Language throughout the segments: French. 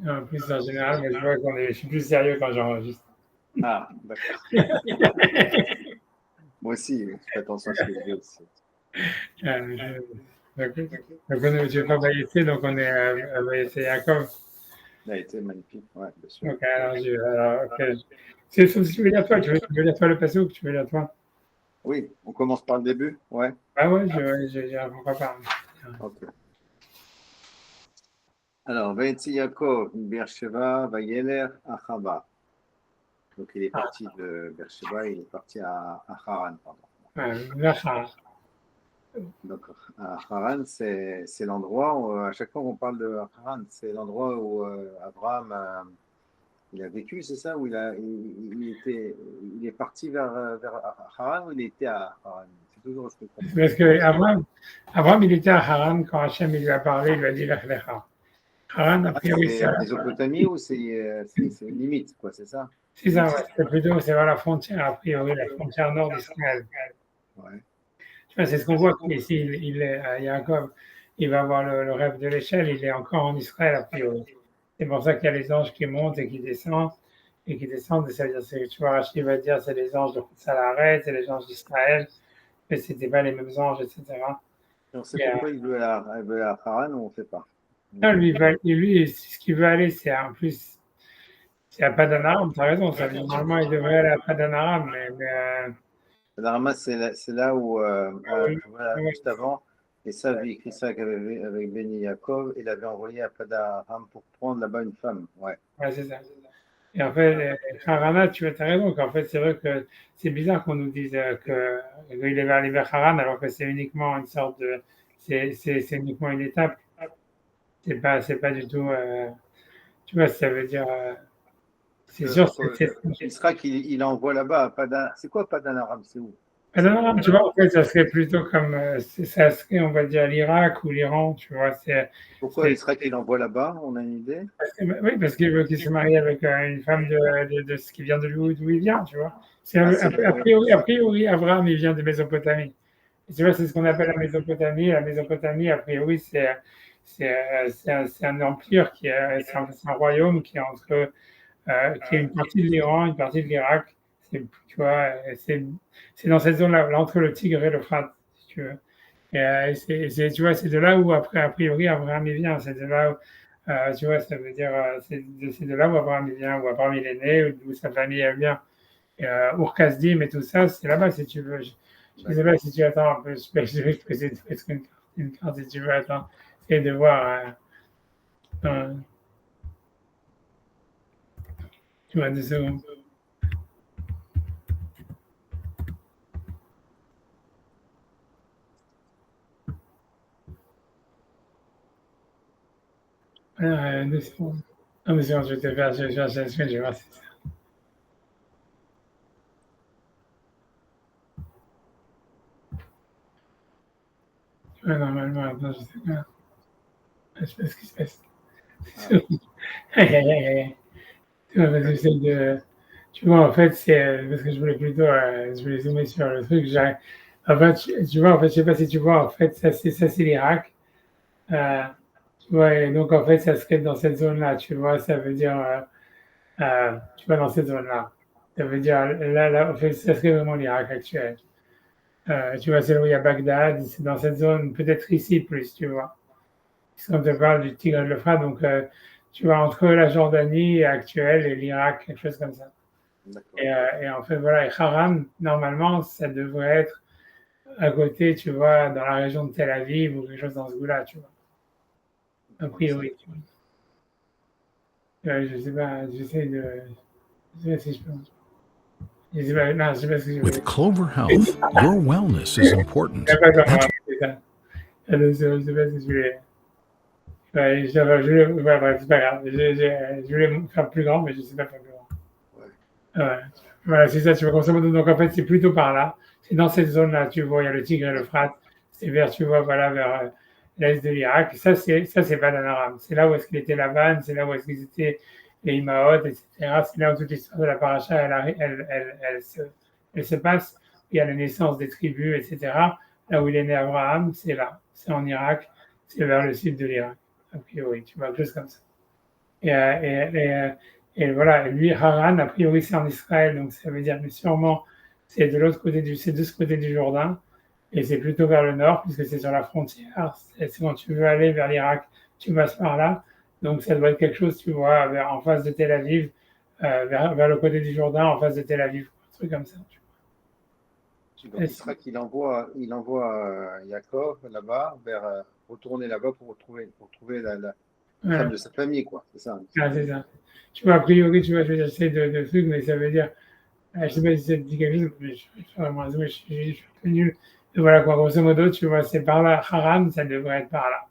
En plus, en général, moi, je vois je suis plus sérieux quand j'enregistre. Ah, d'accord. Moi aussi, je fais attention à ce que je dis aussi. Donc, on est, je vais pas Vaïssé, donc on est à Vaïssé Yaakov. Il a été magnifique, ouais, bien sûr. Ok, ok. Tu veux lire toi, tu veux lire toi le passage ou tu veux lire toi? Oui, on commence par le début, ouais. Ah ouais, pourquoi pas. Ok. Alors, Vaïtzi Yaakov, Beersheba, Vayeler, Achava. Donc, il est parti de Beersheba, il est parti à Haran, pardon. Donc, Haran, c'est l'endroit où, à chaque fois qu'on parle de Haran, c'est l'endroit où Abraham il a vécu, c'est ça? Où il est parti vers Haran ou il était à Haran? C'est toujours ce que je comprends. Parce que Abraham, il était à Haran quand Hachem il lui a parlé, il lui a dit Lech Lecha. Haran, a Haran, priori, c'est Mésopotamie ou c'est limite, quoi, c'est ça? c'est ça, Limite ouais, c'est vers la frontière, a priori, la frontière nord d'Israël. Ouais. Tu vois, c'est ce qu'on voit ici, il est à Yaakov, il va avoir le rêve de l'échelle, il est encore en Israël, a priori. C'est pour ça qu'il y a les anges qui montent et qui descendent, et ça veut dire, tu vois, Rachid va dire, c'est les anges de Salaret, c'est les anges d'Israël, mais c'était pas les mêmes anges, etc. On sait pourquoi il veut à Haran ou on ne sait pas. Non, lui, ce qu'il veut aller, c'est en plus, c'est à Padanaram, tu as raison, ça, normalement, il devrait aller à Padanaram, Rama, c'est là où, oui, voilà, oui, juste avant, Esav a écrit ça avec Béni Yaakov, il avait envoyé à Padaram pour prendre là-bas une femme. Ouais. ouais, c'est ça. Et en fait, Harana, tu as raison, qu'en fait, c'est vrai que c'est bizarre qu'on nous dise qu'il est allé vers Haran, alors que c'est uniquement une sorte de, c'est uniquement une étape. C'est pas du tout, tu vois, ça veut dire, c'est sûr, Israël, il envoie là-bas à Padan. C'est quoi Padanaram? C'est où? Padanaram, tu vois, en fait, ça serait plutôt comme, ça serait, on va dire, l'Irak ou l'Iran, tu vois, Pourquoi Israël, il envoie là-bas? On a une idée? oui, parce qu'il veut qu'il se marie avec une femme de ce qui vient de d'où il vient, tu vois. Ah, c'est A priori, Abraham, il vient de Mésopotamie. Et tu vois, c'est ce qu'on appelle la Mésopotamie. La Mésopotamie, a priori, c'est un empire c'est un royaume qui est qui est une partie de l'Iran, une partie de l'Irak. Tu vois, c'est dans cette zone-là, là, entre le Tigre et l'Euphrate, si tu veux. Tu vois, c'est de là où, après, a priori, Abraham il vient. C'est de là où, tu vois, ça veut dire, c'est de là où Abraham il vient, où Abraham il est né, où sa famille elle vient. Ur-Kasdim et tout ça, c'est là-bas, si tu veux. Je ne sais pas si tu attends un peu, je vais essayer de mettre une carte si tu veux. Attends, essayer de voir. Tu vois, 2 secondes. Alors, 2 secondes. Non, 2 secondes, je vais te faire, je vais chercher la suite, je vais voir si c'est ça. Tu vois, normalement, attends, je sais pas. Je sais pas ce qui se passe. Aïe, aïe, aïe, aïe. Tu vois, parce que j'essaie de. Tu vois, en fait, c'est parce que je voulais plutôt, je voulais zoomer sur le truc. En fait, tu vois, en fait, je sais pas si tu vois, en fait, c'est l'Irak. Euh, Tu vois, et donc, en fait, ça serait dans cette zone-là, tu vois, ça veut dire, tu vois, dans cette zone-là. Ça veut dire, là, en fait, ça serait vraiment l'Irak actuel. Tu vois, c'est là où il y a Bagdad, c'est dans cette zone, peut-être ici plus, tu vois. Si on te parle du Tigre et de l'Euphrate, donc, tu vois, entre la Jordanie actuelle et l'Irak, quelque chose comme ça. Et en fait, voilà, et Haran, normalement, ça devrait être à côté, tu vois, dans la région de Tel Aviv ou quelque chose dans ce goût-là, tu vois. A priori, tu vois. Je sais pas, je sais pas si je peux. Je sais pas, non, je sais pas ce que je veux With dire. Clover Health, your wellness is important. Pas comme That's c'est ça. Je sais pas si je voulais. Ouais, ouais, bref, c'est pas grave. Je voulais me faire plus grand, mais je sais pas faire plus grand. Ouais. Voilà, c'est ça, tu vois, grosso modo. Donc, en fait, c'est plutôt par là. C'est dans cette zone-là, tu vois, il y a le Tigre et l'Euphrate. C'est vers, tu vois, voilà, vers l'est de l'Irak. Ça, c'est Padanaram. C'est là où est-ce qu'il était Laban, c'est là où est-ce qu'ils étaient les Imaot, etc. C'est là où toute l'histoire de la paracha, elle se passe. Il y a la naissance des tribus, etc. Là où il est né Abraham, c'est là. C'est en Irak. C'est vers le sud de l'Irak, a priori. Tu vois, juste comme ça. Et voilà, lui, Haran, a priori, c'est en Israël, donc ça veut dire que sûrement c'est de l'autre côté c'est de ce côté du Jourdain, et c'est plutôt vers le nord, puisque c'est sur la frontière. C'est quand tu veux aller vers l'Irak, tu passes par là. Donc ça doit être quelque chose, tu vois, en face de Tel Aviv, vers le côté du Jourdain, en face de Tel Aviv, un truc comme ça. Donc Israël, il envoie Yaakov là-bas, retourner là-bas pour trouver la femme de sa famille, quoi. C'est ça. Ah, c'est ça. Tu vois, a priori, tu vois, je vais essayer de trucs, mais ça veut dire, je ne sais pas si ça te dit quelque chose, mais je suis un peu nul. Et voilà, quoi, grosso modo, tu vois, c'est par là, Haran, ça devrait être par là,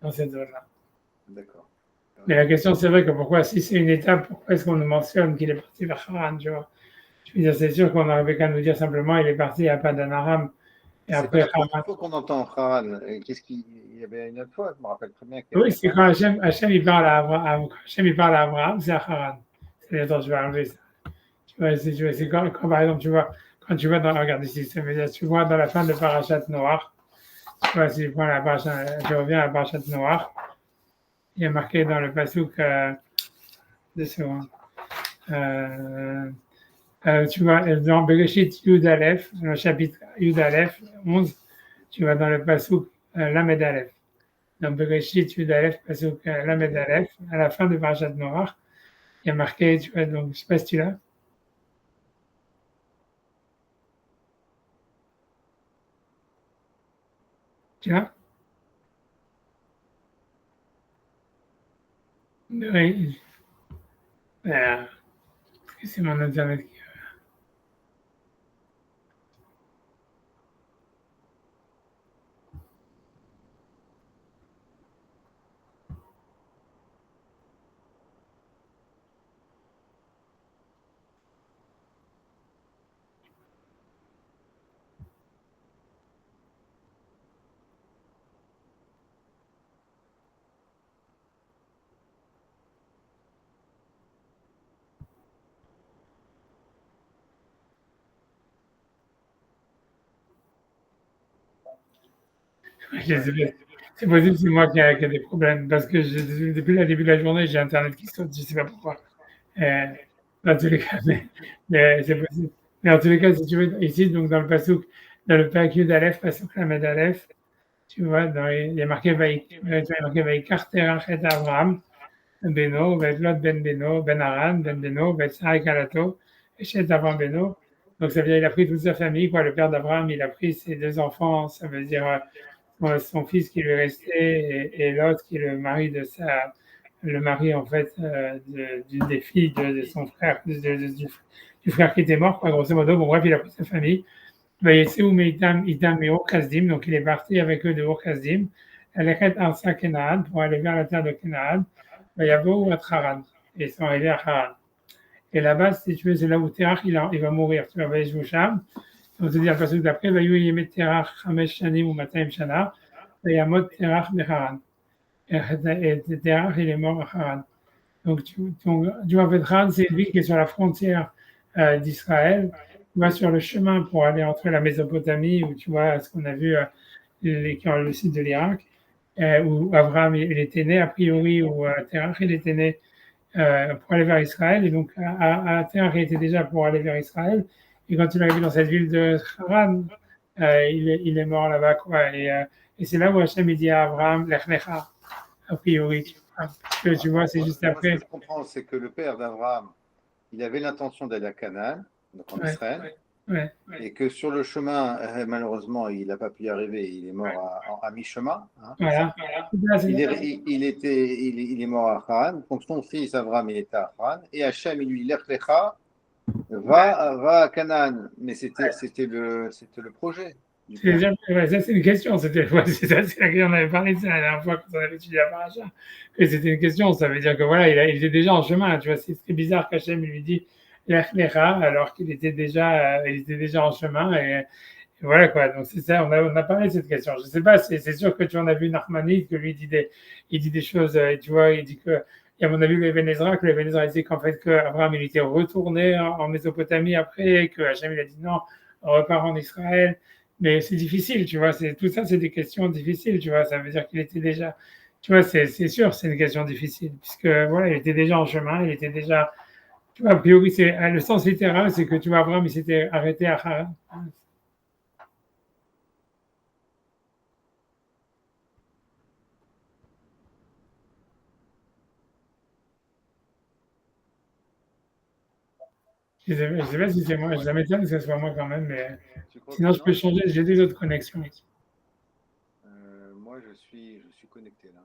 dans cette zone-là. D'accord. Mais la question, c'est vrai que pourquoi, si c'est une étape, pourquoi est-ce qu'on nous mentionne qu'il est parti vers Haran, tu vois? Je veux dire, c'est sûr qu'on n'aurait qu'à nous dire simplement, il est parti à Padan Aram, et C'est pas après la première Haran. fois qu'on entend Haran. Qu'est-ce qu'il y avait une autre fois? Je me rappelle très bien qu'il y Oui, avait c'est quand Hachem, il parle à Abraham, Hachem, il parle à Abraham, c'est à Haran. C'est, attends, je vais enlever ça. Tu vois, c'est quand, par exemple, tu vois, quand tu vois regarde ici, ça veut dire, tu vois dans la fin de Parashat Noach, tu vois, si je prends je reviens à Parashat Noach, il y a marqué dans le passouk, de secondes, euh, tu vois, dans Bereshit Yud Aleph, dans le chapitre Yud Aleph, 11, tu vois dans le passouk Lamed Aleph. Dans Bereshit Yud Aleph, passouk Lamed Aleph, à la fin de Parashat Noach, il y a marqué, tu vois, donc, je sais pas si tu l'as. Tu vois? Oui. C'est mon internet qui. C'est possible, c'est moi qui a des problèmes parce que depuis le début de la journée, j'ai Internet qui saute, je ne sais pas pourquoi. Euh, Dans tous les cas, mais c'est possible. Mais en tous les cas, si tu veux, ici, donc dans le Passouk, dans le PAQ d'Aleph, Passouk Lamed Aleph, tu vois, il y a marqué Vaikar Terach et Abraham, Beno, Lot Ben Beno, Ben Aran, Ben Beno, Sarah Kalato, et Chet Abraham Beno. Donc ça veut dire il a pris toute sa famille, quoi. Le père d'Abraham, il a pris ses deux enfants, ça veut dire son fils qui lui restait et l'autre qui est le mari en fait d'une des filles de son frère, du frère qui était mort, quoi, grosso modo. Bon, bref, il a pris sa famille. Itam et Kasdim, donc il est parti avec eux de Kasdim. Alechet Arsa Kenaan pour aller vers la terre de Kenaan. Vayavo Haran. Et ils sont arrivés à Haran. Et là-bas, si tu veux, c'est là où Terach il va mourir. Tu vas Vayesh Sham. On te dit le passage d'après, Vayu Yemet Terach Chamesh Shanim ou Mataim Shana. Vayamot Terach Becharan. Et Terach, il est mort à Haran. Donc, tu vois, en fait, Haran, c'est une ville qui est sur la frontière d'Israël. Tu vas sur le chemin pour aller entre la Mésopotamie, où tu vois ce qu'on a vu, le site de l'Irak, où Abraham il était né, a priori, où Terach il était né pour aller vers Israël. Et donc, Terach il était déjà pour aller vers Israël. Et quand il arrive dans cette ville de Haran, il est mort là-bas, quoi. Et c'est là où Hachem il dit à Abraham, Lech Lecha, a priori. Tu vois, c'est juste Moi, ce après. que je comprends, c'est que le père d'Abraham, il avait l'intention d'aller à Canaan, donc en Ouais, Israël, ouais. et que sur le chemin, malheureusement, il n'a pas pu y arriver. Il est mort à mi-chemin, hein, c'est Voilà. ça? Il est mort à Haran. Donc son fils Abraham, il était à Haran. Et Hachem, il lui dit, Lech Lecha, va à Canaan. Mais c'était le projet du père. Ça, c'est une question. C'est ça, c'est la question. On avait parlé de ça la dernière fois quand on avait étudié la paracha. Et c'était une question. Ça veut dire que voilà, il était déjà en chemin. Tu vois, c'est très bizarre qu'Hachem lui dit Lech Lecha alors qu'il était déjà en chemin. Et voilà quoi. Donc c'est ça. On a parlé de cette question. Je sais pas. C'est sûr que tu en as vu Nachmanide que lui il dit des choses. Tu vois, il dit que. Et à mon avis, le Ezra, que le Ezra disait qu'en fait, que Abraham, il était retourné en Mésopotamie après, que Hachem, il a dit non, on repart en Israël. Mais c'est difficile, tu vois. Tout ça, c'est des questions difficiles, tu vois. Ça veut dire tu vois, c'est sûr, c'est une question difficile, puisque voilà, il était déjà en chemin, il était déjà, tu vois, a priori, le sens littéral, c'est que tu vois, Abraham, il s'était arrêté à Haran. Je sais pas si c'est moi, ça m'étonne que ce soit moi quand même, mais Tu crois sinon que je peux non? changer, j'ai des autres connexions. Moi, je suis connecté là.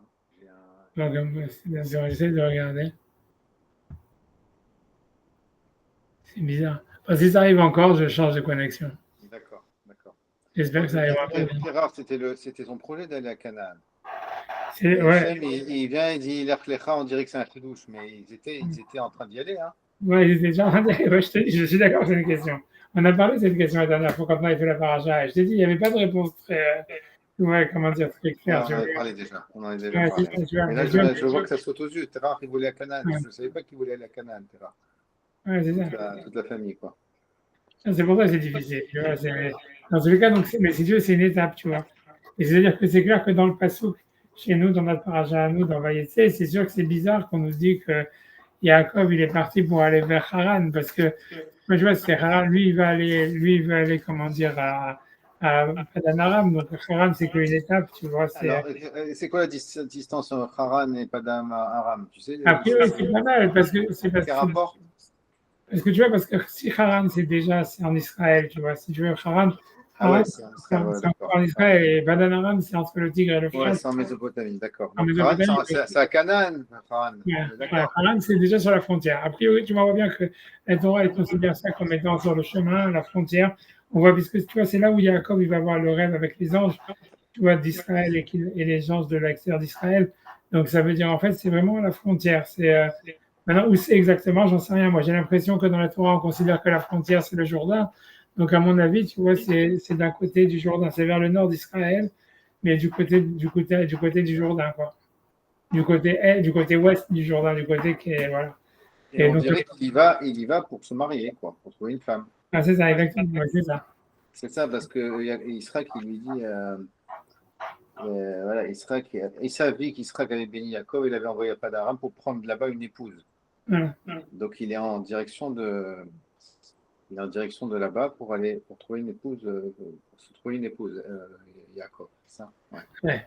J'ai Donc, j'essaie de regarder. C'est bizarre. Enfin, si ça arrive encore, je change de connexion. D'accord, d'accord. J'espère que ça arrivera pas. Gérard, c'était son projet d'aller à Canaan. C'est, Et ouais, Hachem, il vient, il dit, Lecha, on dirait que c'est un chidouche, mais ils étaient en train d'y aller, hein. ouais, j'étais déjà en train de dire, ouais, je suis d'accord, c'est une question. On a parlé de cette question la dernière fois quand on avait fait la paracha, et je t'ai dit, il n'y avait pas de réponse très, ouais, comment dire, très Ouais, claire. on Tu en vois. avait parlé déjà. On en avait déjà Ouais, c'est parlé. ça, tu vois. Mais là, Mais tu vois, je vois que ça saute aux yeux. Terah, il voulait à Canaan. ouais, Je ne savais pas qu'il voulait aller à Canaan, Terah. ouais, c'est ça. Toute la famille, quoi. C'est pour ça que c'est difficile. Tu vois, dans tous les cas, donc, mais si tu veux, c'est une étape, tu vois. Et c'est-à-dire que c'est clair que dans le Passouk, chez nous, dans notre paracha à nous, dans Vayetse, c'est sûr que c'est bizarre qu'on nous dit que Yaakov, il est parti pour aller vers Haran, parce que, moi, je vois, c'est Haran, lui, il va aller, comment dire, à Padan Aram. Donc, Haran, c'est qu'une étape, tu vois, Alors, c'est quoi la distance entre Haran et Padam Aram? Tu sais, a priori, c'est pas mal, quel rapport? parce que tu vois, parce que si Haran, c'est en Israël, tu vois, si tu veux, Ah ouais, Haran, c'est ouais, c'est encore d'accord. en Israël, et Padan Aram, c'est entre le Tigre et le Ouais, Frat, c'est en Mésopotamie, d'accord. en Donc, Haran, Mésopotamie. c'est à Canaan, Haran. Ouais, On est ouais, d'accord. Haran, c'est déjà sur la frontière. A priori, tu vois bien que la Torah, elle considère ça comme étant sur le chemin, la frontière. On voit, puisque tu vois, c'est là où Jacob, il va voir le rêve avec les anges, tu vois, d'Israël et les anges de l'extérieur d'Israël. Donc, ça veut dire, en fait, c'est vraiment la frontière. Maintenant, où c'est exactement, j'en sais rien. Moi, j'ai l'impression que dans la Torah, on considère que la frontière, c'est le Jourdain. Donc, à mon avis, tu vois, c'est d'un côté du Jourdain. C'est vers le nord d'Israël, mais du côté du Jourdain, quoi. Du côté ouest du Jourdain, du côté qui est, voilà. Et Et on donc, dirait il y va pour se marier, quoi, pour trouver une femme. ah, c'est ça, exactement, ouais, c'est ça. C'est ça, parce que Israël qui lui dit, voilà, Israël vit qu'Israël avait béni Jacob, il avait envoyé à Padaram pour prendre là-bas une épouse. Voilà. Donc il est en direction de là-bas pour trouver une épouse, pour se trouver une épouse, Jacob. C'est ça, ouais. Ouais.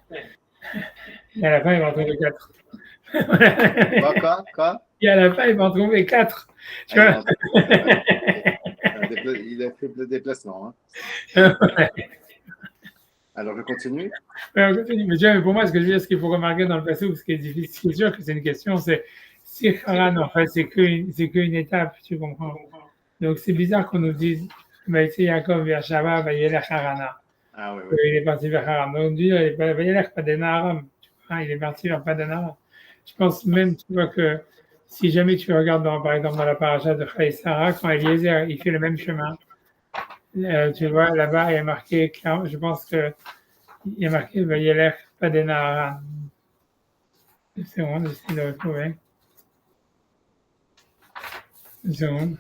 Et à la fin, il va en trouver quatre. Quoi? Et à la fin, il va en trouver quatre. Tu Ah, vois? il a fait le déplacement, hein. Alors, je continue. Ouais, on continue. Mais tu vois, pour moi, ce que je veux dire, ce qu'il faut remarquer dans le passé, ce qui est difficile, ce qui est sûr que c'est une question, c'est si Haran, en fait, c'est qu'une étape, tu comprends? Donc, c'est bizarre qu'on nous dise, bah, ici, Yaakov, Beersheba, Vayelech Harana. Ah oui, oui. Il est parti vers Haran. Donc, on dit, Vayelech Padan Aram. Tu vois, il est parti vers Padan Aram. Je pense même, tu vois, que si jamais tu regardes, par exemple, dans la paracha de Chai Sarah, quand Eliezer, il fait le même chemin, tu vois, là-bas, il y a marqué, je pense qu'il y a marqué Vayelech Padan Aram. Une seconde, j'essaie de retrouver. Une seconde.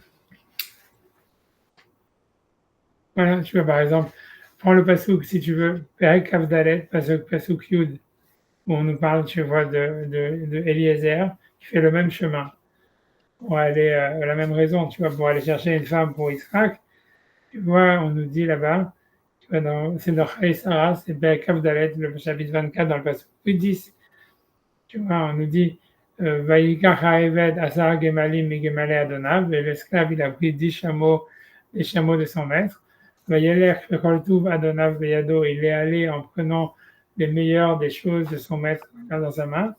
Voilà, tu vois, par exemple, prends le Passouk, si tu veux, Perek Avdalet, Passouk Yud, où on nous parle, tu vois, de Eliezer, qui fait le même chemin pour aller, la même raison, tu vois, pour aller chercher une femme pour Israël. Tu vois, on nous dit là-bas, tu vois, c'est dans Chai Sarah, c'est Perek Avdalet, le chapitre 24 dans le Passouk 10. Tu vois, on nous dit, Vayikach ha'eved asar gemalim migemale Adonav, et l'esclave, il a pris 10 chameaux, les chameaux de son maître. Vayelech vechol tuv Adonav beyado, il est allé en prenant les meilleures des choses de son maître dans sa main.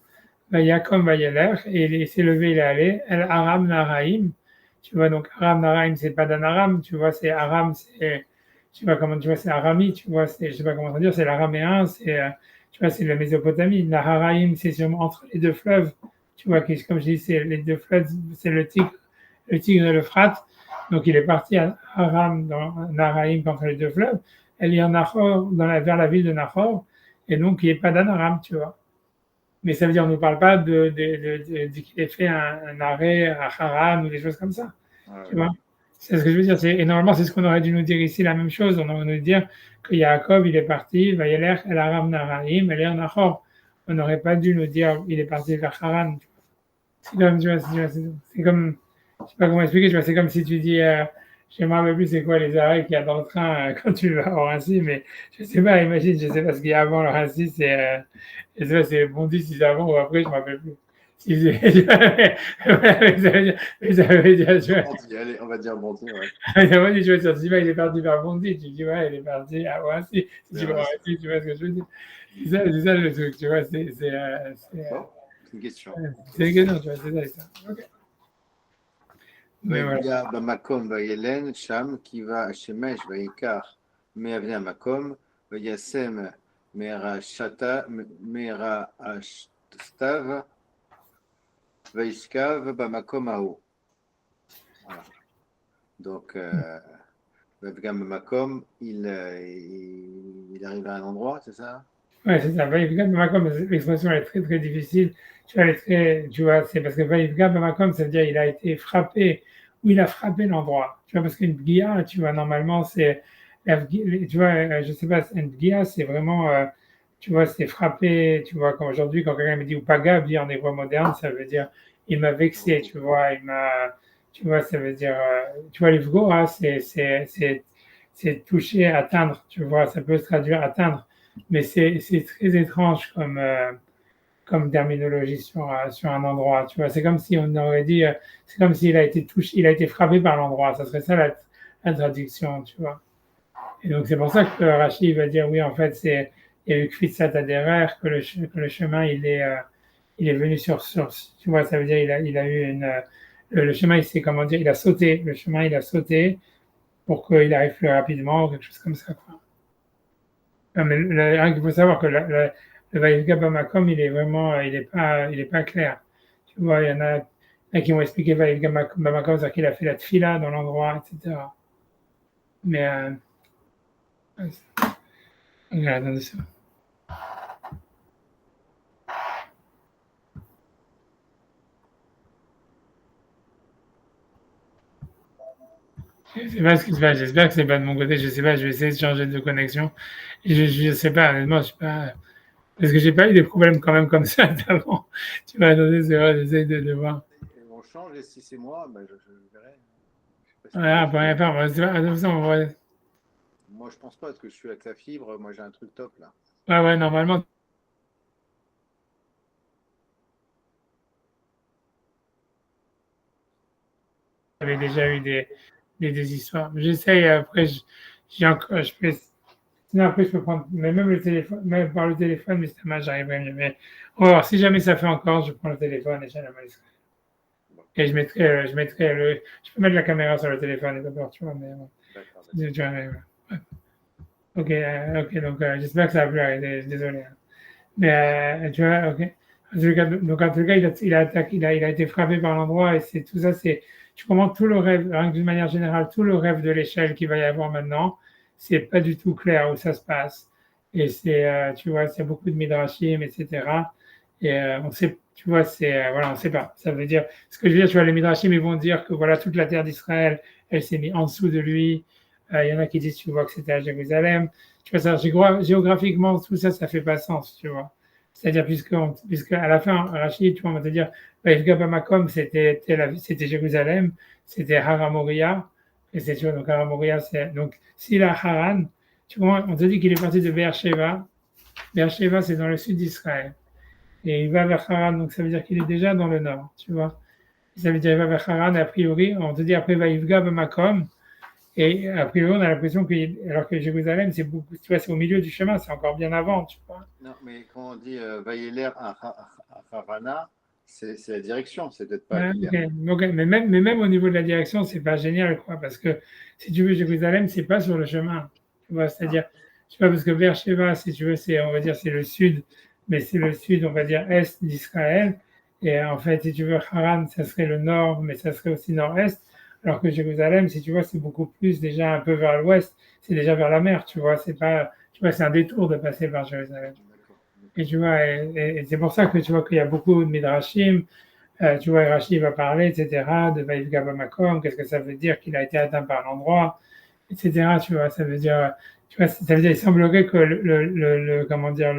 Vayakom Vayelech, et il s'est levé, il est allé. El Aram Naraim, tu vois, donc Aram Naraim, c'est pas d'un Aram, tu vois, c'est Aram, c'est, je sais pas comment, tu vois, c'est Arami, tu vois, c'est, je sais pas comment dire, c'est l'araméen, c'est, tu vois, c'est la Mésopotamie. Naharaim, c'est sûrement entre les deux fleuves. Tu vois, comme je dis, c'est les deux fleuves, c'est le Tigre et l'Euphrate. Donc, il est parti à Aram, dans Naharaim, entre les deux fleuves. Elle est en Nahor, vers la ville de Nahor. Et donc, il n'est pas d'Anaram, tu vois. Mais ça veut dire, on ne nous parle pas qu'il ait fait un arrêt à Haran ou des choses comme ça. Ouais, Tu vois. C'est ce que je veux dire. Et normalement, c'est ce qu'on aurait dû nous dire ici, la même chose. On aurait dû nous dire que Yaakov, il est parti, Vayelech, El Aram Naraim, El Nahor. on n'aurait pas dû nous dire il est parti vers Haran. C'est comme, tu vois, c'est comme, je sais pas comment expliquer, tu vois, c'est comme si tu dis, je me rappelle plus c'est quoi les arrêts qu'il y a dans le train quand tu vas au Rassis, mais je sais pas, imagine, je sais pas ce qu'il y a avant le Rassis, je sais pas, c'est Bondy si c'est avant ou après, je me rappelle plus. Si c'est, voilà, mais ça veut dire, tu vois, Bondy, allez, on va dire Bondy, ouais. moi, tu vois, sur tu dis pas, il est parti vers Bondy, tu dis, ouais, il est parti à Rassis, si tu vas au Rassis, tu vois ce que je veux dire. C'est ça le truc, tu vois, Bon, c'est une question. c'est évident, tu vois, c'est ça. Ok. Mais voilà. ויגיע במקום וילן שם כי השמש ויקח מאבני המקום וישם מרעשתיו וישכב במקום ההוא. Voilà. Donc, וגם במקום, il arrive à un endroit, c'est ça? Ouais, c'est ça. Vaïfgab Bamakom, l'expression est très très difficile. Tu vois, elle est très, tu vois, c'est parce que Vaïfgab Bamakom, ça veut dire il a été frappé, ou il a frappé l'endroit. Tu vois, parce qu'une Bgia, tu vois, normalement, c'est, tu vois, je sais pas, une Bgia, c'est vraiment, tu vois, c'est frappé, tu vois, comme aujourd'hui, quand quelqu'un me dit ou paga, dit en hébreu moderne, ça veut dire il m'a vexé, tu vois, tu vois, ça veut dire, tu vois, l'ifgo, hein, c'est toucher, atteindre, tu vois, ça peut se traduire atteindre. Mais c'est très étrange comme terminologie sur un endroit. Tu vois, c'est comme si on aurait dit, c'est comme s'il a été touché, il a été frappé par l'endroit. Ça serait ça la traduction, tu vois. Et donc c'est pour ça que Rachid va dire oui, en fait, il y a eu Kvitsat Aderer, que le chemin il est venu tu vois, ça veut dire il a eu le chemin, il s'est comment dire, il a sauté, le chemin il a sauté pour qu'il arrive plus rapidement, ou quelque chose comme ça, quoi. Non, mais il faut savoir que le Vaïga Bamakom, il est vraiment, il est pas clair. Tu vois, il y en a qui vont expliquer Vaïga Bamakom, c'est-à-dire qu'il a fait la tfila dans l'endroit, etc. Mais, regarde, attendez ça. Je sais pas ce qui se passe, j'espère que c'est pas de mon côté, je sais pas, je vais essayer de changer de connexion. Je sais pas, honnêtement, je sais pas, parce que j'ai pas eu des problèmes quand même comme ça avant. Tu vas attendre, c'est vrai, j'essaie de voir. On change, et si c'est moi, ben, je verrai. Je sais pas si Voilà, toi, on peut rien faire, c'est pas, attention, moi, je pense pas, parce que je suis avec la fibre, moi j'ai un truc top là. ouais, normalement, j'avais déjà eu des histoires. J'essaye, après, j'ai encore, je peux, sinon après, je peux prendre, mais même le téléphone, même par le téléphone, mais ça marche, j'arriverai mieux. Mais on va voir, si jamais ça fait encore, je prends le téléphone et j'analyse. Et je peux mettre la caméra sur le téléphone et d'abord, tu vois, mais bon, D'accord, tu vois, mais, ouais. Ok, ok, donc j'espère que ça va plus arriver, désolé, hein. Mais tu vois, ok. Donc en tout cas, il a été frappé par l'endroit et c'est tout ça, tu comprends tout le rêve, hein, d'une manière générale, tout le rêve de l'échelle qu'il va y avoir maintenant, c'est pas du tout clair où ça se passe. Et tu vois, c'est beaucoup de midrashim, etc. Et on sait, tu vois, voilà, on sait pas. Ça veut dire, ce que je veux dire, tu vois, les midrashim, ils vont dire que voilà, toute la terre d'Israël, elle s'est mise en dessous de lui. Il y en a qui disent, tu vois, que c'était à Jérusalem. Tu vois, ça, géographiquement, tout ça, ça fait pas sens, tu vois. C'est-à-dire, puisque à la fin, Rachid, tu vois, on va te dire, Bamakom, c'était Jérusalem, c'était Haramoria, et c'est, tu vois, donc Haramoria, donc, s'il a Haran, tu vois, on te dit qu'il est parti de Beersheba. Beersheba, c'est dans le sud d'Israël. Et il va vers Haran, donc ça veut dire qu'il est déjà dans le nord, tu vois. Et ça veut dire qu'il va vers Haran, et a priori, on te dit après Vaïvga Bamakom, et a priori, on a l'impression que, alors que Jérusalem, c'est beaucoup, tu vois, c'est au milieu du chemin, c'est encore bien avant, tu vois. non, mais quand on dit Vaïeler à Havana, c'est la direction, c'est peut-être pas Ouais, l'hiver. ok. Mais même au niveau de la direction, c'est pas génial, quoi, parce que si tu veux, Jérusalem, c'est pas sur le chemin, tu vois, Ah, c'est-à-dire, tu vois, parce que Beersheba, si tu veux, on va dire, c'est le sud, mais c'est le sud, on va dire, est d'Israël, et en fait, si tu veux, Haran, ça serait le nord, mais ça serait aussi nord-est, alors que Jérusalem, si tu vois, c'est beaucoup plus déjà un peu vers l'ouest, c'est déjà vers la mer, tu vois, c'est pas, tu vois, c'est un détour de passer par Jérusalem. d'accord. Et tu vois, et c'est pour ça que tu vois qu'il y a beaucoup de midrashim. Tu vois, Rachid va parler, etc., de Vaïf Gabamakom, qu'est-ce que ça veut dire qu'il a été atteint par l'endroit, etc. Tu vois, ça veut dire, il semblerait que comment dire,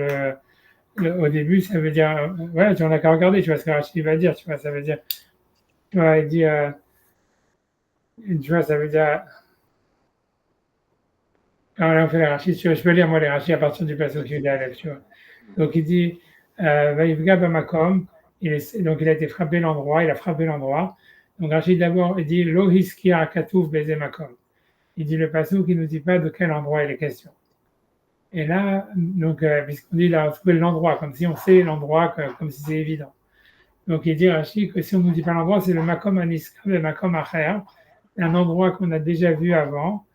au début, ça veut dire, voilà, tu en as qu'à regarder, tu vois ce que Rachid va dire, tu vois, ça veut dire, tu vois, il dit, tu vois, ça veut dire, quand on fait les Rachid, je peux lire moi les Rachid à partir du passage qu'il est à l'Aleph, tu vois. Donc il dit, Vaïvga bamakom, donc il a été frappé l'endroit, il a frappé l'endroit. Donc Rachid d'abord, il dit, Lo hiskia katouf beze makom. Il dit le passage qui ne nous dit pas de quel endroit il est question. Et là, donc, puisqu'on dit, il a trouvé l'endroit, comme si on sait l'endroit, comme si c'est évident. Donc, il dit Rachid que si on ne nous dit pas l'endroit, c'est le Makom Aniska, le Makom Acher, un endroit qu'on a déjà vu avant,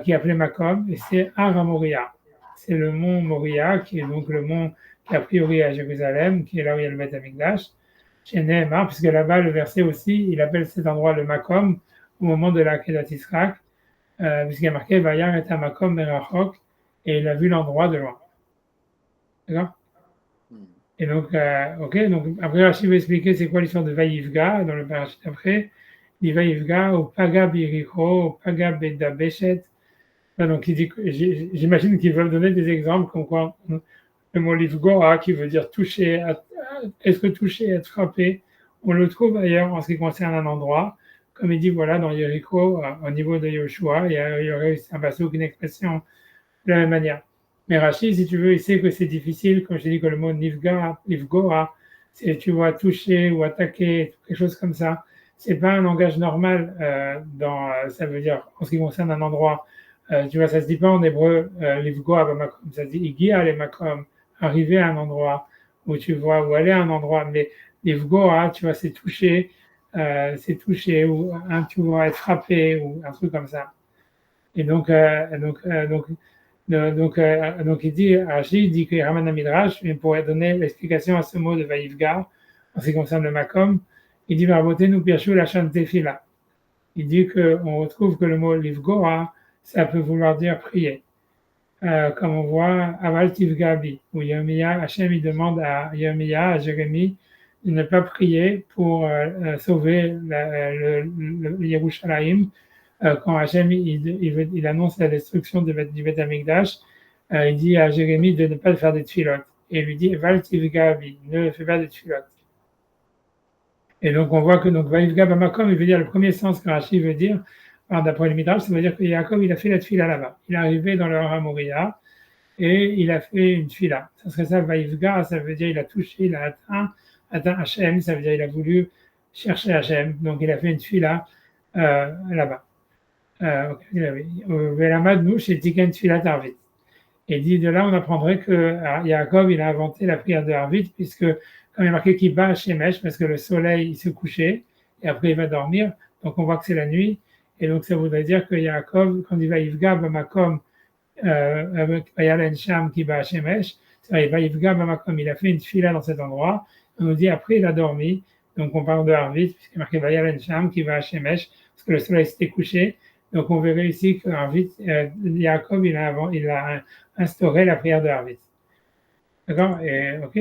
qui est appelé Makom, et c'est Har Moria. C'est le mont Moria, qui est donc le mont qui a priori à Jérusalem, qui est là où il y a le Beth Amikdash, chez Nehemar, puisque là-bas, le verset aussi, il appelle cet endroit le Makom, au moment de la Kedat Israq, puisqu'il y a marqué Vayar et Makom Merachok, et il a vu l'endroit de loin. D'accord? Et donc, ok, donc après Rachid va expliquer c'est quoi l'histoire de Vaïvga dans le parachute après. Il dit Vaïvga au Paga Biriko, au Paga Beda Beshet. Donc il dit, j'imagine qu'ils veulent donner des exemples comme quoi le mot Livgoa qui veut dire toucher, être touché, être frappé, on le trouve ailleurs en ce qui concerne un endroit. Comme il dit voilà dans Jéricho, au niveau de Yoshua, il y aurait un passage, une expression de la même manière. Mais Rachid, si tu veux, il sait que c'est difficile, comme je t'ai dit que le mot nifgoa, c'est, tu vois, toucher ou attaquer, quelque chose comme ça. C'est pas un langage normal ça veut dire, en ce qui concerne un endroit. Tu vois, ça se dit pas en hébreu, nifgoa bamakom, ça se dit igia le makom, arriver à un endroit, où tu vois, ou aller à un endroit. Mais nifgoa, tu vois, c'est toucher, ou tu vois, être frappé, ou un truc comme ça. Et donc il dit, Rachid dit que Raman Midrash, mais pour donner l'explication à ce mot de Vaïvgar, en ce qui concerne le Makom, il dit Varboté nous Piachou la Tefila. Il dit qu'on retrouve que le mot Livgoa, ça peut vouloir dire prier. Comme on voit Aval Tivgabi, où Yirmiya, Hachem, il demande à Yirmiya, à Jérémie, de ne pas prier pour sauver le Yerushalayim, quand Hachem il annonce la destruction du Beth Amikdash, il dit à Jérémie de ne pas faire des tfilotes. Et il lui dit Val Tivgabi, ne fais pas des tfilotes. Et donc on voit que donc Vaïvga Bamakom, il veut dire le premier sens que Rachid veut dire, d'après le Midrash, ça veut dire que Yaakov il a fait la tfila là-bas. Il est arrivé dans le Har Moria et il a fait une tfila. Ça serait ça Vaïvga, ça veut dire il a touché, il a atteint Hachem, ça veut dire il a voulu chercher Hachem. Donc il a fait une tfila là-bas. Et dit de là, on apprendrait que Yaakov, il a inventé la prière de Harvit, puisque, comme il est marqué qu'il bat Shemesh, parce que le soleil, il se couchait, et après il va dormir, donc on voit que c'est la nuit, et donc ça voudrait dire que Yaakov, quand il va Yivga, Bamakom, avec Bayalen Sham qui bat Shemesh, il va Yivga, Bamakom, il a fait une fila dans cet endroit, on nous dit après il a dormi, donc on parle de Harvit, puisqu'il est marqué Bayalen Sham qui va Shemesh, parce que le soleil s'était couché, donc on verrait ici que Yaakov, il a instauré la prière de Harvit. D'accord? Et ok,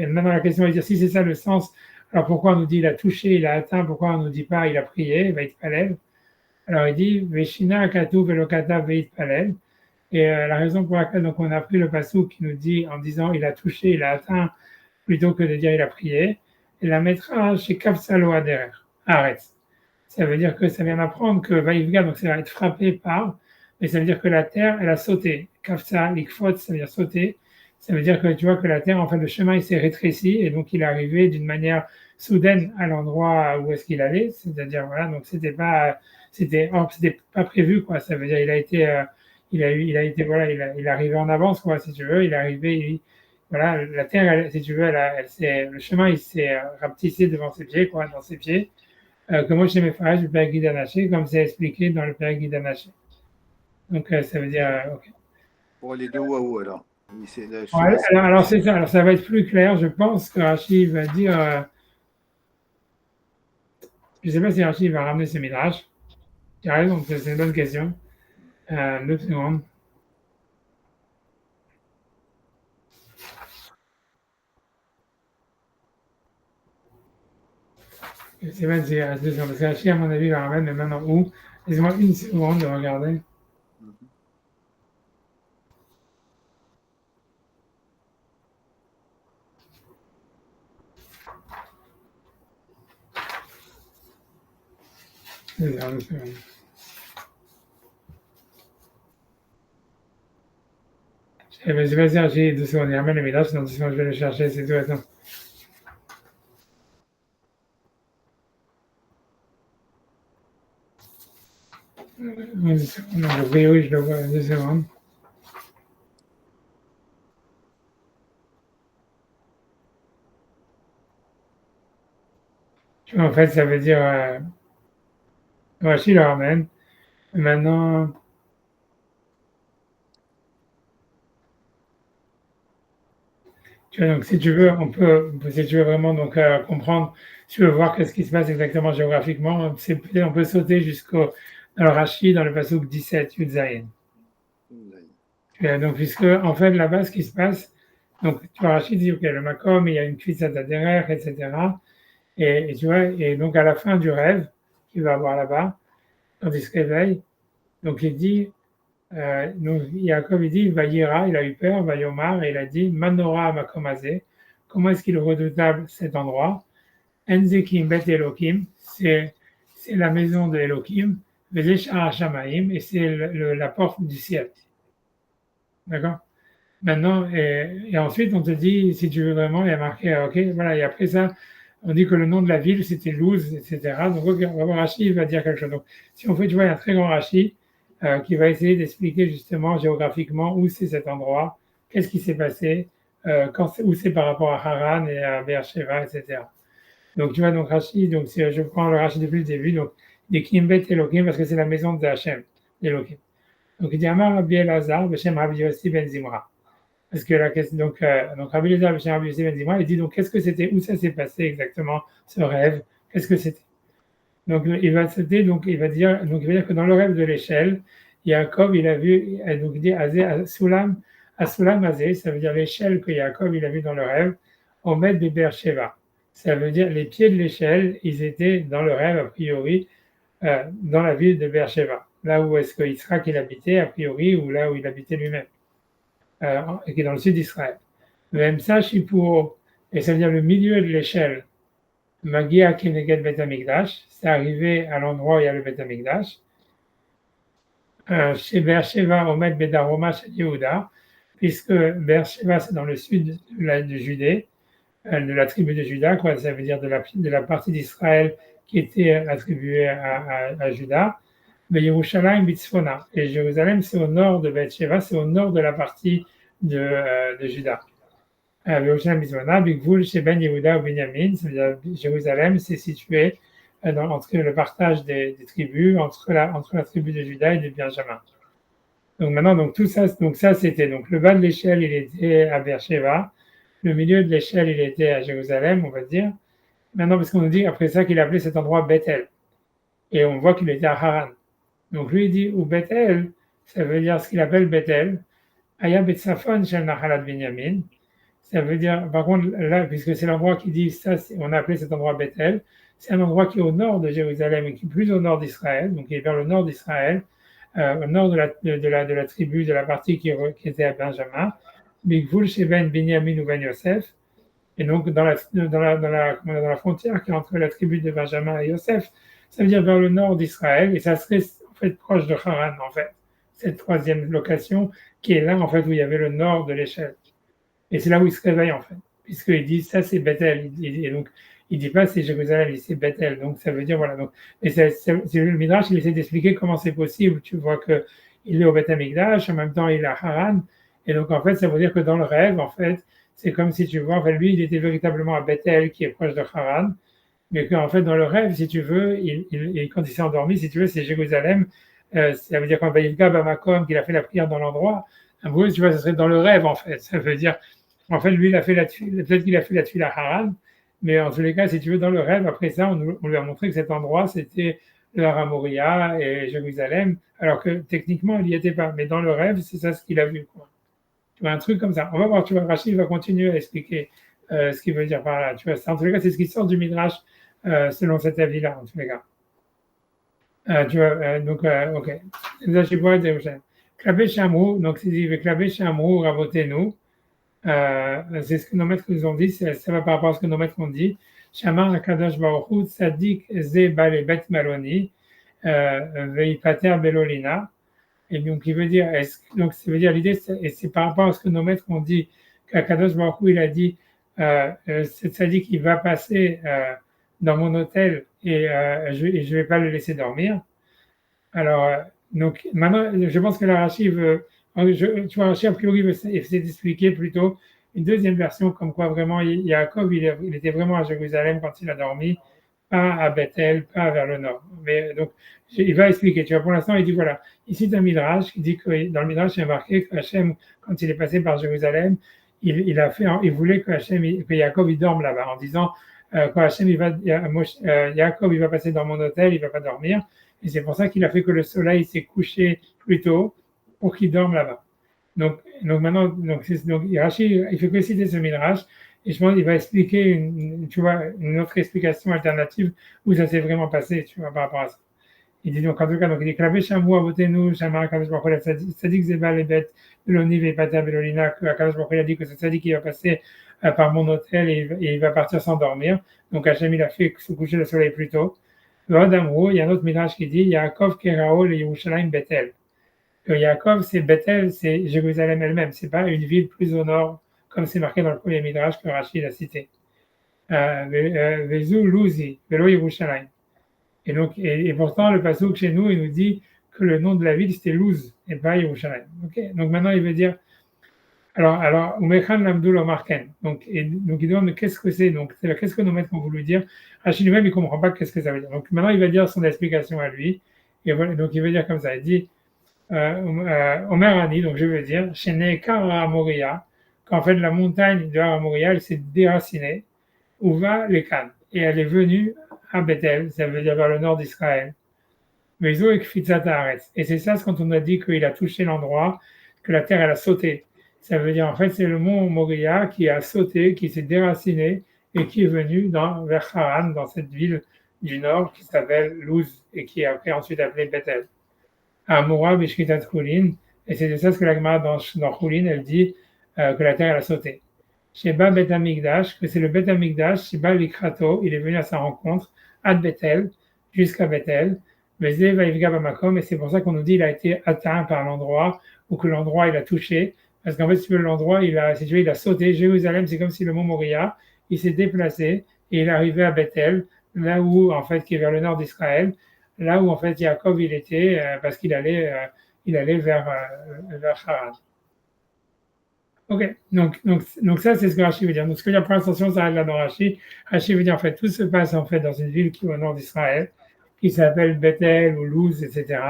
maintenant la question est de dire si c'est ça le sens, alors pourquoi on nous dit il a touché, il a atteint, pourquoi on ne nous dit pas il a prié, Veitpalel? Alors il dit Veshina Katu Velokata Veitpalel. Et la raison pour laquelle donc on a pris le passou qui nous dit en disant il a touché, il a atteint, plutôt que de dire il a prié, et la mettra chez Kafsalo Aderer. Arrête. Ça veut dire que ça vient d'apprendre que Vaïvga, donc ça va être frappé par, mais ça veut dire que la terre, elle a sauté. Kafsa, likfot, ça veut dire sauter. Ça veut dire que tu vois que la terre, en fait, le chemin, il s'est rétréci et donc il est arrivé d'une manière soudaine à l'endroit où est-ce qu'il allait. C'est-à-dire, voilà, donc c'était pas prévu, quoi. Ça veut dire, il est arrivé en avance, quoi, si tu veux. Il est arrivé, voilà, la terre, si tu veux, le chemin, il s'est rapetissé devant ses pieds, quoi, dans ses pieds. Comment chez mes frères, le Père Guy Anaché, comme c'est expliqué dans le Père Guy Anaché. Donc, ça veut dire, ok. Pour les deux waouh, alors. Alors, c'est ça. Alors, ça va être plus clair. Je pense que Rachid va dire. Je ne sais pas si Rachid va ramener ses midrash. Tu as raison, c'est une bonne question. 2 secondes. Je ne sais pas si Rachid, parce que Rachid, à mon avis, va ramener, mais maintenant où? Laissez-moi une seconde de regarder. C'est ça, c'est bon. Vas-y, vas-y, j'ai 2 secondes, il ramène le Midrash, sinon 2 secondes, je vais le chercher, c'est tout, attends. Oui, 2 secondes, donc, a priori, je le vois, 2 secondes. Tu vois, en fait, ça veut dire, Rashi le ramène. Maintenant, tu vois, donc si tu veux, si tu veux vraiment donc, comprendre, si tu veux voir qu'est-ce qui se passe exactement géographiquement, on peut sauter dans le Rashi, dans le pasuk 17, Yud Zayin. Donc, puisque, en fait, là-bas, ce qui se passe, donc, tu vois, Rashi dit, OK, le Makom, il y a une cuisse à derrière, etc. Et tu vois, et donc, à la fin du rêve qu'il va avoir là-bas, quand il se réveille, donc, il dit, donc, Yaakov, il dit, Vayira, il a eu peur, Vayomar, et il a dit, Manora Makomazé, comment est-ce qu'il est redoutable cet endroit? Enzekim Bet Elohim, c'est la maison de Elohim, Veleshar Shamaim, et c'est la porte du ciel. D'accord? Maintenant, et ensuite, on te dit, si tu veux vraiment, il y a marqué, OK, voilà, et après ça, on dit que le nom de la ville, c'était Luz, etc. Donc, on va voir Rashi, il va dire quelque chose. Donc, si on fait, tu vois, il y a un très grand Rashi qui va essayer d'expliquer justement géographiquement où c'est cet endroit, qu'est-ce qui s'est passé, où c'est par rapport à Haran et à Beersheba, etc. Donc, tu vois, donc Rashi, donc je prends le Rashi depuis le début, donc, il dit Kimbet Elohim, parce que c'est la maison de Hachem, d'Elohim. Donc, il dit Amar Rabbi Elazar, Beshem Rabbi Yossi Ben Zimra. Parce que la question, donc Rabbi Elazar Beshem Rabbi Yossi Ben Zimra, il dit donc qu'est-ce que c'était, où ça s'est passé exactement, ce rêve, qu'est-ce que c'était. Donc, il va dire que dans le rêve de l'échelle, Yaakov, il a vu, donc il dit Asulam Azé, ça veut dire l'échelle que Yaakov, il a vu dans le rêve, Omed de Beersheba. Ça veut dire les pieds de l'échelle, ils étaient dans le rêve, a priori, dans la ville de Beersheba, là où est-ce que Yitzhak il habitait, a priori, ou là où il habitait lui-même, qui est dans le sud d'Israël. Le Emsa Shipuro, et ça veut dire le milieu de l'échelle, Magia Keneged Bet Amikdash, c'est arrivé à l'endroit où il y a le Bet Amikdash. Chez Beersheba, Omed Bedaroma chez Yehuda, puisque Beersheba c'est dans le sud de Judée, de la tribu de Juda, quoi, ça veut dire de la partie d'Israël qui était attribuée à Juda. Mais Yerushalayim Bitzfona, et Jérusalem c'est au nord de Beersheba, c'est au nord de la partie de Juda. Yerushalayim Bitzfona, Bigvul chez Ben Yehuda ou Benjamin, ça veut dire Jérusalem c'est situé entre le partage des tribus, entre la tribu de Juda et de Benjamin. Donc maintenant, donc tout ça, donc ça c'était donc le bas de l'échelle, il était à Beersheba, le milieu de l'échelle, il était à Jérusalem, on va dire. Maintenant, parce qu'on nous dit après ça qu'il appelait cet endroit Bethel, et on voit qu'il était à Haran. Donc lui il dit ou Bethel, ça veut dire ce qu'il appelle Bethel, Aya Betsafon Shel Nahalat Binyamin. Ça veut dire, par contre, là, puisque c'est l'endroit qui dit ça, on a appelé cet endroit Bethel, c'est un endroit qui est au nord de Jérusalem et qui est plus au nord d'Israël, donc il est vers le nord d'Israël, au nord de la tribu, de la partie qui était à Benjamin, Bigvul chez Ben Binyamin ou Ben Yosef, et donc dans la frontière qui est entre la tribu de Benjamin et Yosef, ça veut dire vers le nord d'Israël, et ça serait en fait proche de Haran, en fait, cette troisième location qui est là, en fait, où il y avait le nord de l'échelle. Et c'est là où il se réveille, en fait, puisqu'il dit ça c'est Bethel, et donc il dit pas c'est Jérusalem, il dit c'est Bethel, donc ça veut dire voilà. Donc, et c'est le Midrash, il essaie d'expliquer comment c'est possible. Tu vois que il est au Beth Amikdash, en même temps il est à Haran, et donc en fait ça veut dire que dans le rêve, en fait, c'est comme si tu vois, en fait, lui il était véritablement à Bethel, qui est proche de Haran, mais qu'en fait dans le rêve, si tu veux, quand il s'est endormi, si tu veux, c'est Jérusalem. Ça veut dire quand Vaïlga Bamakom, qu'il a fait la prière dans l'endroit, un peu, tu vois, ça serait dans le rêve en fait. Ça veut dire en fait, lui, peut-être qu'il a fait la tuile à Haran, mais en tous les cas, si tu veux, dans le rêve, après ça, on lui a montré que cet endroit, c'était le Hara Moria et Jérusalem, alors que techniquement, il n'y était pas. Mais dans le rêve, c'est ça ce qu'il a vu, quoi. Tu vois, un truc comme ça. On va voir, tu vois, Rachid va continuer à expliquer ce qu'il veut dire par là. Tu vois, en tous les cas, c'est ce qui sort du Midrash selon cet avis-là, en tous les cas. Tu vois, donc, ok. Klabé Shamrou, donc c'est dit, Klabé Shamrou, rabotez-nous. C'est ce que nos maîtres nous ont dit, ça va par rapport à ce que nos maîtres ont dit. Shamar Akadosh Baruch Hu, Tzadik Ze Bale Bet Maloni, Veipater Belolina. Et donc, il veut dire, donc, ça veut dire l'idée, et c'est par rapport à ce que nos maîtres ont dit, qu'Akadosh Baruch Hu, il a dit, c'est dit qu'il va passer dans mon hôtel et je ne vais pas le laisser dormir. Alors, donc, maintenant, je pense que la Rashi veut, tu vois, Rashi, a priori, veut essayer d'expliquer plutôt une deuxième version, comme quoi vraiment, Yaakov, il était vraiment à Jérusalem quand il a dormi, pas à Bethel, pas vers le nord. Mais donc, il va expliquer. Tu vois, pour l'instant, il dit voilà, ici, dans le Midrash, il dit que dans le Midrash, il y a marqué que Hachem, quand il est passé par Jérusalem, il voulait que que Yaakov, il dorme là-bas, en disant, quand Hachem, Yaakov, il va passer dans mon hôtel, il va pas dormir. Et c'est pour ça qu'il a fait que le soleil s'est couché plus tôt pour qu'il dorme là-bas. Donc maintenant, donc Rashi, il fait que citer ce Midrash, et je pense qu'il va expliquer tu vois, une autre explication alternative où ça s'est vraiment passé, tu vois, par rapport à ça. Il dit donc, en tout cas, donc, il dit, Klavé Shamou, Avotenu, Shamar, Kadosh Baruch Hu, Tzadik Zeba, Lebet, Beloni, Vepata, Belolina, que Kadosh Baruch Hu a dit que ce Tzadik qui va passer par mon hôtel et il va partir s'endormir. Donc, Hachem, il a fait se coucher le soleil plus tôt. Il y a un autre Midrash qui dit, Yaakov Kerao, le Yerushalayim, Bethel. Que Yaakov, c'est Bethel, c'est Jérusalem elle-même, c'est pas une ville plus au nord, comme c'est marqué dans le premier Midrash que Rachid a cité. Vezu Luzi, Velo Yerushalayim. Et donc, et pourtant, le passouk chez nous, il nous dit que le nom de la ville, c'était Luz, et pas Yerushalayim. Okay, donc maintenant, il veut dire, alors, Umechan Lamdul Omarken. Donc, il demande, mais qu'est-ce que c'est? Donc, qu'est-ce que nos maîtres ont voulu dire? Rachid lui-même, il ne comprend pas qu'est-ce que ça veut dire. Donc, maintenant, il va dire son explication à lui. Et voilà, donc, il veut dire comme ça. Il dit, Omer Ani, donc je veux dire, chez Nekar Moria, qu'en fait, la montagne de Moria, elle s'est déracinée, où va les Cannes. Et elle est venue à Bethel, ça veut dire vers le nord d'Israël. Mais et c'est ça, quand on a dit qu'il a touché l'endroit, que la terre, elle a sauté. Ça veut dire, en fait, c'est le mont Moria qui a sauté, qui s'est déraciné et qui est venu vers Haran, dans cette ville du nord qui s'appelle Luz et qui est après ensuite appelée Bethel. À Moura, Bishkitat Choulin, et c'est de ça ce que la Gemara dans Choulin, elle dit que la terre, elle a sauté. Sheba Bet Hamikdash, que c'est le Bet Hamikdash, Sheba Likrato, il est venu à sa rencontre, Ad Bethel, jusqu'à Bethel, Vezé Vaivga Bamakom, et c'est pour ça qu'on nous dit qu'il a été atteint par l'endroit, ou que l'endroit il a touché, parce qu'en fait, si tu veux, l'endroit, il a sauté. Jérusalem, c'est comme si le mont Moria, il s'est déplacé, et il est arrivé à Bethel, là où, en fait, qui est vers le nord d'Israël, là où, en fait, Yaakov, il était, parce qu'il allait vers Haran. Ok, donc ça, c'est ce que Rashi veut dire. Donc, ce que la première attention, ça arrive là dans Rashi. Rashi veut dire, en fait, tout se passe, en fait, dans une ville qui est au nord d'Israël, qui s'appelle Bethel ou Luz, etc.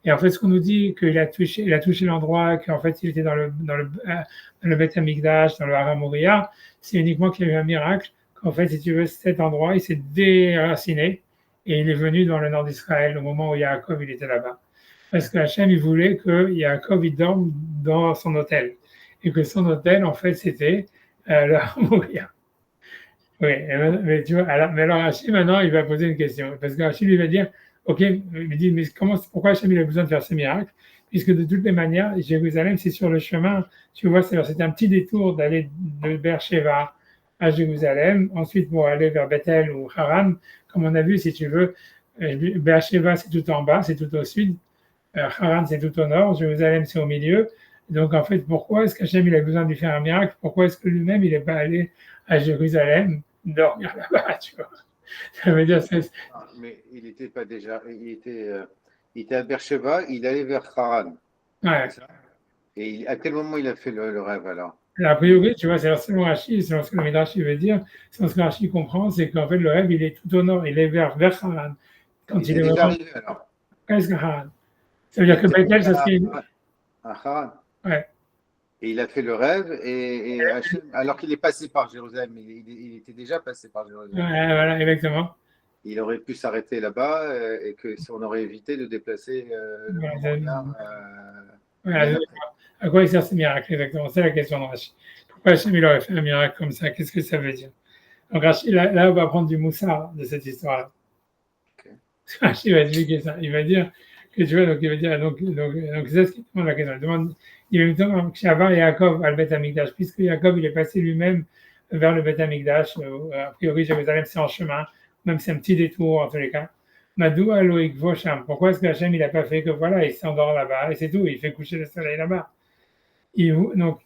Et en fait, ce qu'on nous dit, qu'il a touché l'endroit, qu'en fait, il était dans le Beth Amikdash, dans le Har Moria, c'est uniquement qu'il y a eu un miracle, qu'en fait, si tu veux, cet endroit, il s'est déraciné, et il est venu dans le nord d'Israël au moment où Yaakov, il était là-bas. Parce que Hachem, il voulait que Yaakov, il dorme dans son hôtel. Et que son hôtel, en fait, c'était le Har Moria. Oui, mais tu vois, alors Rachid, maintenant, il va poser une question. Parce que Rachid, lui va dire, OK, il dit, mais pourquoi Hachem, il a besoin de faire ce miracle? Puisque de toutes les manières, Jérusalem, c'est sur le chemin. Tu vois, c'est un petit détour d'aller de Beersheba à Jérusalem, ensuite pour aller vers Bethel ou Haran. Comme on a vu, si tu veux, Beersheba, c'est tout en bas, c'est tout au sud. Haran, c'est tout au nord. Jérusalem, c'est au milieu. Donc, en fait, pourquoi est-ce qu'Hachem, il a besoin de lui faire un miracle? Pourquoi est-ce que lui-même, il n'est pas allé à Jérusalem dormir là-bas, tu vois? Ça veut dire, mais il n'était pas déjà, il était à Beersheba, il allait vers Haran. Ouais. Et à quel moment il a fait le rêve alors? A priori, tu vois, c'est selon Rashi, selon ce que le Midrash veut dire, selon ce que Rashi comprend, c'est qu'en fait, le rêve, il est tout au nord, il est vers Haran. Quand il est déjà arrivé alors? Presque Haran. Ça veut dire que Bethel, ça serait. À Haran. Ouais. Et il a fait le rêve, et Hachem, alors qu'il est passé par Jérusalem, il était déjà passé par Jérusalem. Ouais, voilà, exactement. Il aurait pu s'arrêter là-bas et on aurait évité de déplacer le moment. Voilà, à quoi il sert ce miracle exactement? C'est la question de Rashi. Pourquoi Hachem il aurait fait un miracle comme ça? Qu'est-ce que ça veut dire? Donc Rashi, là, on va prendre du moussard de cette histoire-là. Okay. Rashi va expliquer ça. Il va dire que tu vois, donc il va dire, donc c'est ce qu'il demande la question. Il me demande Shavar et Yaakov al Bet Amikdash, puisque Yaakov il est passé lui-même vers le Bet Amikdash. A priori, Jérusalem c'est en chemin, même c'est un petit détour en tous les cas. Madoua Loïc Vosham. Pourquoi est-ce que Hachem, il n'a pas fait que voilà, il s'endort là-bas et c'est tout, il fait coucher le soleil là-bas.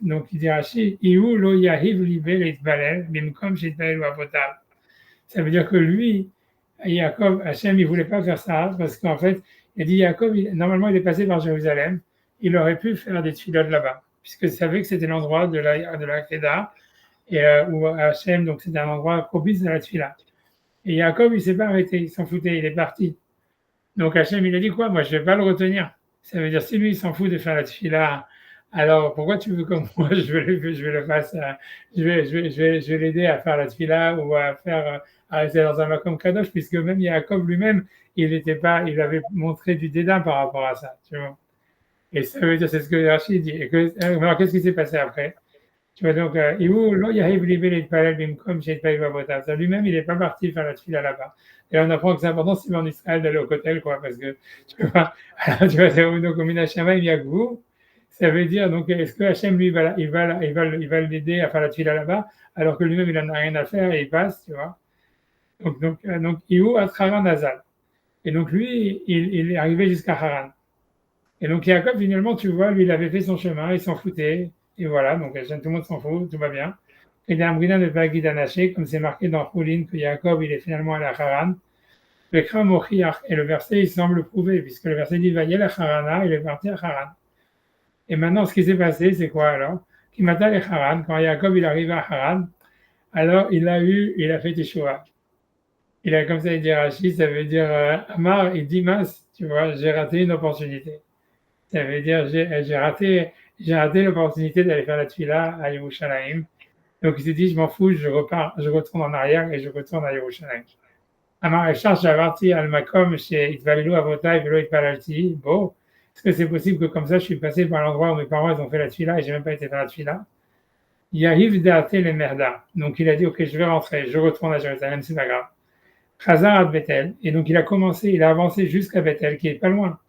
Donc il dit Rashi, Ihu lo yahiv libe leitbalel, bimkom shitbalel avotav. Ça veut dire que lui, Yaakov, Hachem, il voulait pas faire ça parce qu'en fait, il a dit Yaakov, normalement, il est passé par Jérusalem, il aurait pu faire des tfilotes là-bas, puisqu'il savait que c'était l'endroit de la Kedah, et où Hachem, donc c'était un endroit propice à la tfila. Et Yaakov, il s'est pas arrêté, il s'en foutait, il est parti. Donc Hachem, il a dit quoi? Moi, je vais pas le retenir. Ça veut dire, si lui, il s'en fout de faire la tfila, alors pourquoi tu veux que moi, je vais le faire, je vais l'aider à faire la tfila ou à faire, à rester dans un makom kadosh, puisque même Yaakov lui-même, il avait montré du dédain par rapport à ça, tu vois. Et ça veut dire, c'est ce que Rachid dit. Alors, qu'est-ce qui s'est passé après? Tu vois, donc, lui-même, il n'est pas parti faire la tfila là-bas. Et on apprend que c'est important, si en Israël, d'aller au kotel, quoi, parce que, tu vois, alors, tu vois, c'est donc, au Minashama, il y a que vous. Ça veut dire, donc, est-ce que Hachem, lui, il va l'aider à faire la tfila là-bas, alors que lui-même, il n'en a rien à faire et il passe, tu vois. Donc, Iou a Haran Azal. Et donc, lui, il est arrivé jusqu'à Haran. Et donc, Yaakov, finalement, tu vois, lui, il avait fait son chemin, il s'en foutait. Et voilà, donc tout le monde s'en fout, tout va bien. Et dans Amrina de Bagid Anaché, comme c'est marqué dans Choulin, que Yaakov, il est finalement allé à Haran. Le Kram Mochiach, et le verset, il semble prouver, puisque le verset dit Vayel à Harana, il est parti à Haran. Et maintenant, ce qui s'est passé, c'est quoi alors? Kimata et Haran, quand Yaakov, il arrive à Haran, alors il a fait Teshuvah. Il a comme ça, il dit Rachid, ça veut dire Amar, il dit mince, tu vois, j'ai raté une opportunité. Ça veut dire j'ai raté l'opportunité d'aller faire la tfila à Yerushalayim. Donc il s'est dit je m'en fous, je retourne en arrière et je retourne à Yerushalayim. Amar Echar Shavarti al Makom chez Itvalelu Avotai Velo Itpalalti. Bon, est-ce que c'est possible que comme ça je suis passé par l'endroit où mes parents ont fait la tfila et j'ai même pas été faire la tfila? Yahiv Date le Merda. Donc il a dit ok, je vais rentrer, je retourne à Jérusalem, c'est pas grave. Chazar à Bethel. Et donc il a avancé jusqu'à Bethel, qui est pas loin.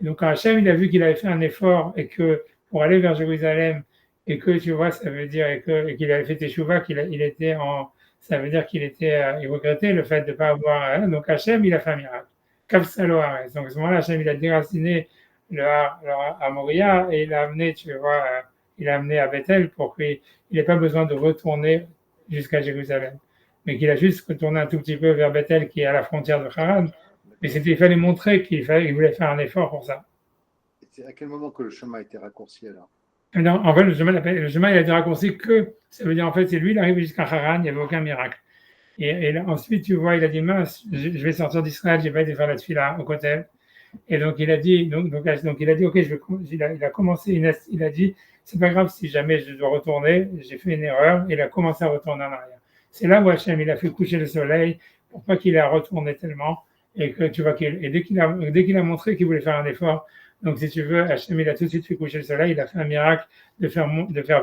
Et donc quand Hachem, il a vu qu'il avait fait un effort et que pour aller vers Jérusalem, et que tu vois, ça veut dire, et qu'il avait fait Teshuvah, ça veut dire il regrettait le fait de ne pas avoir, donc Hachem, il a fait un miracle. Kavsalo Haaretz. Donc à ce moment-là, Hachem, il a déraciné le à Moria et il l'a amené, tu vois, il l'a amené à Bethel pour qu'il n'ait pas besoin de retourner jusqu'à Jérusalem. Mais qu'il a juste retourné un tout petit peu vers Bethel, qui est à la frontière de Haran. Mais il fallait montrer qu'il voulait faire un effort pour ça. C'est à quel moment que le chemin a été raccourci alors? Non, en fait, le chemin il a été raccourci que, ça veut dire en fait, c'est lui, il est arrivé jusqu'à Haran, il n'y avait aucun miracle. Et là, ensuite, tu vois, il a dit, mince, je vais sortir d'Israël, j'ai pas été faire la tfila au côté. Et donc, il a dit, il a dit, ok, il a commencé, il a dit, c'est pas grave si jamais je dois retourner, j'ai fait une erreur, il a commencé à retourner en arrière. C'est là où Hachem, il a fait coucher le soleil pour pas qu'il ait à retourner tellement. Et que tu vois dès qu'il a montré qu'il voulait faire un effort, donc si tu veux, Hachem, il a tout de suite fait coucher le soleil, il a fait un miracle de faire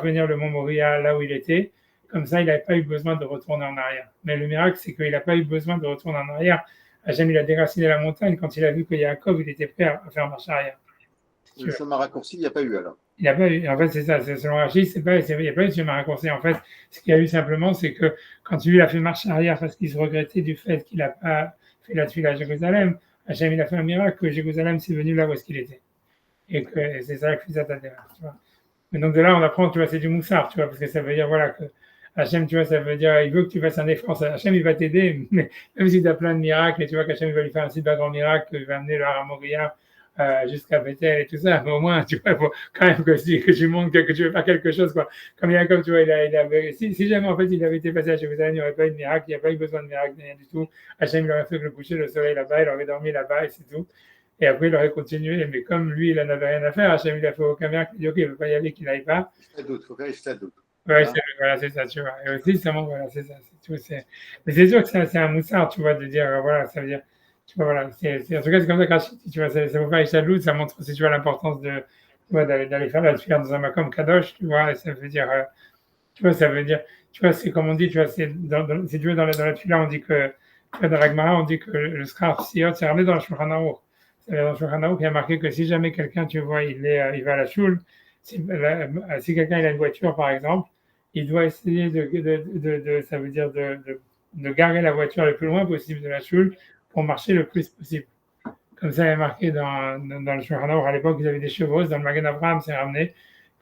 venir le mont Moria là où il était. Comme ça, il n'avait pas eu besoin de retourner en arrière. Mais le miracle, c'est qu'il n'a pas eu besoin de retourner en arrière. Hachem, il a déraciné la montagne quand il a vu que Yaakov, il était prêt à faire marche arrière. Le chemin raccourci, il n'y a pas eu alors? Il n'y a pas eu, en fait, c'est ça, selon Rachid, il n'y a pas eu de chemin raccourci. En fait, ce qu'il y a eu simplement, c'est que quand lui, il a fait marche arrière parce qu'il se regrettait du fait qu'il n'a pas fait la tfila à Jérusalem, Hachem, il a fait un miracle que Jérusalem s'est venu là où est-ce qu'il était. Et que c'est ça qui fait ta démarche, tu vois. Mais donc de là, on apprend, tu vois, c'est du moussard, tu vois, parce que ça veut dire, voilà, que Hachem, tu vois, ça veut dire, il veut que tu fasses un effort. Hachem, il va t'aider, mais même si tu as plein de miracles, et tu vois qu'Hachem, il va lui faire un super grand miracle, il va amener le Har Moria jusqu'à Bethel et tout ça, mais au moins, tu vois, il faut quand même que tu montres que tu veux faire quelque chose, quoi. Comme Jacob, tu vois, si jamais, en fait, il avait été passé à Jérusalem, il n'y aurait pas eu de miracle, il n'y a pas eu besoin de miracle, rien du tout. Hachem, il aurait fait le coucher, le soleil là-bas, il aurait dormi là-bas, et c'est tout. Et après, il aurait continué, mais comme lui, il n'en avait rien à faire, Hachem, il a fait aucun miracle, il dit, ok, il ne veut pas y aller, qu'il n'aille pas. Il faut faire un doute. Ouais, voilà, c'est ça, tu vois. Et aussi, voilà, c'est ça. Mais c'est sûr que c'est un moussard, tu vois, de dire, voilà, ça veut dire, tu vois, voilà, en tout cas, c'est comme ça que tu vois, ça vaut pas Ishadlout, ça montre aussi, tu vois, l'importance de, tu vois, d'aller faire la tfila dans un makom kadosh, tu vois, et ça veut dire, tu vois, ça veut dire, tu vois, c'est comme on dit, tu vois, si tu veux, dans la tfila, on dit que, tu vois, dans la Gemara, on dit que le skraf siot, c'est ramené dans le Shulchan Aruch. C'est dans le Shulchan Aruch, il y a marqué que si jamais quelqu'un, tu vois, il va à la choule, si quelqu'un il a une voiture, par exemple, il doit essayer ça veut dire de garer la voiture le plus loin possible de la choule pour marcher le plus possible. Comme ça, il est marqué dans le Shulchan Aruch, à l'époque, ils avaient des chevaux, dans le Magen Avraham, c'est ramené.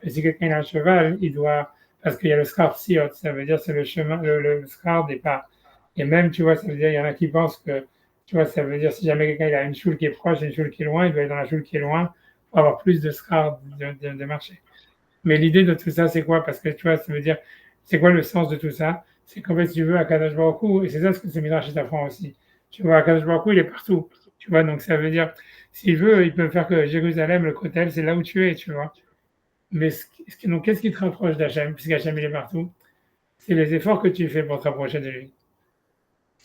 Et si quelqu'un a un cheval, il doit, parce qu'il y a le Skar Psiot, ça veut dire c'est le chemin, le Skar des pas. Et même, tu vois, ça veut dire, il y en a qui pensent que, tu vois, ça veut dire si jamais quelqu'un il a une choule qui est proche et une choule qui est loin, il doit aller dans la choule qui est loin pour avoir plus de Skar de marcher. Mais l'idée de tout ça, c'est quoi? Parce que tu vois, ça veut dire, c'est quoi le sens de tout ça? C'est qu'en fait, si tu veux, Akadosh Baruch Hu, et c'est ça ce que ce Midrash t'apprend aussi. Tu vois, Akadosh Baruch Hu, il est partout. Tu vois, donc ça veut dire, s'il veut, il peut faire que Jérusalem, le Kotel, c'est là où tu es, tu vois. Mais donc, qu'est-ce qui te rapproche d'Hachem, puisqu'Hachem, il est partout? C'est les efforts que tu fais pour te rapprocher de lui.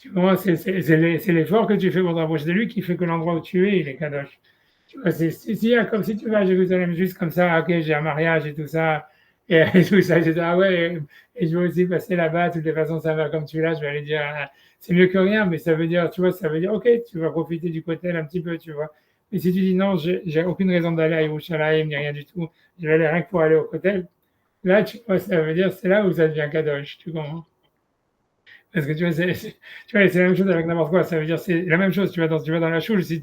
Tu vois, c'est l'effort que tu fais pour te rapprocher de lui qui fait que l'endroit où tu es, il est Kadosh. Tu vois, comme si tu vas à Jérusalem juste comme ça, ok, j'ai un mariage et tout ça, et tout ça, je dis, ah ouais, et je vais aussi passer là-bas, de toutes les façons, ça va comme tu es là, je vais aller dire, ah, c'est mieux que rien, mais ça veut dire, tu vois, ça veut dire, ok, tu vas profiter du côté un petit peu, tu vois. Mais si tu dis non, j'ai aucune raison d'aller à Yerushalayim, ni rien du tout, je vais aller rien que pour aller au côté, là, tu vois, ça veut dire, c'est là où ça devient Kadosh, tu comprends? Parce que tu vois, tu vois, c'est la même chose avec n'importe quoi. Ça veut dire, c'est la même chose. Tu vas dans la choule. Si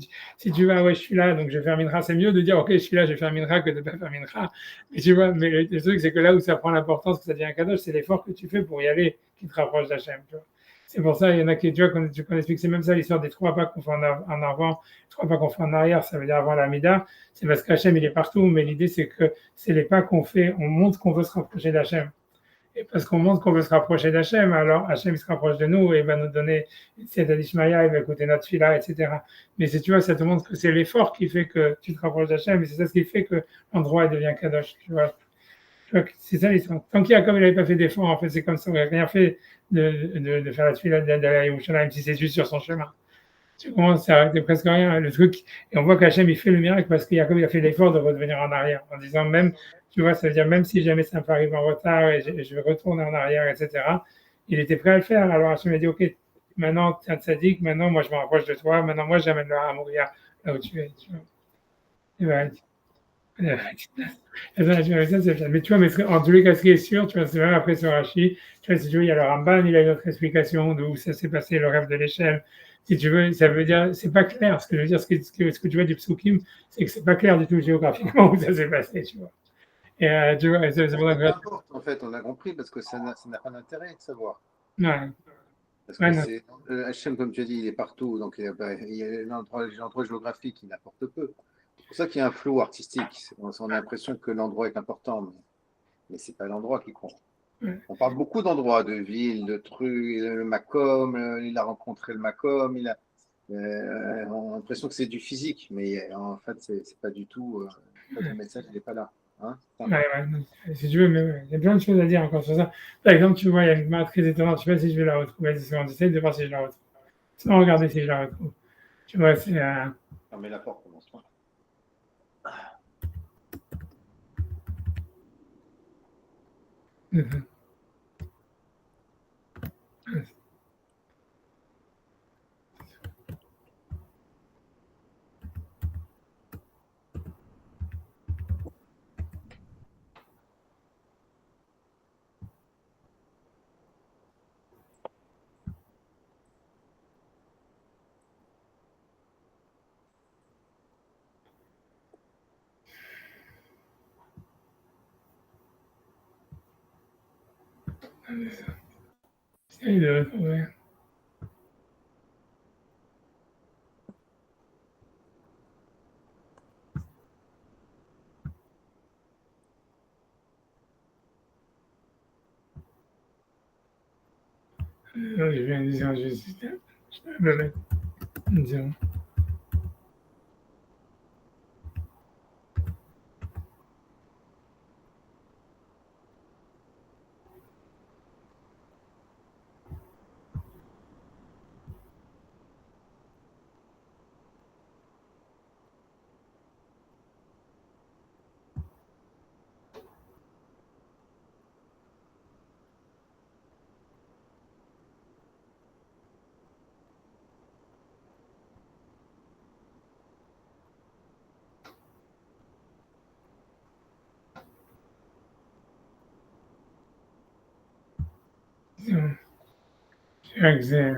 tu vas, ouais, je suis là, donc je vais faire mincha, c'est mieux de dire, ok, je suis là, je vais faire mincha que de ne pas faire mincha. Mais tu vois, mais le truc, c'est que là où ça prend l'importance, que ça devient un cadeau, c'est l'effort que tu fais pour y aller qui te rapproche d'Hachem. C'est pour ça, il y en a qui, tu vois, qu'on explique, c'est même ça l'histoire des trois pas qu'on fait en avant, trois pas qu'on fait en arrière, ça veut dire avant l'Amida. C'est parce qu'Hachem, il est partout, mais l'idée, c'est que c'est les pas qu'on fait, on montre qu'on veut se rapprocher d'Hachem. Et parce qu'on montre qu'on veut se rapprocher d'Hachem, alors Hachem se rapproche de nous et il va nous donner cette Adishmaya, il va écouter notre fila, etc. Mais si tu vois, ça te montre que c'est l'effort qui fait que tu te rapproches d'Hachem et c'est ça ce qui fait que l'endroit devient Kadosh. Tu vois c'est ça l'histoire. Tant qu'il n'avait pas fait d'effort, en fait, c'est comme ça, il n'a rien fait de faire la fila d'aller à Yerushalayim si c'est juste sur son chemin. Tu commences à arrêter presque rien, le truc. Et on voit qu'Hachem, il fait le miracle parce qu'il il a fait l'effort de revenir en arrière, en disant même, tu vois, ça veut dire même si jamais ça arrive en retard et je vais retourner en arrière, etc., il était prêt à le faire. Alors Hachem a dit, OK, maintenant tu es un tzaddik, maintenant moi je me rapproche de toi, maintenant moi j'amène le à mourir là où tu es. Tu vois. Et ben, mais tu vois, mais en tous les cas, ce qui est sûr, tu vois, c'est même après sur Rashi, tu vois, si tu veux, il y a le Ramban, il a une autre explication d'où ça s'est passé, le rêve de l'échelle. Si tu veux, ça veut dire, c'est pas clair. Ce que je veux dire, ce que tu vois du psukim, c'est que c'est pas clair du tout géographiquement où ça s'est passé, tu vois. Et tu vois, c'est pour ça Peu que, importe, en fait, on a compris parce que ça n'a pas d'intérêt de savoir. ouais, Parce ouais, que non, c'est Hachem, comme tu as dit, il est partout, donc il y a l'endroit géographique qui n'importe peu. C'est pour ça qu'il y a un flou artistique. On a l'impression que l'endroit est important, mais ce n'est pas l'endroit qui compte. ouais. On parle beaucoup d'endroits, de villes, de trucs, le Macom, il a rencontré le Macom, on a l'impression que c'est du physique, mais en fait, c'est pas du tout. En fait, le message, il n'est pas là. Hein. Ouais, ouais, non, si tu veux, mais ouais, il y a plein de choses à dire encore sur ça. Par exemple, tu vois, il y a une marque très étonnante, je sais pas si je vais la retrouver, on essaie de voir si je la retrouve. Sans regarder si je la retrouve. Tu vois, c'est, Fermez la porte, commence pas. j'essaie de retrouver. Je viens de dire, je vais mettre, disons. Disons, j'ai accès.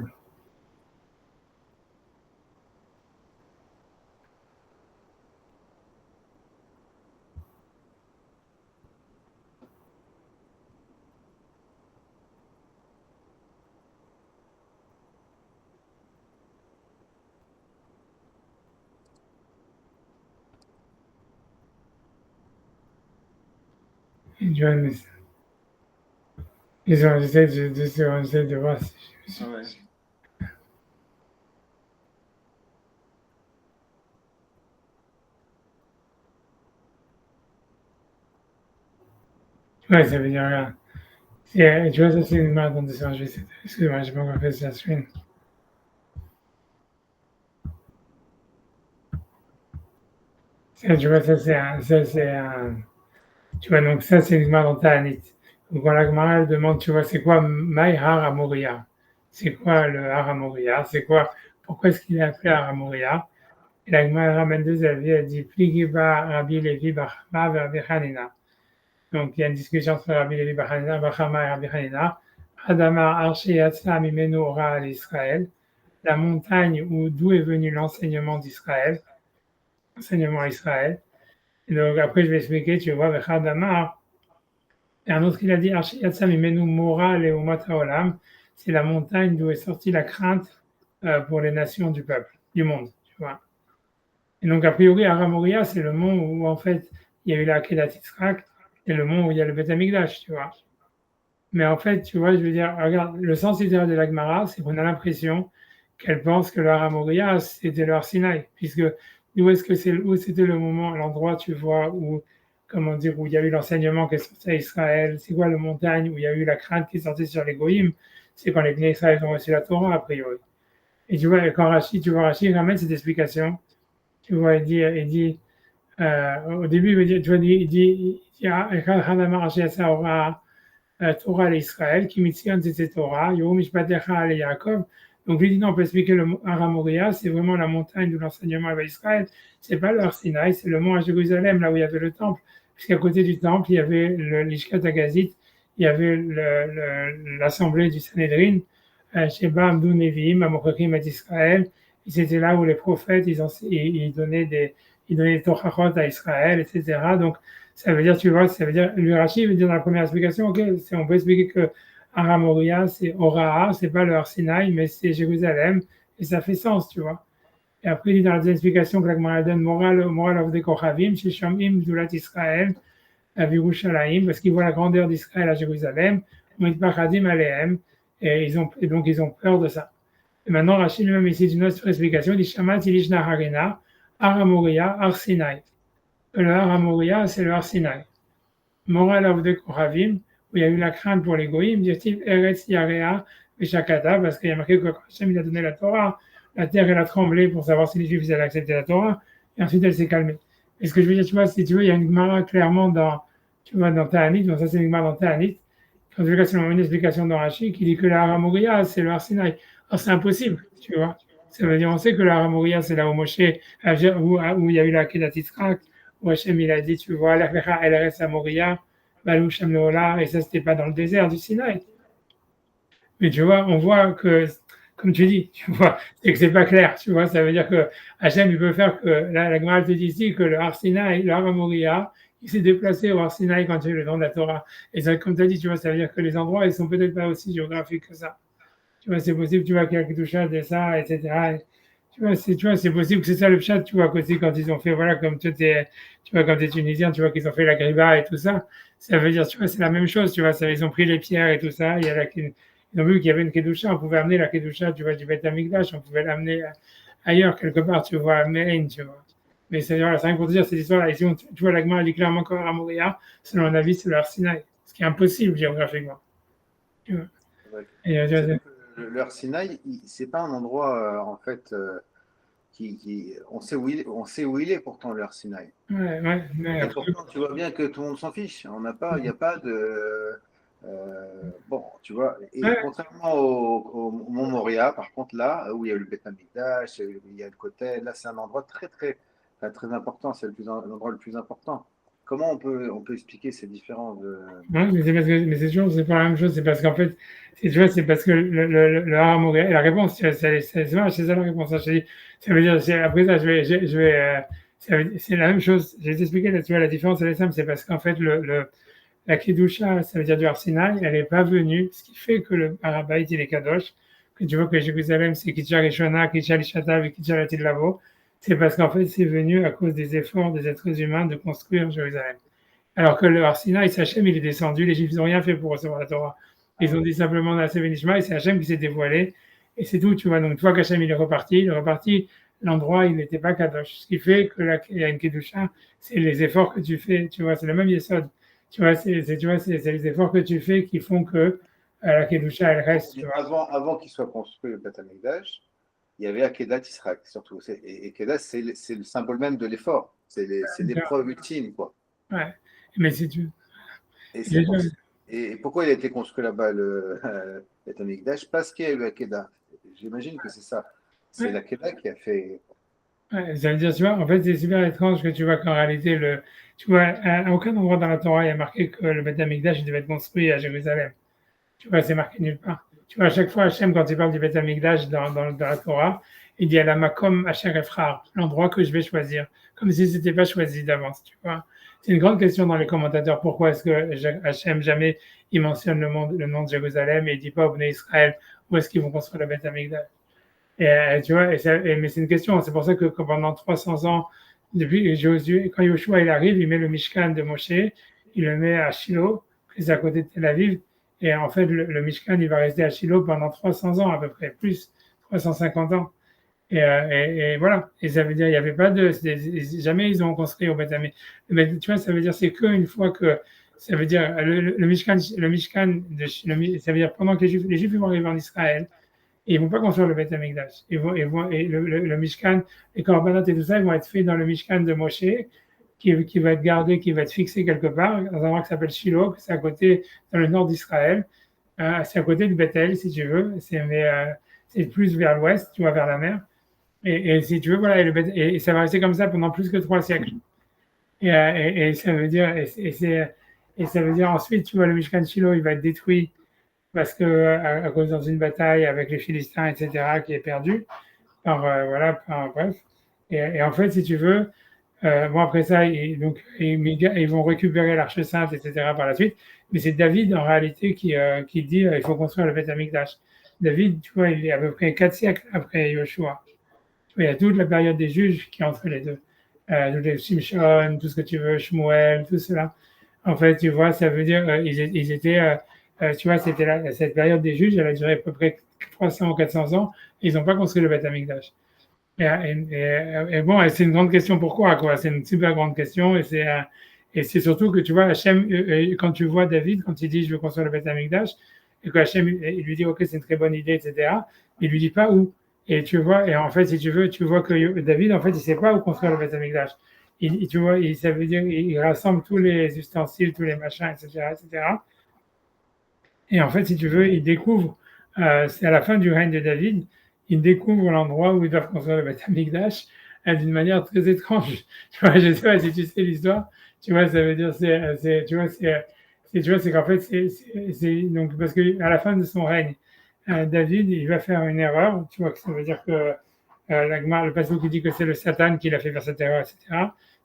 Et tu vois, j'essaie de voir si Ah ouais. ouais, ça veut dire, regarde, tu vois, ça c'est une marque dans je vais essayer excuse-moi, j'ai pas encore fait ça screen. Tu vois, tu vois, donc ça c'est une marque dans Ta'anit. Donc quand la Gemara elle demande, tu vois, c'est quoi Maï Har Amoria? C'est quoi le Har Amoria? C'est quoi, pourquoi est-ce qu'il est appelé Har Amoria? Et la Gemara ramène deux avis, elle dit, Pligiba Rabbi Levi Bachama Rabbi Hanina. Donc il y a une discussion entre Rabbi Levi Bachama et Rabbi Hanina. Adama Arshi Yatsa Mimenu Ora à Israël, la montagne d'où est venu l'enseignement d'Israël, enseignement à Israël. Et donc après je vais expliquer, tu vois, avec Adama, et un autre il a dit Arshi Yatsa Mimenu Mora le Umata Olam, c'est la montagne d'où est sortie la crainte pour les nations du peuple, du monde, tu vois. Et donc, a priori, Aramoria, c'est le mont où, en fait, il y a eu la Kedat Yitzhak, et le mont où il y a le Beth Amikdash, tu vois. Mais en fait, tu vois, je veux dire, regarde, le sens littéral de la Gemara, c'est qu'on a l'impression qu'elle pense que le Aramoria, c'était le Har Sinaï, puisque où c'était le moment, l'endroit, tu vois, où, comment dire, où il y a eu l'enseignement qui est sorti à Israël, c'est quoi le montagne où il y a eu la crainte qui est sortie sur les Goïms, c'est quand les Bnei Israël ont reçu la Torah, a priori. Et tu vois, quand Rachid, tu vois, Rachid ramène cette explication, tu vois, au début, tu vois, Torah à Israël, qui mitzion c'était Torah, Yom Mishpatecha à Yaakov. Donc, lui dit non, on peut expliquer le Aramoria, c'est vraiment la montagne de l'enseignement à Israël. C'est pas le Har Sinaï, c'est le mont à Jérusalem, là où il y avait le temple. Puisqu'à côté du temple, il y avait le l'Ishkat Agazit, il y avait l'assemblée du Sanhedrin, Sheba Amdou Nevi'im, Amochachim et Israël. C'était là où les prophètes, ils donnaient des Torahot à Israël, etc. Donc, ça veut dire, tu vois, ça veut dire, le Rashi veut dire dans la première explication, ok, on peut expliquer que Aramoria, c'est Oraha, c'est pas le Har Sinaï, mais c'est Jérusalem, et ça fait sens, tu vois. Et après, il dit dans la deuxième explication que la Gemara donne moral of the Kochavim, chez Shamim, Zulat Israël, à Virushalayim, parce qu'ils voient la grandeur d'Israël à Jérusalem, Mitpachadim Alehem, et donc ils ont peur de ça. Et maintenant, Rachid lui-même ici d'une autre explication, il dit Shamat Ilishna Harena, Aramoria, Har Sinaï. Le Har Amoria, c'est le Har Sinaï. Moral of the Kohavim, où il y a eu la crainte pour les Goïms, dit-il Eretz Yarea Veshakata, parce qu'il y a marqué que quand Hachem il a donné la Torah, la terre elle a tremblé pour savoir si les Juifs allaient accepter la Torah, et ensuite elle s'est calmée. Et ce que je veux dire, tu vois, si tu veux, il y a une Gemara clairement dans Ta'anit, donc ça c'est une Gemara dans Ta'anit, quand tu regardes une explication dans Rashi qui dit que la Haramoria, c'est le Har Sinaï. Alors c'est impossible, tu vois. Ça veut dire, on sait que la Haramoria, c'est là où Moshe, où il y a eu la Kedat Yitzhak, où Hachem, il a dit, tu vois, l'Achecha, elle reste à Moria, Balou Shem Leola, et ça, c'était pas dans le désert du Sinaï. Mais tu vois, on voit que, comme tu dis, tu vois, c'est que c'est pas clair, tu vois, ça veut dire que Hachem, il peut faire que, la Gemara te dit ici que le Har Sinaï, le Har Moria, il s'est déplacé au Har Sinaï quand il y a eu le don de la Torah. Et ça, comme tu as dit, tu vois, ça veut dire que les endroits, ils sont peut-être pas aussi géographiques que ça. Tu vois, c'est possible, tu vois, qu'il y a Kedusha de ça, etc. Tu vois, c'est possible que c'est ça le chat, tu vois, aussi quand ils ont fait, voilà, comme tu vois, quand tu es tunisien, tu vois, qu'ils ont fait la griba et tout ça. Ça veut dire, tu vois, c'est la même chose, tu vois, ils ont pris les pierres et tout ça, ils ont vu qu'il y avait une Kedusha, on pouvait amener la Kedusha, tu vois, du Beth Amikdash, on pouvait l'amener ailleurs, quelque part, tu vois, à Mérin, tu vois. Mais c'est voilà, rien pour te dire cette histoire-là. Ici, tu vois, l'Agma, elle dit clairement encore à Moria, selon un avis, c'est le Har Sinaï, ce qui est impossible géographiquement. Tu vois. Et, Le Har Sinaï, c'est pas un endroit, en fait, on sait où il est pourtant, le Har Sinaï. Ouais, Et pourtant, tu vois bien que tout le monde s'en fiche. Il n'y a pas de. Bon, tu vois, et ouais, contrairement au Mont Moria, par contre, là, où il y a le Beth Amikdash, il y a le côté, là, c'est un endroit très important, c'est l'endroit le plus important. Comment on peut expliquer ces différences ouais, mais c'est toujours, c'est pas la même chose, c'est parce qu'en fait, tu vois, c'est parce que le Har Moria, et la réponse, tu vois, c'est ça la réponse. Ça veut dire, après ça, c'est la même chose. Je vais t'expliquer, là, tu vois, la différence, elle est simple, c'est parce qu'en fait, la Kedusha, ça veut dire du Har Sinaï, elle n'est pas venue, ce qui fait que le Harabait, il est Kadosh, que tu vois que Jérusalem, c'est Kitcha Rishona, Kitcha Lishata, et Kitcha Latilavo, c'est parce qu'en fait, c'est venu à cause des efforts des êtres humains de construire Jérusalem. Alors que le Har-Sinaï, c'est Hachem, il est descendu, les Juifs n'ont rien fait pour recevoir la Torah. Ils ont dit simplement Naaseh Benishma, et c'est Hachem qui s'est dévoilé, et c'est tout, tu vois. Donc, une fois qu'Hachem, il est reparti, l'endroit, il n'était pas Kadosh. Ce qui fait qu'il y a une Kedusha, c'est les efforts que tu fais, tu vois, c'est le même Yesod. Tu vois, c'est les efforts que tu fais qui font que la Kedusha, elle reste, tu vois. Avant qu'il soit construit le Beth Amikdash, il y avait Akedat Israël, surtout. Et Akedat, c'est le symbole même de l'effort. C'est l'épreuve ultime, quoi. Ouais. Mais si tu. Et pourquoi il a été construit là-bas, le Beth Amikdash? Parce qu'il y a eu Akedat. J'imagine que c'est ça. C'est l'Akedat qui a fait. Ouais, ça veut dire, tu vois, en fait, c'est super étrange que tu vois qu'en réalité, tu vois, à aucun endroit dans la Torah, il y a marqué que le Beth Amikdash devait être construit à Jérusalem. Tu vois, c'est marqué nulle part. Tu vois, à chaque fois, Hachem, quand il parle du Beth Amikdash dans la Torah, il dit à la Makom Asher Ephrar, l'endroit que je vais choisir, comme si ce n'était pas choisi d'avance, tu vois. C'est une grande question dans les commentateurs. Pourquoi est-ce que Hachem jamais il mentionne le nom de Jérusalem et il dit pas au Bnei Israël où est-ce qu'ils vont construire le Beth Amikdash? Et tu vois, mais c'est une question. C'est pour ça que pendant 300 ans, depuis Josué, quand Yoshua il arrive, il met le Mishkan de Moshe, il le met à Shiloh, c'est à côté de Tel Aviv. Et en fait, le Mishkan, il va rester à Shiloh pendant 300 ans à peu près, plus 350 ans. Et voilà. Et ça veut dire, il n'y avait pas jamais ils ont construit au Beth Amikdash. Mais tu vois, ça veut dire, c'est qu'une fois que, ça veut dire, le Mishkan, ça veut dire pendant que les Juifs vont arriver en Israël, et ils ne vont pas construire le Beth Amikdash. Et le Mishkan, les korbanot et tout ça, ils vont être faits dans le Mishkan de Moshe, qui va être gardé, qui va être fixé quelque part, dans un endroit qui s'appelle Shiloh, c'est à côté, dans le nord d'Israël. C'est à côté de Bethel, si tu veux. C'est plus vers l'ouest, tu vois, vers la mer. Et si tu veux, voilà, et ça va rester comme ça pendant plus que 3 siècles. Et ça veut dire, et ça veut dire ensuite, tu vois, le Mishkan Shiloh, il va être détruit parce que à cause dans une bataille avec les Philistins, etc., qui est perdu. Bref. Et en fait, si tu veux, bon après ça, ils vont récupérer l'Arche Sainte, etc. par la suite. Mais c'est David en réalité qui dit il faut construire le Beth Amikdash. David, tu vois, il est à peu près 4 siècles après Yoshua. Il y a toute la période des juges qui est entre les deux. Shimshon, tout ce que tu veux, Shmuel, tout cela. En fait, tu vois, ça veut dire ils étaient, tu vois, cette période des juges, elle a duré à peu près 300 ou 400 ans. Et ils n'ont pas construit le Beth Amikdash. Et bon, c'est une grande question pourquoi, quoi. C'est une super grande question. Et c'est surtout que tu vois, Hachem, quand tu vois David, quand il dit je veux construire le Beth Amikdash, et que Hachem, il lui dit ok, c'est une très bonne idée, etc., il lui dit pas où. Et tu vois, et en fait, si tu veux, tu vois que David, en fait, il sait pas où construire le Beth Amikdash. Tu vois, ça veut dire, il rassemble tous les ustensiles, tous les machins, etc., etc. Et en fait, si tu veux, il découvre, c'est à la fin du règne de David, il découvre l'endroit où ils doivent construire le Beth Amikdash d'une manière très étrange. Tu vois, je sais pas si tu sais l'histoire. Tu vois, ça veut dire, c'est qu'en fait, donc parce que à la fin de son règne, David, il va faire une erreur. Tu vois, que ça veut dire que le passage qui dit que c'est le Satan qui l'a fait faire cette erreur, etc.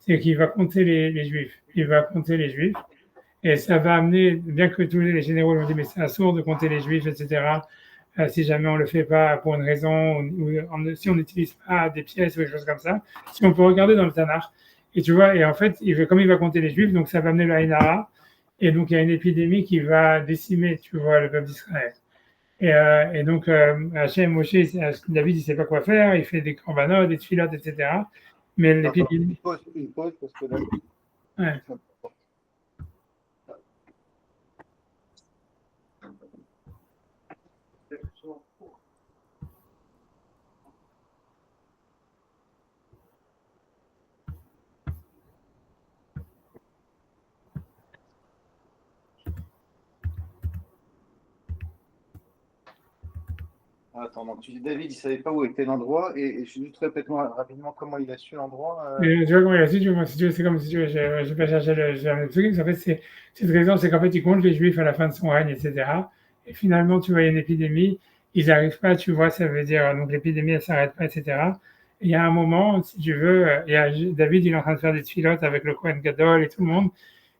C'est qu'il va compter les Juifs. Il va compter les Juifs. Et ça va amener, bien que tous les généraux l'ont dit, mais c'est absurde de compter les Juifs, etc. Si jamais on ne le fait pas pour une raison, ou si on n'utilise pas des pièces ou des choses comme ça, si on peut regarder dans le Tanakh. Et tu vois, et en fait, comme il va compter les Juifs, donc ça va amener le Haïnara, et donc il y a une épidémie qui va décimer, tu vois, le peuple d'Israël. Et donc, Hachem, Moshe, David, il ne sait pas quoi faire, il fait des korbanot, des tfilotes, etc. Mais l'épidémie. Une pause, parce que là. Ouais. Attends, donc tu dis David, il ne savait pas où était l'endroit, et je juste répète-moi rapidement comment il a su l'endroit. Tu vois comment il a su, si tu veux, c'est comme si tu veux, je ne vais pas chercher le truc. En fait, c'est cette raison, c'est qu'en fait, il compte les Juifs à la fin de son règne, etc. Et finalement, tu vois, il y a une épidémie, ils n'arrivent pas, tu vois, ça veut dire, donc l'épidémie, elle ne s'arrête pas, etc. Et il y a un moment, si tu veux, David, il est en train de faire des tfilotes avec le Kohen Gadol et tout le monde,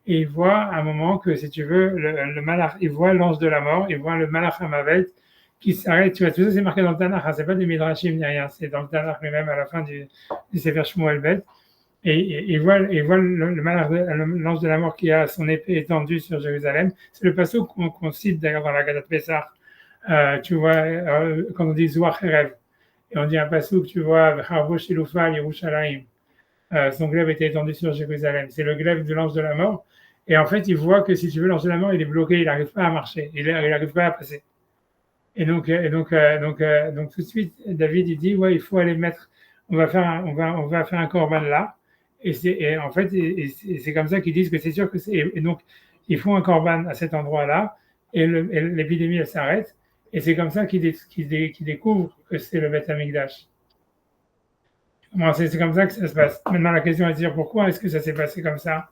et il voit à un moment que, si tu veux, le malach, il voit l'ange de la mort, il voit le malach Hamavet qui s'arrête, tu vois, tout ça c'est marqué dans le Tanakh, hein, c'est pas des Midrashim ni rien, c'est dans le Tanakh lui-même à la fin du Sefer Shmuel Bet. Et il voit l'ange de la mort qui a son épée étendue sur Jérusalem. C'est le passage qu'on cite d'ailleurs dans la Gadat Pessah. Tu vois, quand on dit Zoar Herev, et on dit un passage, tu vois, Harbosh Ilufa Yerushalayim. Son glaive était étendu sur Jérusalem. C'est le glaive de l'ange de la mort. Et en fait, il voit que si tu veux, l'ange de la mort, il est bloqué, il n'arrive pas à marcher, il n'arrive pas à passer. Et donc, tout de suite, David, il dit, ouais, il faut aller mettre, on va faire un corban là. Et en fait, c'est comme ça qu'ils disent que c'est sûr que c'est, et donc, ils font un corban à cet endroit-là, et l'épidémie, elle s'arrête. Et c'est comme ça qu'ils découvrent que c'est le Beth Amikdash. Bon, c'est comme ça que ça se passe. Maintenant, la question est de dire pourquoi est-ce que ça s'est passé comme ça.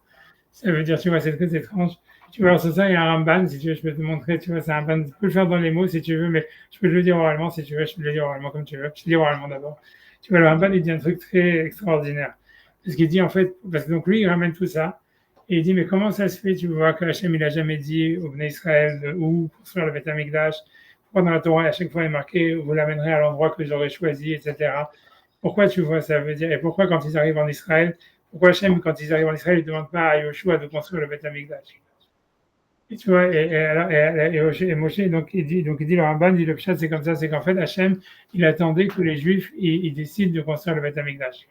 Ça veut dire, tu vois, c'est très étrange. Tu vois, alors sur ça, il y a un Ramban, si tu veux, je peux te montrer, tu vois, c'est un Ramban. Tu peux le faire dans les mots si tu veux, mais je peux te le dire oralement si tu veux, je peux te le dire oralement comme tu veux. Je te le dis oralement d'abord. Tu vois, le Ramban, il dit un truc très extraordinaire. Parce qu'il dit, en fait, parce que donc lui, il ramène tout ça, et il dit, mais comment ça se fait, tu vois, que Hachem, il a jamais dit au Bnei Israël de où construire le Beth Amikdash, pourquoi dans la Torah, à chaque fois, il est marqué, vous l'amènerez à l'endroit que j'aurais choisi, etc. Pourquoi tu vois ça veut dire, et pourquoi quand ils arrivent en Israël, pourquoi Hachem, quand ils arrivent en Israël, il ne demande pas à Yoshua de construire le Beth Amikdash? Et tu vois, et Moshe, donc il dit le Ramban, dit le Pshat, c'est comme ça, c'est qu'en fait, Hachem, il attendait que les Juifs, ils décident de construire le Beth Amikdash.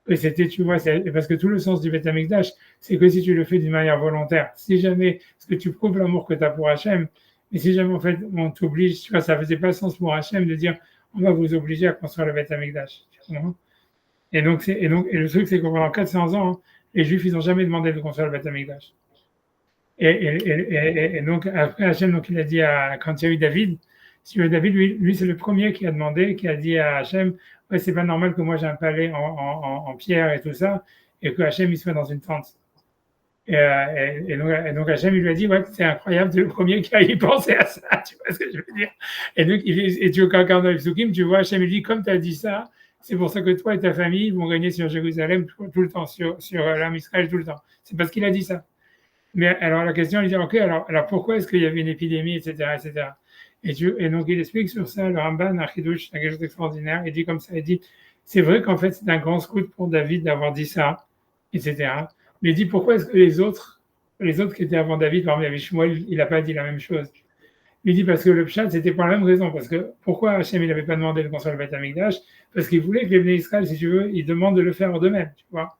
Et c'était, tu vois, parce que tout le sens du Beth Amikdash, c'est que si tu le fais d'une manière volontaire, si jamais, parce que tu prouves l'amour que tu as pour Hachem, mais si jamais, en fait, on t'oblige, tu vois, ça faisait pas sens pour Hachem de dire, on va vous obliger à construire le Beth Amikdash. Et le truc, c'est que pendant 400 ans, les Juifs, ils n'ont jamais demandé de construire le Beth Amikdash. Et donc, après Hachem, donc, il a dit quand il y a eu David, si David, lui, c'est le premier qui a demandé, qui a dit à Hachem, ouais, c'est pas normal que moi j'ai un palais en pierre et tout ça, et que Hachem, il soit dans une tente. Donc Hachem, il lui a dit, ouais, c'est incroyable, c'est le premier qui a y pensé à ça, tu vois ce que je veux dire. Et donc, quand on a le Psukim, tu vois, Hachem, il dit, comme tu as dit ça, c'est pour ça que toi et ta famille vont régner sur Jérusalem tout le temps, sur l'âme Israël tout le temps. C'est parce qu'il a dit ça. Mais alors la question, il dit, ok, alors pourquoi est-ce qu'il y avait une épidémie, etc., etc. Et donc il explique sur ça, le Ramban, Archidouche, c'est quelque chose d'extraordinaire. Il dit comme ça, il dit, c'est vrai qu'en fait c'est un grand scout pour David d'avoir dit ça, etc. Mais il dit, pourquoi est-ce que les autres qui étaient avant David, par exemple, Shmuel, il n'a pas dit la même chose. Il dit parce que le Pshat, c'était pour la même raison. Parce que pourquoi Hachem, il n'avait pas demandé de construire le Beth Amikdash? Parce qu'il voulait que les Bnei Israël, si tu veux, ils demandent de le faire d'eux-mêmes, tu vois.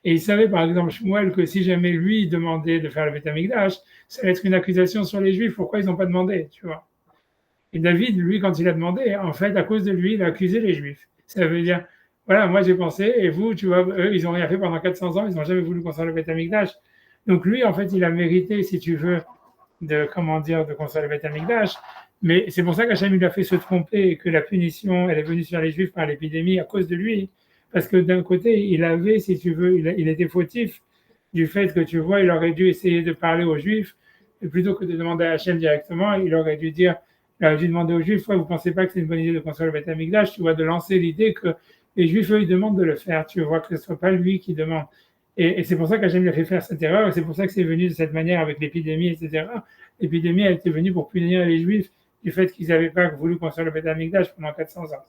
Et il savait, par exemple, Shmuel, que si jamais lui demandait de faire le Beth Amikdash, ça allait être une accusation sur les Juifs. Pourquoi ils n'ont pas demandé, tu vois? Et David, lui, quand il a demandé, en fait, à cause de lui, il a accusé les Juifs. Ça veut dire, voilà, moi j'ai pensé, et vous, tu vois, eux, ils n'ont rien fait pendant 400 ans, ils n'ont jamais voulu construire le Beth Amikdash. Donc lui, en fait, il a mérité, si tu veux, de construire le Beth Amikdash. Mais c'est pour ça qu'Hachem lui a fait se tromper et que la punition, elle est venue sur les Juifs par l'épidémie à cause de lui. Parce que d'un côté, il avait, si tu veux, il était fautif du fait que, tu vois, il aurait dû essayer de parler aux Juifs, et plutôt que de demander à Hachem directement, il aurait dû demander aux Juifs, ouais, vous ne pensez pas que c'est une bonne idée de construire le Beth Amikdash, tu vois, de lancer l'idée que les Juifs, eux, ils demandent de le faire, tu vois, que ce ne soit pas lui qui demande. Et c'est pour ça qu'Hachem lui a fait faire cette erreur, et c'est pour ça que c'est venu de cette manière avec l'épidémie, etc. L'épidémie, elle était venue pour punir les Juifs du fait qu'ils n'avaient pas voulu construire le Beth Amikdash pendant 400 ans.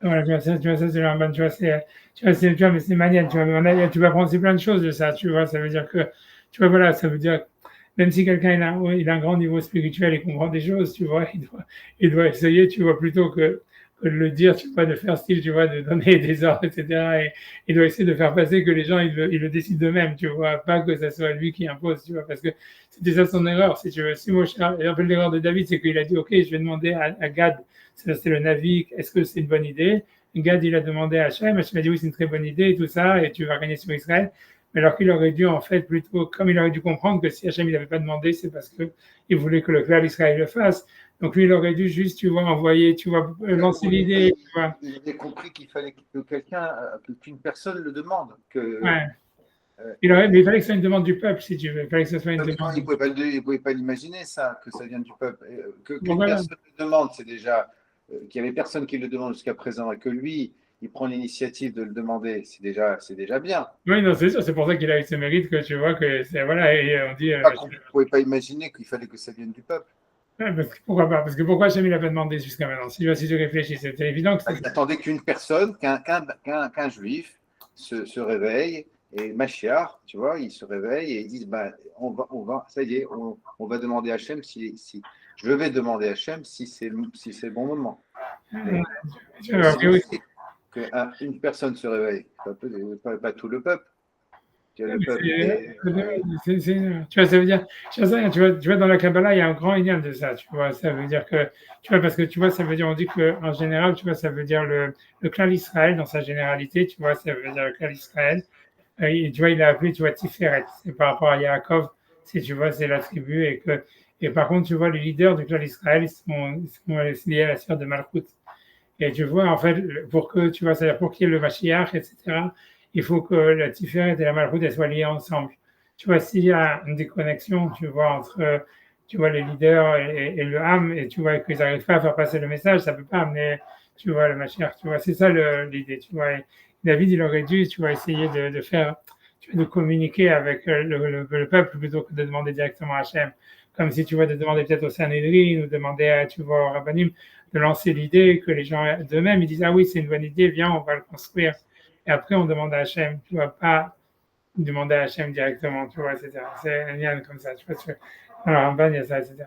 Voilà, tu vois, ça, c'est le Ramban, tu vois, mais c'est manière, tu vas apprendre plein de choses de ça, tu vois, ça veut dire que, tu vois, voilà, ça veut dire, même si quelqu'un il a un grand niveau spirituel et comprend des choses, tu vois, il doit essayer, tu vois, plutôt que de le dire, tu vois, de faire style, tu vois, de donner des ordres, etc. Et il doit essayer de faire passer que les gens, ils le décident d'eux-mêmes, tu vois, pas que ça soit lui qui impose, tu vois, parce que c'était ça son erreur, si tu veux. Si moi, l'erreur de David, c'est qu'il a dit, ok, je vais demander à Gad, c'est le Navi, est-ce que c'est une bonne idée? Gad, il a demandé à Hachem, Hachem a dit oui, c'est une très bonne idée et tout ça, et tu vas gagner sur Israël. Mais alors qu'il aurait dû, en fait, plutôt, comme il aurait dû comprendre que si Hachem il n'avait pas demandé, c'est parce qu'il voulait que le clan d'Israël le fasse. Donc lui, il aurait dû juste, tu vois, envoyer, tu vois, lancer l'idée. Tu vois. Il avait compris qu'il fallait que qu'une personne le demande. Ouais. Mais il fallait que ce soit une demande du peuple, si tu veux. Il fallait que ce soit une demande. Il ne pouvait pas l'imaginer, ça, que ça vienne du peuple. Qu'une personne le demande, c'est déjà qu'il n'y avait personne qui le demande jusqu'à présent et que lui, il prend l'initiative de le demander, c'est déjà bien. Oui, non, c'est sûr, c'est pour ça qu'il a eu ce mérite que tu vois que c'est voilà, et on dit. Vous ne pouvez pas imaginer qu'il fallait que ça vienne du peuple. Ouais, pourquoi pas? Parce que pourquoi Hachem il n'a pas demandé jusqu'à maintenant? Si tu réfléchis, c'était évident que il attendait qu'une personne, qu'un juif, se réveillent et Mashiach, tu vois, ils se réveillent et ils disent ça y est, on va demander à Hachem je vais demander à Hachem si c'est le bon moment. Mais c'est possible aussi qu'une personne se réveille, pas tout le peuple. Tu vois, le peuple tu vois, ça veut dire, tu vois, dans la Kabbalah, il y a un grand lien de ça, tu vois, ça veut dire que, tu vois, parce que, tu vois, ça veut dire, on dit qu'en général, tu vois, ça veut dire le clan Israël dans sa généralité, tu vois, ça veut dire le clan Israël, et tu vois, il a appelé, tu vois, Tiferet, c'est par rapport à Yaakov, tu vois, c'est la tribu, et par contre, tu vois, les leaders du clan Israël, ils sont liés à la sphère de Malchut. Et tu vois, en fait, pour que, tu vois, c'est-à-dire pour qu'il y ait le Mashiach, etc., il faut que la Tiferet et la Malchut, elles soient liées ensemble. Tu vois, s'il y a une déconnexion, tu vois, entre, tu vois, les leaders et le Ham, et tu vois qu'ils n'arrivent pas à faire passer le message, ça peut pas amener, tu vois, le Mashiach, tu vois, c'est ça l'idée, tu vois. Et David, il aurait dû, tu vois, essayer de faire, tu vois, de communiquer avec le peuple plutôt que de demander directement à Hachem. Comme si, tu vois, de demander peut-être au Sanhedrin ou demander à, tu vois, au Rabbanim, de lancer l'idée, que les gens d'eux-mêmes, ils disent, ah oui, c'est une bonne idée, viens, on va le construire. Et après, on demande à Hachem, tu vois, pas demander à Hachem directement, tu vois, etc. C'est un lien comme ça, tu vois. Alors, en bas, il y a ça, etc.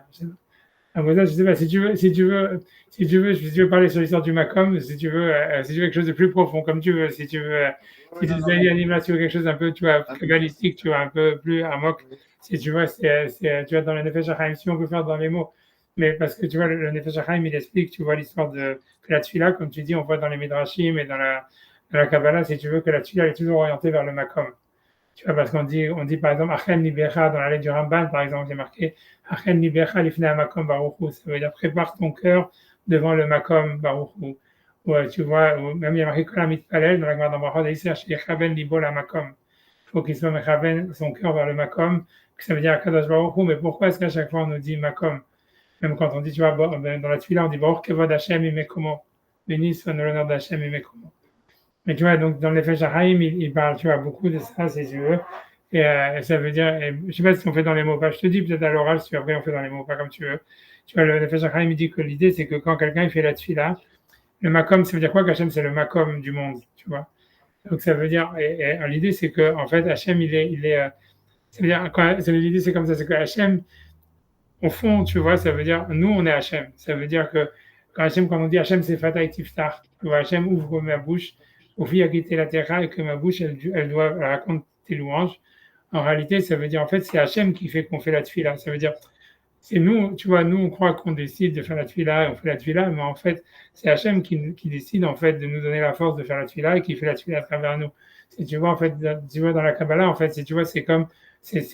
Après ça, je sais pas, si tu veux parler sur l'histoire du Macom, si tu veux quelque chose de plus profond, comme tu veux, si tu veux, si tu veux là, tu veux quelque chose un peu, tu vois, kabbalistique, tu vois, un peu plus amok, si tu vois, tu vois, dans le Nefesh HaChaim, si on peut faire dans les mots, mais parce que tu vois, le Nefesh HaChaim, il explique, tu vois, l'histoire que la Tfila, comme tu dis, on voit dans les Midrashim et dans la Kabbalah, si tu veux, que la Tfila est toujours orientée vers le Makom. Tu vois, parce qu'on dit par exemple, Achen Libecha, dans la lettre du Ramban, par exemple, il est marqué Achen Libecha Lifnei Makom Baruchu. Ça veut dire prépare ton cœur devant le Makom Baruchu. Ouais, tu vois, même il y a marqué Kolam Mitpalel, dans la Gemara d'Ambrachot, il dit Yechaven Libo la Makom. Il faut qu'il soit Mechaven son cœur vers le Makom, que ça veut dire Akadosh Baruchu. Mais pourquoi est-ce qu'à chaque fois on nous dit Makom? Même quand on dit, tu vois, dans la Tfila, on dit Baruch Kevod Hashem Imekomo. Béni soit l'honneur d'Hachem Imekomo. Mais tu vois, donc dans les Haïm, il parle, tu vois, beaucoup de ça, si tu veux. Et ça veut dire, je sais pas si on fait dans les mots pas, je te dis peut-être à l'oral, si après on fait dans les mots pas comme tu veux. Tu vois, le Nefesh Haïm, il dit que l'idée, c'est que quand quelqu'un il fait la tfila, le makom, ça veut dire quoi qu'Hachem, c'est le makom du monde, tu vois. Donc ça veut dire, et l'idée, c'est que, en fait, Hachem, ça veut dire, l'idée, c'est comme ça, c'est que Hachem, au fond, tu vois, ça veut dire, nous, on est Hachem. Ça veut dire que, quand on dit Hachem, c'est Fatah Tiftar, tu vois, Hachem ouvre ma bouche, au fil à quitter la terre et que ma bouche, elle doit raconter tes louanges. En réalité, ça veut dire, en fait, c'est Hachem qui fait qu'on fait la tfila. Ça veut dire, c'est nous, tu vois, nous, on croit qu'on décide de faire la tfila et on fait la tfila, mais en fait, c'est Hachem qui décide, en fait, de nous donner la force de faire la tfila et qui fait la tfila à travers nous. Si tu vois, en fait, tu vois, dans la Kabbalah, en fait, si tu vois, c'est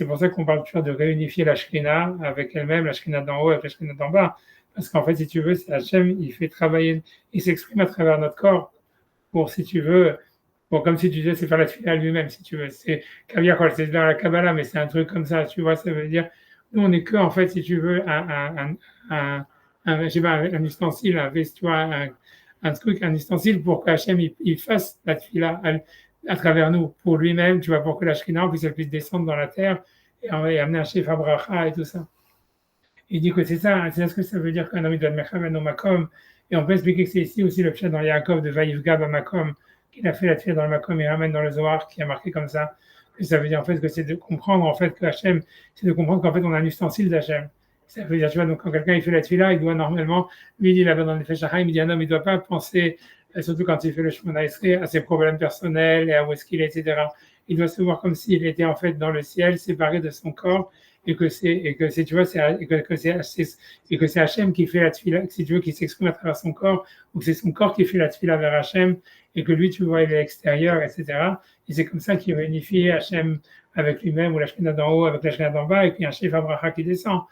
pour ça qu'on parle toujours de réunifier la Shrina avec elle-même, la Shrina d'en haut avec la Shrina d'en bas. Parce qu'en fait, si tu veux, c'est Hachem, il fait travailler, il s'exprime à travers notre corps pour, si tu veux, bon, comme si tu disais, c'est faire la tfila lui-même, si tu veux. C'est c'est dans la Kabbalah, mais c'est un truc comme ça, tu vois, ça veut dire, nous, on n'est que, en fait, si tu veux, je sais pas, un ustensile, tu vois, un truc, un ustensile pour qu'Hachem, il fasse la tfila à travers nous, pour lui-même, tu vois, pour que la Shrina puisse descendre dans la terre et amener un Shefa Bracha et tout ça. Il dit que c'est ce que ça veut dire qu'un homme doit mechaven au makom. Et on peut expliquer que c'est ici aussi le pshat dans Yaakov de Vaïvga Makom, qu'il a fait la tfila dans le makom et ramène dans le Zohar, qui a marqué comme ça. Que ça veut dire en fait que c'est de comprendre en fait que Hachem, c'est de comprendre qu'en fait on a un ustensile d'Hachem. Ça veut dire, tu vois, donc quand quelqu'un il fait la tfila, il doit normalement, lui il dit là-bas dans le Nefesh HaChaim, il dit un homme il ne doit pas penser, surtout quand il fait le Shemona Esrei, à ses problèmes personnels et à où est-ce qu'il est, etc. Il doit se voir comme s'il était en fait dans le ciel, séparé de son corps, et que c'est tu vois c'est Hachem qui fait la tfila, si tu veux, qui s'exprime à travers son corps, ou que c'est son corps qui fait la tfila vers Hachem, et que lui tu vois il est extérieur, etc. Et c'est comme ça qu'il réunifie Hachem avec lui-même, ou la Shekhinah d'en haut avec la Shekhinah d'en bas, et puis un Shefa Bracha qui descend.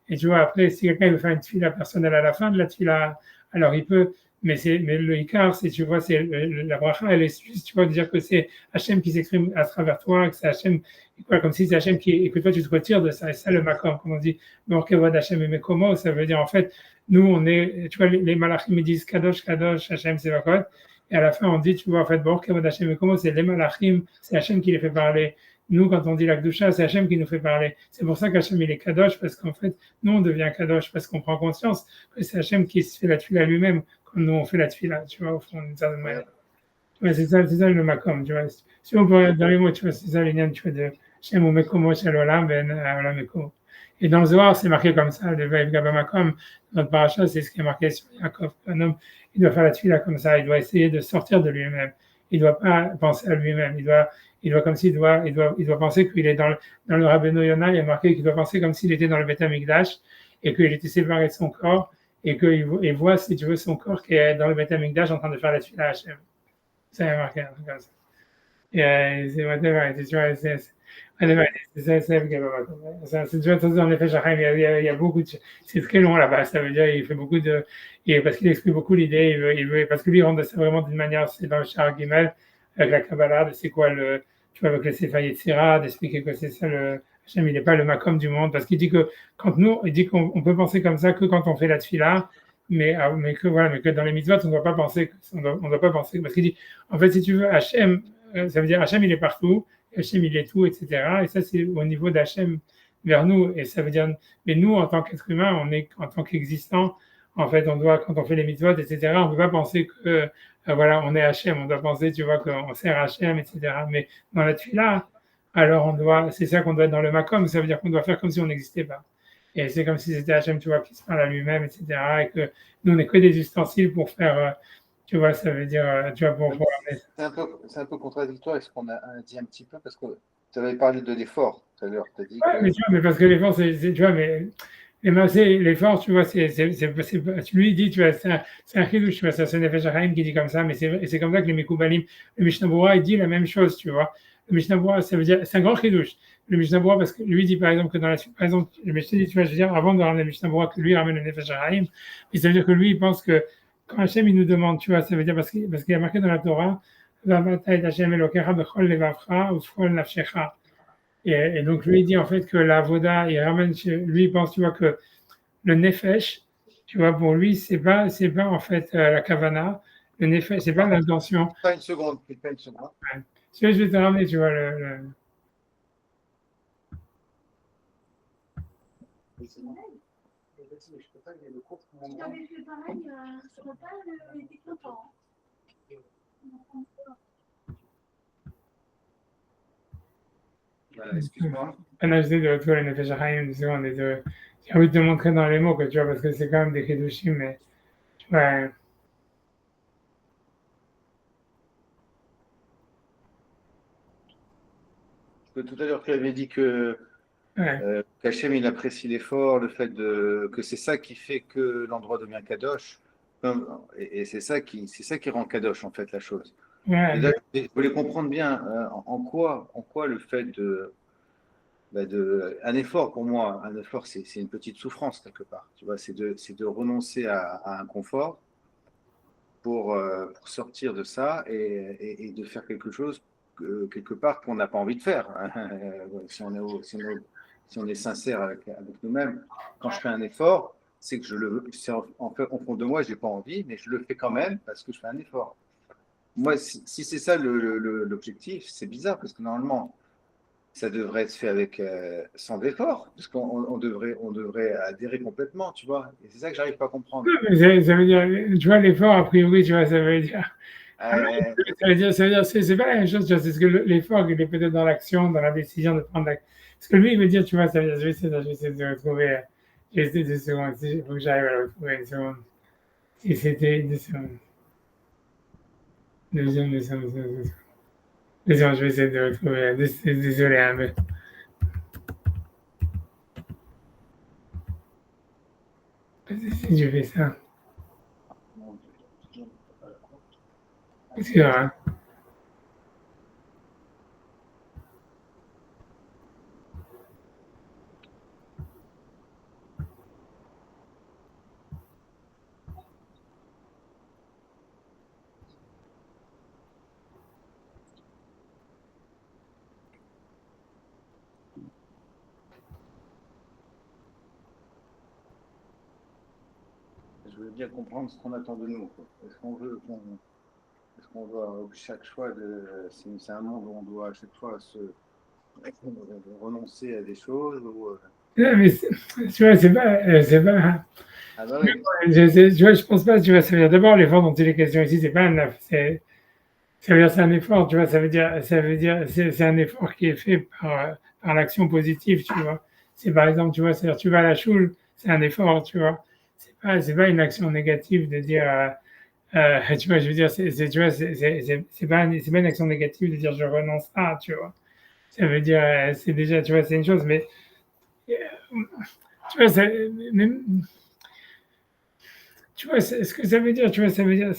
Et tu vois, après, si quelqu'un veut faire une tfila personnelle à la fin de la tfila, alors il peut, mais le Icar, c'est, tu vois, c'est la bracha, elle est juste, tu vois, de dire que c'est Hachem qui s'exprime à travers toi, que c'est Hachem, quoi, comme si c'est Hachem et que toi tu te retires de ça, et ça le makom, comme on dit, Morkevod Hachem et Mekomo, ça veut dire en fait, nous on est, tu vois, les malachim ils disent Kadosh, Kadosh, Hachem Sevakot, et à la fin on dit, tu vois, en fait, Morkevod Hachem et Mekomo, c'est les malachim, c'est Hachem qui les fait parler. Nous, quand on dit la Kedusha, c'est Hachem qui nous fait parler. C'est pour ça qu'Hachem, il est Kadosh, parce qu'en fait, nous, on devient Kadosh, parce qu'on prend conscience que c'est Hachem qui se fait la tfila lui-même, comme nous, on fait la tfila, tu vois, au fond, d'une certaine manière. Ouais, c'est ça le makom, tu vois. Si on peut regarder dans les mots, tu vois, c'est ça l'union, tu vois, de Shem ou Mekomo Shel Olam Ben Olam Meko. Et dans le Zohar, c'est marqué comme ça, le Vaïv Gaba Makom, notre paracha, c'est ce qui est marqué sur Yaakov. Un homme, il doit faire la tefila comme ça, il doit essayer de sortir de lui-même. Il ne doit pas penser à lui-même. Il doit comme s'il doit, il doit penser qu'il est dans le Rabbeinu Yonah, il y a marqué qu'il doit penser comme s'il était dans le Beth Amikdash et qu'il était séparé de son corps et qu'il voit, si tu veux, son corps qui est dans le Beth Amikdash en train de faire la tefila à Hachem. Ça a marqué un truc comme ça. Et c'est whatever, tu vois, c'est tu vois, dans les Shachar, il y a beaucoup de, c'est très long là-bas, ça veut dire, il fait beaucoup de, parce qu'il explique beaucoup l'idée, parce que lui, il rend ça vraiment d'une manière, c'est dans le Shar Gimel, avec la Kabbalah, de c'est quoi tu vois, avec le Sefer Yetzirah, d'expliquer que c'est ça Hachem, il n'est pas le makom du monde, parce qu'il dit que il dit qu'on peut penser comme ça que quand on fait la tefila, mais que dans les mitzvot, on ne doit pas penser, parce qu'il dit, en fait, si tu veux, Hachem, ça veut dire Hachem, il est partout, Hachem, il est tout, etc. Et ça, c'est au niveau d'Hachem vers nous. Et ça veut dire, mais nous, en tant qu'être humain, en tant qu'existant, en fait, quand on fait les mitzvot, etc., on ne peut pas penser que, voilà, on est Hachem. On doit penser, tu vois, qu'on sert Hachem, etc. Mais dans la tefila, alors c'est ça qu'on doit être dans le makom. Ça veut dire qu'on doit faire comme si on n'existait pas. Et c'est comme si c'était Hachem, tu vois, qui se parle à lui-même, etc. Et que nous, on n'est que des ustensiles pour faire, tu vois, ça veut dire, tu vois, c'est un peu contradictoire avec ce qu'on a dit un petit peu, parce que tu avais parlé de l'effort tout à l'heure. Tu as dit ouais, mais tu vois, mais parce que l'effort, tu vois, mais l'effort, tu vois, lui, il dit, tu vois, c'est un chidouche, tu vois, c'est un Nefesh HaChaim qui dit comme ça, mais c'est comme ça que les Mekoubalim, le Mishnah Berurah, il dit la même chose, tu vois. Le Mishnah Berurah, ça veut dire, c'est un grand chidouche. Le Mishnah Berurah, parce que lui dit, par exemple, que dans la suite, par exemple, le Mishnah dit, tu vois, je veux dire, avant de ramener le Mishnah Berurah, que lui ramène le Nefesh HaChaim, mais ça veut dire que lui, il pense que quand Hachem, il nous demande, tu vois, ça veut dire, parce qu'il y a marqué dans la Torah, et donc lui il dit en fait que la voda, il ramène, lui il pense, tu vois, que le nefesh, tu vois, pour lui c'est pas en fait la kavana, le nefesh, c'est pas l'intention. Pas une seconde. Ouais. Je vais te ramener, tu vois, Excuse-moi. j'essaie de retrouver le Nefesh HaChaim, une seconde, j'ai envie de te montrer dans les mots, que tu vois, parce que c'est quand même des Kedushim, mais ouais. Tout à l'heure, tu avais dit que qu'Hachem, il apprécie l'effort, le fait que c'est ça qui fait que l'endroit devient kadosh. Et c'est ça qui rend kadosh, en fait, la chose. Ouais, et là, je voulais comprendre bien en quoi le fait un effort, pour moi, un effort, c'est une petite souffrance quelque part. Tu vois, c'est de renoncer à un confort pour sortir de ça et de faire quelque chose quelque part qu'on n'a pas envie de faire. Si on est sincère avec nous-mêmes, quand je fais un effort, c'est que en fait, au fond de moi, j'ai pas envie, mais je le fais quand même parce que je fais un effort. Moi, si c'est ça l'objectif, c'est bizarre parce que normalement, ça devrait être fait avec sans effort, parce qu'on devrait adhérer complètement, tu vois. Et c'est ça que j'arrive pas à comprendre. ça veut dire, tu vois, l'effort, a priori, tu vois, ça veut dire, c'est pas la même chose, tu vois, c'est ce que l'effort, il est peut-être dans l'action, dans la décision de prendre l'action. Ce que lui, il veut dire, tu vois, ça veut dire, je vais essayer de retrouver, je vais essayer 2 secondes, il faut que j'arrive à le retrouver 1 seconde. Si c'était 2 secondes. 2 secondes. Je vais essayer de retrouver, désolé, hein, mais. Si je fais ça. C'est vrai. Je veux bien comprendre ce qu'on attend de nous. Est-ce qu'on doit chaque fois c'est un monde où on doit à chaque fois renoncer à des choses Non, mais tu vois, c'est pas. Ah bah oui. Tu vois, je pense pas, tu vois, ça veut dire d'abord l'effort dont il est question ici, c'est pas un Ça veut dire c'est un effort, tu vois, c'est un effort qui est fait par l'action positive, tu vois. C'est par exemple, tu vois, c'est-à-dire tu vas à la choule, c'est un effort, tu vois. C'est pas une action négative de dire, tu vois, je veux dire, tu vois, c'est pas une action négative de dire je renonce à, tu vois. Ça veut dire, c'est déjà, tu vois, c'est une chose, mais euh, tu vois, même, tu vois, ce que ça veut dire, tu vois, ça veut dire,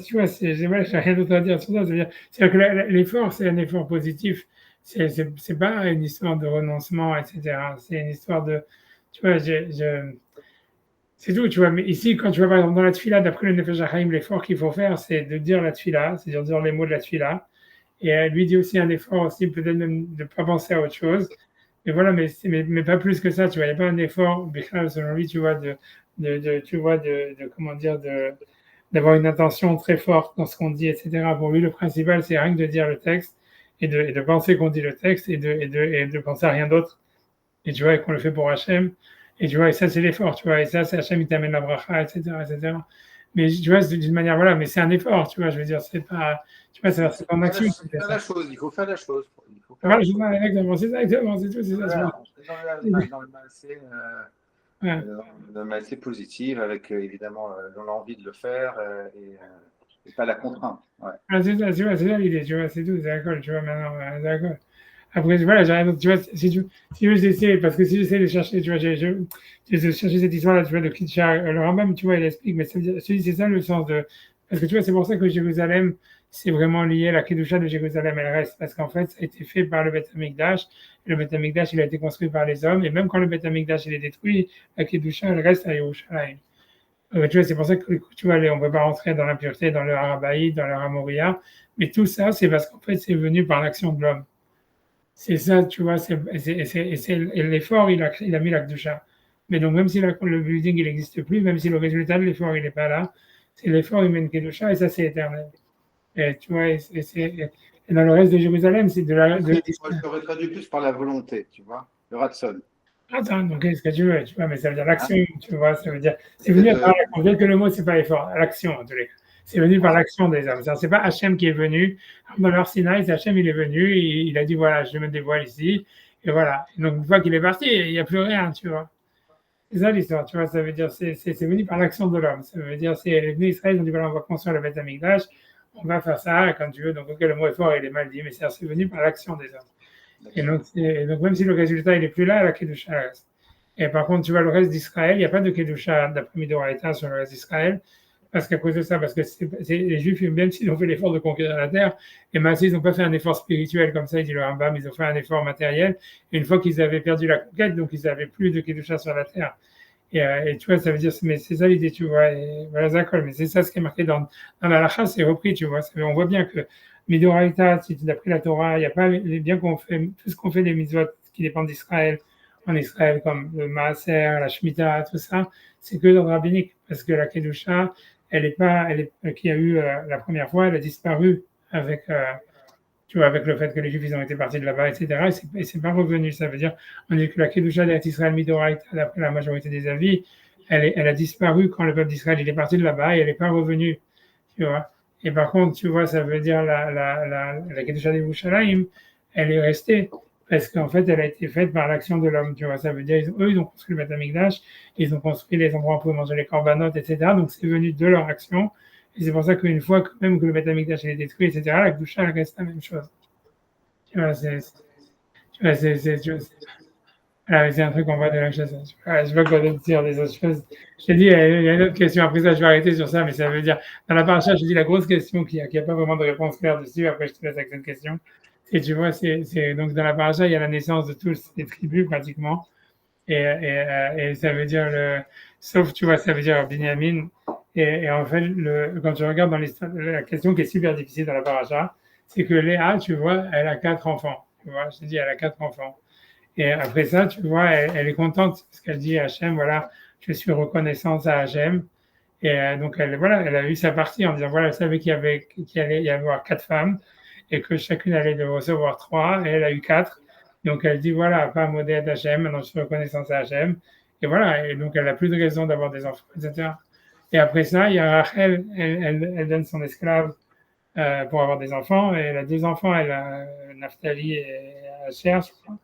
tu vois, voilà, j'ai rien d'autre à dire sur ça. C'est-à-dire que l'effort, c'est un effort positif. C'est pas une histoire de renoncement, etc. C'est une histoire de, tu vois, c'est tout, tu vois. Mais ici, quand tu vois, par exemple, dans la tefila, d'après le Nefesh HaChaim, l'effort qu'il faut faire, c'est de dire la tefila, c'est-à-dire dire les mots de la tefila. Et lui dit aussi un effort aussi, peut-être même de ne pas penser à autre chose. Mais voilà, mais pas plus que ça, tu vois. Il n'y a pas un effort, Bichal, selon lui, tu vois, tu vois, comment dire, d'avoir une intention très forte dans ce qu'on dit, etc. Pour lui, le principal, c'est rien que de dire le texte et de penser qu'on dit le texte et de penser à rien d'autre. Et tu vois, et qu'on le fait pour Hachem. Et tu vois, et ça, c'est l'effort, tu vois. Et ça, c'est Hachem, il t'amène la bracha, etc., etc. Mais tu vois, d'une manière, voilà, mais c'est un effort, tu vois. Je veux dire, c'est pas, tu vois, c'est ton action qui fait Faire ça. la chose, il faut faire la chose. Il faut faire Voilà, la chose. exactement, c'est ça, exactement, c'est tout, c'est ça, tu vois. Voilà, on est dans le massé, Ouais. dans le massé positif, avec évidemment l'envie de le faire et pas la contrainte. Ouais. Ah, c'est ça, tu vois, c'est ça l'idée, tu vois, c'est tout, c'est d'accord, tu vois, maintenant, d'accord. Après, voilà, j'ai rien d'autre, tu vois, si j'essaie, parce que si j'essaie de chercher, tu vois, j'ai de chercher cette histoire-là, tu vois, de Kitcha, le Rambam, tu vois, il explique, mais ça veut dire, je te dis, c'est ça le sens de, parce que tu vois, c'est pour ça que Jérusalem, c'est vraiment lié, la Kedusha de Jérusalem, elle reste, parce qu'en fait, ça a été fait par le Beth Amikdash, et le Beth Amikdash, il a été construit par les hommes, et même quand le Beth Amikdash, il est détruit, la Kedusha, elle reste à Yerushalayim. Tu vois, c'est pour ça que tu vois, on ne peut pas rentrer dans l'impureté, dans le Harabaï, dans le Hamoria, mais tout ça, c'est parce qu'en fait, c'est venu par l'action de l'homme. C'est ça, tu vois, et l'effort, il a mis la Kedusha. Mais donc, même si le building, il n'existe plus, même si le résultat de l'effort, il n'est pas là, c'est l'effort, il met une Kedusha, et ça, c'est éternel. Et tu vois, et dans le reste de Jérusalem, c'est de la. Moi, je l'aurais traduit plus par la volonté, tu vois, le ratson. Attends, donc qu'est-ce que tu veux, tu vois, mais ça veut dire Hein. l'action, tu vois, ça veut dire. C'est venu Peut-être par l'action. Peut-être que le mot, c'est pas effort, l'action, en tous les cas. C'est venu par ouais. l'action des hommes. C'est pas Hachem qui est venu. Dans leur Sinaï, c'est Hachem, il est venu, il a dit, voilà, je me dévoile ici, et voilà. Et donc, une fois qu'il est parti, il n'y a plus rien, tu vois. C'est ça l'histoire, tu vois, ça veut dire, c'est venu par l'action de l'homme. Ça veut dire, c'est les venus Israël, ils ont dit, voilà, on va construire le Beth Amikdash, on va faire ça, quand tu veux. Donc, ok, le mot effort, il est mal dit, mais c'est venu par l'action des hommes. Et donc, même si le résultat il est plus là, la Kedusha reste. Et par contre, tu vois, le reste d'Israël, il n'y a pas de Kedusha d'après Midoraïta sur le reste d'Israël, parce qu'à cause de ça, parce que les Juifs, même s'ils ont fait l'effort de conquérir la terre, et ben, ils n'ont pas fait un effort spirituel comme ça, il dit le Rambam, ils ont fait un effort matériel. Et une fois qu'ils avaient perdu la conquête, donc ils n'avaient plus de Kedusha sur la terre. Et tu vois, ça veut dire, mais c'est ça l'idée, tu vois, et voilà, d'accord, mais c'est ça ce qui est marqué dans la Lacha, c'est repris, tu vois. On voit bien que Midoraïta, si tu as pris la Torah, il n'y a pas, bien qu'on fait, tout ce qu'on fait des mitzvot qui dépendent d'Israël, en Israël, comme le Maaser, la Shemitah, tout ça, c'est que dans le rabbinique, parce que la Kedusha, elle est pas, qui a eu la première fois, elle a disparu avec, tu vois, avec le fait que les Juifs ils ont été partis de là-bas, etc. Et c'est pas revenu. Ça veut dire, on dit que la Kedusha d'Israël Midoraïta, d'après la majorité des avis, elle a disparu quand le peuple d'Israël il est parti de là-bas et elle n'est pas revenue, tu vois. Et par contre, tu vois, ça veut dire la Kedusha d'Yerushalayim, elle est restée parce qu'en fait, elle a été faite par l'action de l'homme, tu vois. Ça veut dire, eux, ils ont construit le Beth Amikdash, ils ont construit les endroits pour manger les corbanotes, etc. Donc, c'est venu de leur action. Et c'est pour ça qu'une fois que même que le Beth Amikdash est détruit, etc., la Kedusha, elle reste la même chose. Tu vois, tu vois, c'est un truc qu'on voit de la chose. Je sais pas quoi d'autre dire des autres choses. Je t'ai dit, il y a une autre question. Après ça, je vais arrêter sur ça, mais ça veut dire, dans la paracha, je dis la grosse question qui a pas vraiment de réponse claire dessus. Après, je te laisse avec cette question. Et tu vois, donc dans la paracha, il y a la naissance de tous les tribus pratiquement. Et ça veut dire sauf, tu vois, ça veut dire Binyamin. Et en fait, quand tu regardes dans l'histoire, la question qui est super difficile dans la paracha, c'est que Léa, tu vois, elle a 4 enfants. Tu vois, je te dis, elle a 4 enfants. Et après ça, tu vois, elle est contente parce qu'elle dit à Hachem, voilà, je suis reconnaissante à Hachem. Et donc, voilà, elle a eu sa partie en disant, voilà, elle savait qu'il allait y avoir 4 femmes et que chacune allait de recevoir 3, et elle a eu 4. Donc, elle dit, voilà, pas modèle d'Hachem, maintenant je suis reconnaissante à Hachem. Et voilà, et donc elle n'a plus de raison d'avoir des enfants, etc. Et après ça, il y a Rachel, elle donne son esclave pour avoir des enfants. Et elle a 2 enfants, elle a Naphtali et Asher, je crois.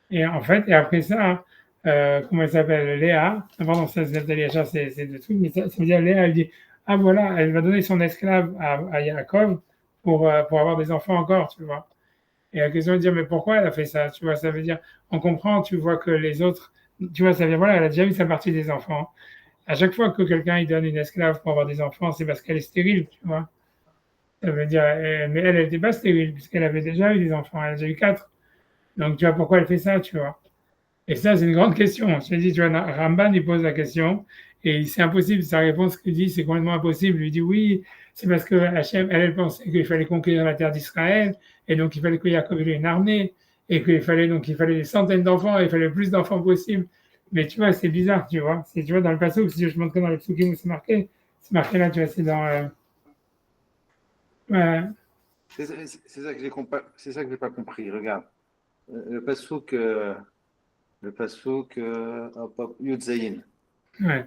Et en fait, et après ça, comment elle s'appelle? Léa. Ah, pardon, ça, c'est Naphtali et Asher, c'est deux trucs. Mais ça veut dire Léa, elle dit, ah voilà, elle va donner son esclave à Yaakov pour avoir des enfants encore, tu vois. Et la question est de dire, mais pourquoi elle a fait ça? Tu vois, ça veut dire, on comprend, tu vois que les autres, tu vois, ça veut dire, voilà, elle a déjà eu sa partie des enfants. À chaque fois que quelqu'un il donne une esclave pour avoir des enfants, c'est parce qu'elle est stérile, tu vois. Ça veut dire, mais elle n'était pas stérile, puisqu'elle avait déjà eu des enfants, elle a déjà eu 4. Donc, tu vois, pourquoi elle fait ça, tu vois. Et ça, c'est une grande question. Je te dis, tu vois, Ramban, il pose la question, et c'est impossible, sa réponse qu'il dit, c'est complètement impossible. Il lui dit, oui, c'est parce que Hachem, elle pensait qu'il fallait conquérir la terre d'Israël, et donc il fallait que Yaakov ait une armée, et il fallait des centaines d'enfants, et il fallait le plus d'enfants possible. Mais tu vois, c'est bizarre, tu vois. C'est, tu vois, dans le passage, si je montre dans le psukim où c'est marqué là, tu vois, c'est dans, ouais, C'est ça que j'ai pas compris. Regarde, le passouk, hop, hop, Yud Zayin. ouais,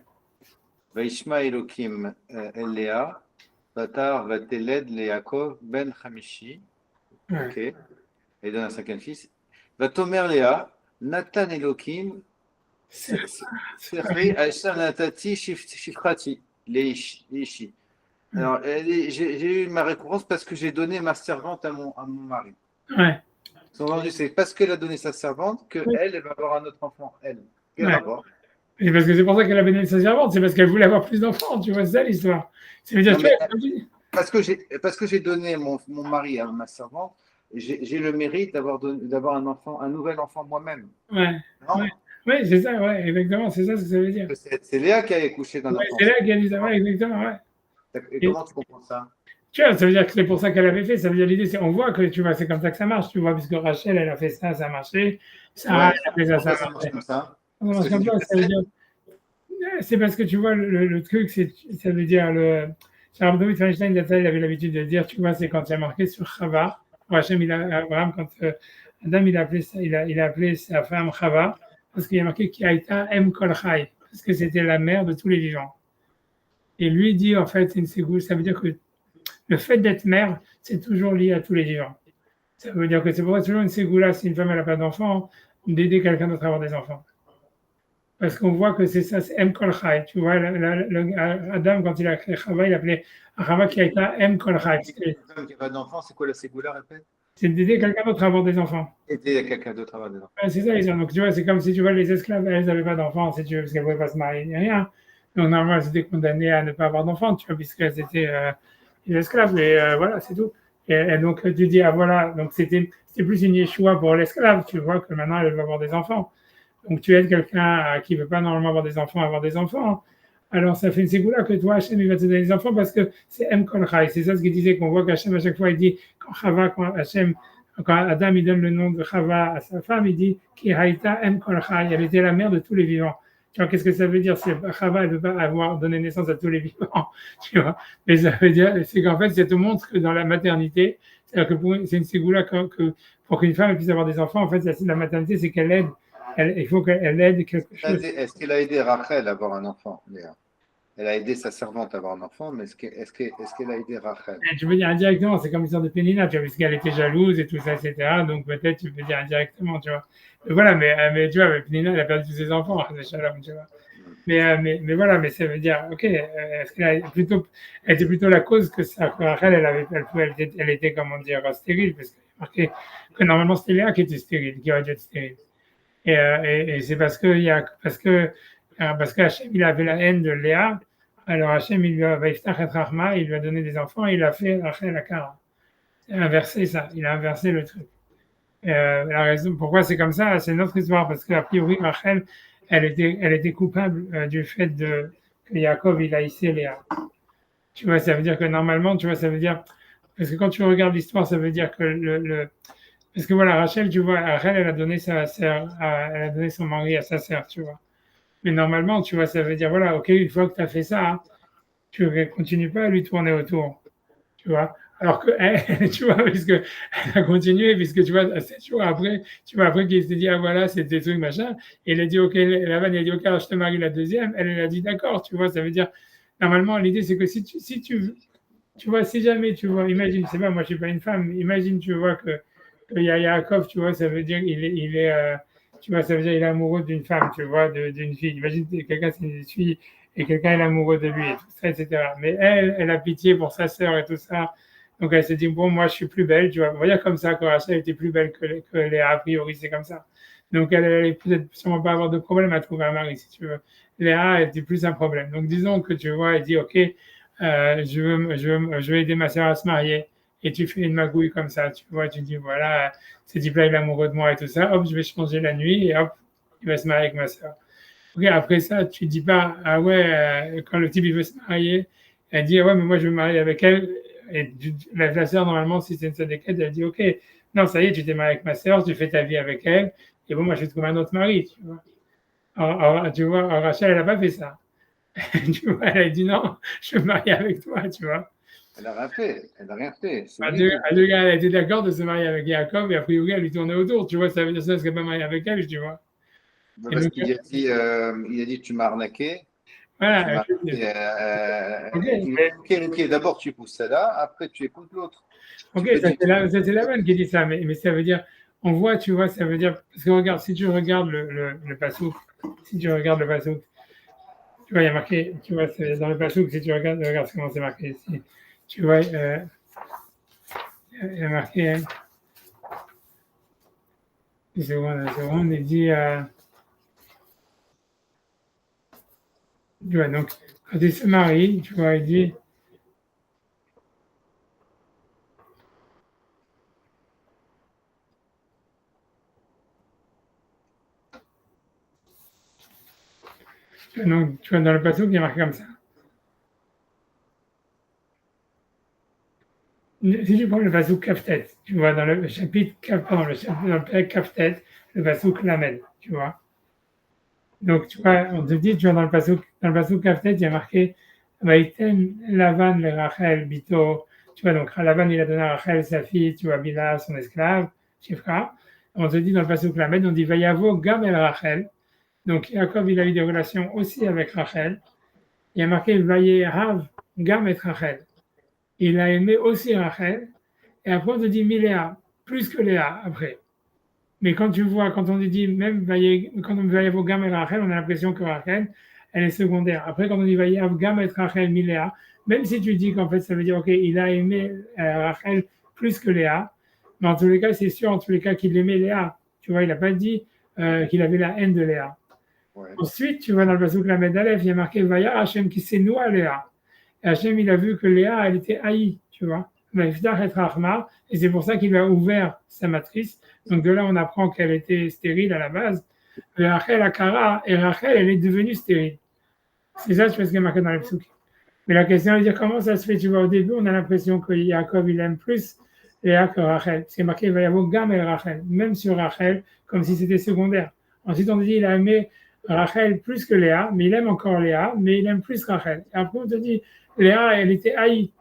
Vaishma Elokim El Léa, Batar Vateled Leakov Ben Hamishi. Ok. ouais. Et donne un cinquième fils. Vatomer Léa, Nathan Elokim, C'est, Sechri Aisham Natati Shifrati, Leishi. Alors, j'ai eu ma récompense parce que j'ai donné ma servante à mon mari. ouais, C'est parce qu'elle a donné sa servante qu'elle, ouais, elle va avoir un autre enfant, elle. Quel ouais. rapport? Et parce que c'est pour ça qu'elle a béni sa servante, c'est parce qu'elle voulait avoir plus d'enfants, tu vois, c'est ça l'histoire. Ça veut dire, Non, tu mais vois, comme tu dis. parce que j'ai donné mon mari à ma servante, j'ai le mérite d'avoir un enfant, un nouvel enfant moi-même. Ouais, ouais, Non? ouais, c'est ça, ouais, exactement, c'est ça ce que ça veut dire. C'est Léa qui a accouché d'un Ouais, enfant. c'est là qu'elle dit ça, ouais, exactement, ouais. Et Et comment tu comprends ça? tu vois, ça veut dire que c'est pour ça qu'elle avait fait, ça veut dire l'idée, c'est, on voit que, tu vois, c'est comme ça que ça marche, tu vois, puisque Rachel, elle a fait ça a marché, Sarah, Ouais. elle a fait ça a Pourquoi ça marche marché. comme ça? Ça Parce marche que c'est comme du ça, ça veut cassette? dire, c'est parce que tu vois, le truc, c'est, ça veut dire, Charles David Feinstein, il avait l'habitude de dire, tu vois, c'est quand il y a marqué sur Chava, Hachem, Abraham, quand Adam, il a appelé sa femme Chava, parce qu'il y a marqué Kiaïta Em Kol Chai, parce que c'était la mère de tous les vivants. Et lui dit, en fait, c'est une ségoule, ça veut dire que le fait d'être mère, c'est toujours lié à tous les vivants. Ça veut dire que c'est pour ça toujours une ségoula, si une femme n'a pas d'enfant, d'aider quelqu'un d'autre à avoir des enfants. Parce qu'on voit que c'est ça, c'est M. Kol Chai. Tu vois, Adam, quand il a créé Chava, il appelait Chava qui a été M. Kol Chai. Une femme qui n'a pas d'enfant, c'est quoi la ségoula, répète? C'est d'aider quelqu'un d'autre à avoir des enfants. Aider quelqu'un d'autre à avoir des enfants. Ouais, c'est ça, les gens. Donc, tu vois, c'est comme si tu vois les esclaves, elles n'avaient pas d'enfants, si tu veux, parce qu'elles ne pouvaient pas se marier ni rien. Donc, normalement, elles étaient condamnées à ne pas avoir d'enfants, tu vois, puisqu'elles étaient des esclaves. Mais voilà, c'est tout. Et donc, tu dis, ah voilà, donc c'était plus une Yeshua pour l'esclave, tu vois, que maintenant, elle va avoir des enfants. Donc, tu aides quelqu'un qui ne veut pas normalement avoir des enfants à avoir des enfants. Alors, ça fait une ségoula que toi, Hachem, il va te donner des enfants parce que c'est M. Kol Chai. C'est ça ce qu'il disait, qu'on voit qu'Hachem, à chaque fois, il dit, quand Adam, il donne le nom de Chava à sa femme, il dit, Ki Haïta M. Kol Chai. Elle était la mère de tous les vivants. Tu vois, qu'est-ce que ça veut dire? Chava, elle ne peut pas avoir donné naissance à tous les vivants. Tu vois? Mais ça veut dire, c'est qu'en fait, ça te montre que dans la maternité, c'est-à-dire que c'est une ségoula pour qu'une femme puisse avoir des enfants, en fait, la maternité, c'est qu'elle aide il faut qu'elle aide quelque chose. Est-ce qu'elle a aidé Rachel à avoir un enfant, Léa? Elle a aidé sa servante à avoir un enfant, mais est-ce qu'elle a aidé Rachel? Tu peux dire indirectement, c'est comme l'histoire de Pénina, tu vois, puisqu'elle était jalouse et tout ça, etc. Donc peut-être tu peux dire indirectement, tu vois. Mais voilà, mais tu vois, Pénina, elle a perdu tous ses enfants, Shalom, tu vois. Mais voilà, mais ça veut dire, ok, est-ce qu'elle elle était plutôt la cause que Rachel, elle était, comment dire, stérile, parce qu'il y a marqué que normalement c'était Léa qui était stérile, qui aurait dû être stérile. Et c'est parce que Hachem, il avait la haine de Léa. Alors Hachem, il lui a il lui a donné des enfants et il a fait Rachel Akara. Il a inversé ça, il a inversé le truc. La raison pourquoi c'est comme ça, c'est notre histoire, parce qu'a priori, Rachel, elle était coupable du fait que Jacob, il a haïssé Léa. Tu vois, ça veut dire que normalement, tu vois, ça veut dire, parce que quand tu regardes l'histoire, ça veut dire que parce que voilà, Rachel, tu vois, Rachel, elle a donné sa sœur, elle a donné son mari à sa sœur, tu vois. Mais normalement, tu vois, ça veut dire, voilà, ok, une fois que tu as fait ça, hein, tu ne continues pas à lui tourner autour, tu vois. Alors que, elle, tu vois, puisque elle a continué, puisque tu vois, 7 jours après, tu vois, après qu'il s'est dit, ah voilà, c'est des trucs, machin, et il a dit, ok, Lavan, il a dit, ok, alors je te marie la deuxième, elle a dit, d'accord, tu vois, ça veut dire, normalement, l'idée, c'est que si tu tu vois, si jamais, tu vois, imagine, c'est pas, moi, je suis pas une femme, mais imagine, tu vois, que Yaakov, tu vois, ça veut dire tu vois, ça veut dire il est amoureux d'une femme, tu vois, d'une fille. Imagine, quelqu'un, c'est une fille, et quelqu'un est amoureux de lui, et tout ça, etc. Mais elle a pitié pour sa sœur et tout ça. Donc, elle se dit, bon, moi, je suis plus belle, tu vois. On va dire comme ça, que Rachel était plus belle que Léa, a priori, c'est comme ça. Donc, elle allait peut-être sûrement pas avoir de problème à trouver un mari, si tu veux. Léa était plus un problème. Donc, disons que tu vois, elle dit, OK, je veux aider ma sœur à se marier. Et tu fais une magouille comme ça, tu vois, tu dis, voilà, ce type-là, il est amoureux de moi et tout ça. Hop, je vais changer la nuit et hop, il va se marier avec ma sœur. OK, après ça, tu dis pas, ah ouais, quand le type, il veut se marier, elle dit, ah ouais, mais moi, je veux me marier avec elle. Et la sœur, normalement, si c'est une sœur d'équête, elle dit, OK, non, ça y est, tu t'es marié avec ma sœur, tu fais ta vie avec elle. Et bon, moi, je vais trouver un autre mari, tu vois. Alors, tu vois, Rachel, elle n'a pas fait ça. Tu vois, elle a dit non, je veux me marier avec toi, tu vois. Elle n'a rien fait. Elle n'a rien fait. C'est À lui deux, qui. à deux gars, elle a été d'accord de se marier avec Jacob et a priori, elle lui tournait autour, tu vois. Ça veut dire ça, elle ne serait pas mariée avec elle, tu vois. Et Parce donc, qu'il a dit, tu m'as arnaqué. Tu voilà, m'as arnaqué. ok, Ok, d'abord tu épouses celle-là, après tu épouses l'autre. ok, Tu peux ça dire. c'est Laban qui dit ça, mais ça veut dire, on voit, tu vois, ça veut dire, parce que regarde, si tu regardes le passouk, si tu regardes le passouk, tu vois, il y a marqué, tu vois, c'est dans le passouk, si tu regarde comment c'est marqué ici, tu vois, il y a marqué, une seconde, il dit, tu vois, donc, quand il se marie, tu vois, il dit, donc, tu vois, dans le passouk, il y a marqué comme ça. Si tu prends le passouk Kaftet, tu vois, dans le chapitre, pardon, dans le père Kaftet, le passouk Lamed, tu vois. Donc, tu vois, on te dit, tu vois, dans le passouk Kaftet, il y a marqué, Vaïten Lavan le Rachel Bito, tu vois, donc Lavan, il a donné à Rachel sa fille, tu vois, Bila, son esclave, Shifra. On te dit dans le passouk Lamed, on dit Vayavo Gam el Rachel. Donc, Jacob, il a eu des relations aussi avec Rachel. Il y a marqué Vayehav Gam et Rachel. Il a aimé aussi Rachel. Et après, on te dit Miléa, plus que Léa après. Mais quand tu vois, quand on te dit même quand on va y Gam et Rachel, on a l'impression que Rachel, elle est secondaire. Après, quand on dit Vayehav Gam et Rachel Miléa, même si tu dis qu'en fait, ça veut dire, OK, il a aimé Rachel plus que Léa, mais en tous les cas, c'est sûr, en tous les cas, qu'il aimait Léa. Tu vois, il n'a pas dit qu'il avait la haine de Léa. Ouais. Ensuite, tu vois dans le passouk la Aleph, il y a marqué Vaya Hachem qui s'est noué à Léa. Et Hachem, il a vu que Léa, elle était haïe, tu vois. Et c'est pour ça qu'il a ouvert sa matrice. Donc de là, on apprend qu'elle était stérile à la base. Et Rachel Akara, et Rachel, elle est devenue stérile. C'est ça, je pense, ce qui est marqué dans les psouks. Mais la question est de dire comment ça se fait, tu vois, au début, on a l'impression que Jacob, il aime plus Léa que Rachel. C'est marqué, il va y avoir Gam et Rachel, même sur Rachel, comme si c'était secondaire. Ensuite, on dit, il a aimé Rachel plus que Léa, mais il aime encore Léa, mais il aime plus Rachel. Et après, on te dit, Léa, elle était haïe.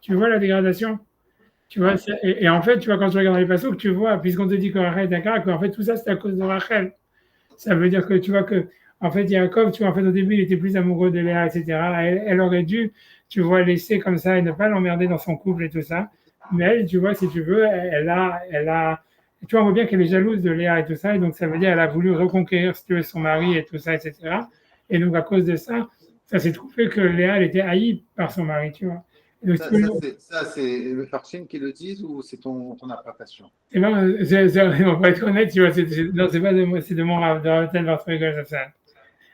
Tu vois la dégradation? Tu vois, et en fait, tu vois, quand tu regardes les passos, tu vois, puisqu'on te dit que Rachel est un cas, qu'en fait, tout ça, c'est à cause de Rachel. Ça veut dire que tu vois que, en fait, Jacob, tu vois, en fait, au début, il était plus amoureux de Léa, etc. Elle aurait dû, tu vois, laisser comme ça et ne pas l'emmerder dans son couple et tout ça. Mais elle, tu vois, si tu veux, tu vois, on voit bien qu'elle est jalouse de Léa et tout ça. Et donc, ça veut dire qu'elle a voulu reconquérir, si tu veux, son mari et tout ça, etc. Et donc, à cause de ça, ça s'est trouvé que Léa, elle était haïe par son mari, tu vois. Donc, Ça, c'est le Farsim qui le dit ou c'est ton interprétation? c'est pas, pour être honnête, tu vois, non, c'est pas de moi, c'est de mon rave, de Ravel Bartholomé, ça.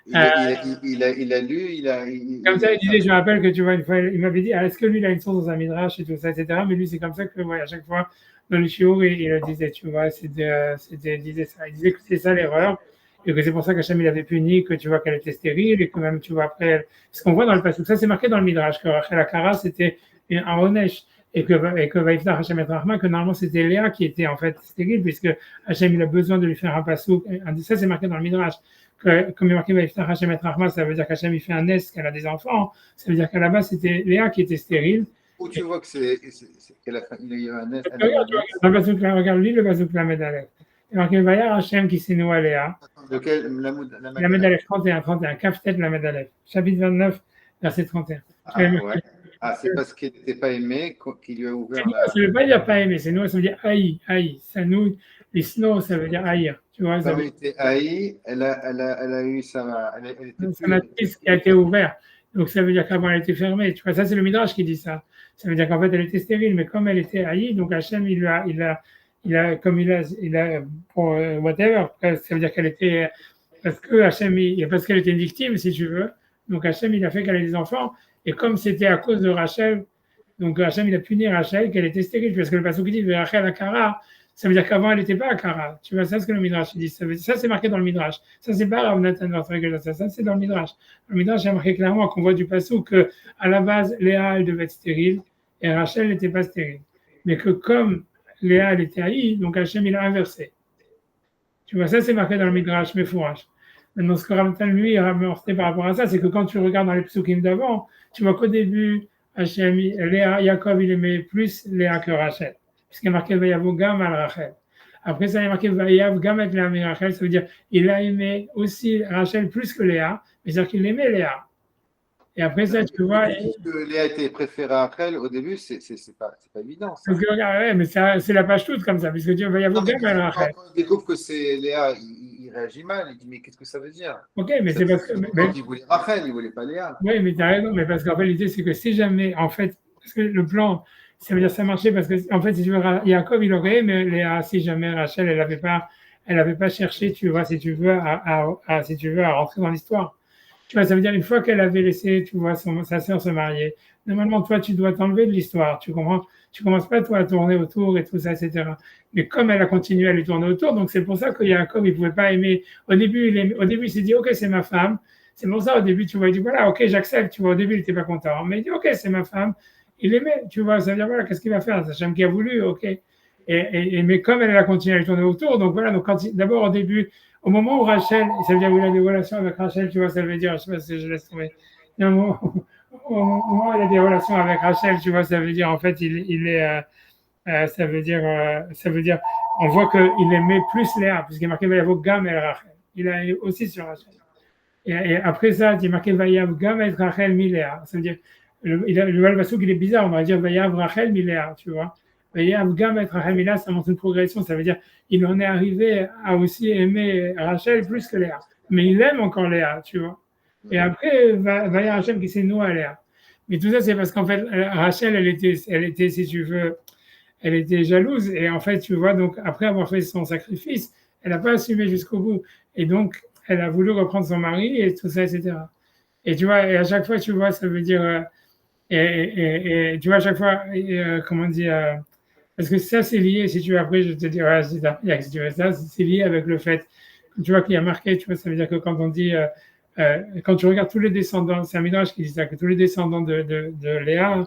Il a lu, Comme ça, il disait, je me rappelle que tu vois, une fois, il m'avait dit, ah, est-ce que lui, il a une source dans un midrash et tout ça, etc. Mais lui, c'est comme ça que, ouais, à chaque fois, dans le shiur, il le disait, tu vois, il disait ça. Il disait que c'est ça l'erreur, et que c'est pour ça qu'Hachem, il avait puni, que tu vois qu'elle était stérile, et que même, tu vois, après, ce qu'on voit dans le passage, ça, c'est marqué dans le midrash, que Rachel Akara, c'était un Onesh, et que Vaïftar Hachem et Rahma, que normalement, c'était Léa qui était, en fait, stérile, puisque Hachem, il a besoin de lui faire un passouk. Ça, c'est marqué dans le midrash. Comme il est marqué Vaïftar Hachem et Rahma, ça veut dire qu'Hachem, il fait un nest, qu'elle a des enfants. Ça veut dire qu'à la base, c'était Léa qui était stérile. Où tu vois que qu'elle a eu un nest. Regarde, lis le Bazouk Lamed Aleph. Il est marqué Vayar Hachem qui s'est noué à Léa. Lequel Lamed Aleph 31, Kaftet Lamed Aleph. Chapitre 29, verset 31. Ah, ouais. Ah, c'est parce qu'il n'était pas aimé qu'il lui a ouvert Seno, ça ne veut pas dire pas aimer, Seno, ça veut dire haï, haï. Sano, les snow, ça veut dire haïr. Tu vois, ça Comme veut elle était haïe, elle a eu sa. Elle était dire, c'est plus. un matrice qui a été ouvert. Donc ça veut dire qu'avant elle était fermée. Tu vois, ça c'est le Midrash qui dit ça. Ça veut dire qu'en fait elle était stérile, mais comme elle était haïe, donc Hachem, comme pour whatever, ça veut dire qu'elle était, parce que Hachem, parce qu'elle était une victime, si tu veux. Donc Hachem, il a fait qu'elle ait des enfants. Et comme c'était à cause de Rachel, donc Hachem, il a puni Rachel qu'elle était stérile, parce que le passage qui dit Rachel Akara, ça veut dire qu'avant elle n'était pas Akara. Tu vois, ça c'est ce que le Midrash dit. Ça c'est marqué dans le Midrash. Ça c'est pas Rav Nathan ça c'est dans le Midrash. Dans le Midrash, il y a marqué clairement qu'on voit du passage que à la base, Léa, elle devait être stérile et Rachel n'était pas stérile. Mais que comme Léa, elle était haïe, donc Hachem, il a inversé. Tu vois, ça c'est marqué dans le Midrash, mais fourrage. Maintenant, ce que Rav Nathan, lui, a montré par rapport à ça, c'est que quand tu regardes dans les psukim d'avant, tu vois qu'au début, Hachem, Léa, Jacob, il aimait plus Léa que Rachel. Puisqu'il y a marqué Vayavu Gam al Rachel. Après ça, il y a marqué Vayav Gam et Léa mais Rachel, ça veut dire il a aimé aussi Rachel plus que Léa, mais c'est-à-dire qu'il aimait Léa. Et après ça, tu vois. Que Léa était préférée à Rachel au début, c'est pas évident. Ça. Parce que, ouais, mais c'est la page toute comme ça, puisque Dieu Vayavu Gam al Rachel. Quand on découvre que c'est Léa, il réagit mal, il dit mais qu'est-ce que ça veut dire? Ok, mais c'est parce que. Il voulait Rachel, il ne voulait pas Léa. Oui, mais tu as raison, mais parce qu'en fait, l'idée, c'est que si jamais, en fait, parce que le plan, ça veut dire ça marchait parce que, en fait, si tu veux, Jacob, il aurait aimé Léa, si jamais Rachel, elle avait pas cherché, tu vois, si tu veux, si tu veux, à rentrer dans l'histoire. Tu vois, ça veut dire une fois qu'elle avait laissé, tu vois, sa sœur se marier, normalement, toi, tu dois t'enlever de l'histoire, tu comprends? Tu commences pas, toi, à tourner autour et tout ça, etc. Mais comme elle a continué à lui tourner autour, donc c'est pour ça que Jacob, il pouvait pas aimer. Au début, il s'est dit, OK, c'est ma femme. C'est pour ça, au début, tu vois, il dit, voilà, OK, j'accepte. Tu vois, au début, il n'était pas content. Mais il dit, OK, c'est ma femme. Il aimait, tu vois, ça veut dire, voilà, qu'est-ce qu'il va faire? C'est Hachem qui a voulu, OK. Mais comme elle a continué à lui tourner autour, donc voilà, donc d'abord, au début, au moment où Rachel, ça veut dire, où il a des relations avec Rachel, tu vois, ça veut dire, je sais pas si je laisse tomber. Au moment où il a des relations avec Rachel, tu vois, ça veut dire, en fait, ça veut dire, on voit qu'il aimait plus Léa, puisqu'il est marqué, il y avait Gam et Rachel. Il a aussi sur Rachel. Et après ça, il est marqué Vayav Gam et Rachel Miléa. Ça veut dire, le Passouk, il est bizarre, on va dire Vayav Rachel Miléa, tu vois. Vayav Gam et Rachel Miléa, ça montre une progression, ça veut dire, il en est arrivé à aussi aimer Rachel plus que Léa. Mais il aime encore Léa, tu vois. Et après, Vayav Rachel qui s'est noué à Léa. Mais tout ça, c'est parce qu'en fait, Rachel, elle était, si tu veux, elle était jalouse. Et en fait, tu vois, donc, après avoir fait son sacrifice, elle n'a pas assumé jusqu'au bout. Et donc, elle a voulu reprendre son mari et tout ça, etc. Et tu vois, et à chaque fois, tu vois, ça veut dire, et tu vois, à chaque fois, comment dire, parce que ça, c'est lié, si tu veux, après, je te dirai, si tu veux, ça, c'est lié avec le fait, tu vois, qu'il y a marqué, tu vois, ça veut dire que quand on dit, quand tu regardes tous les descendants, c'est un Midrash qui dit ça, que tous les descendants de Léa,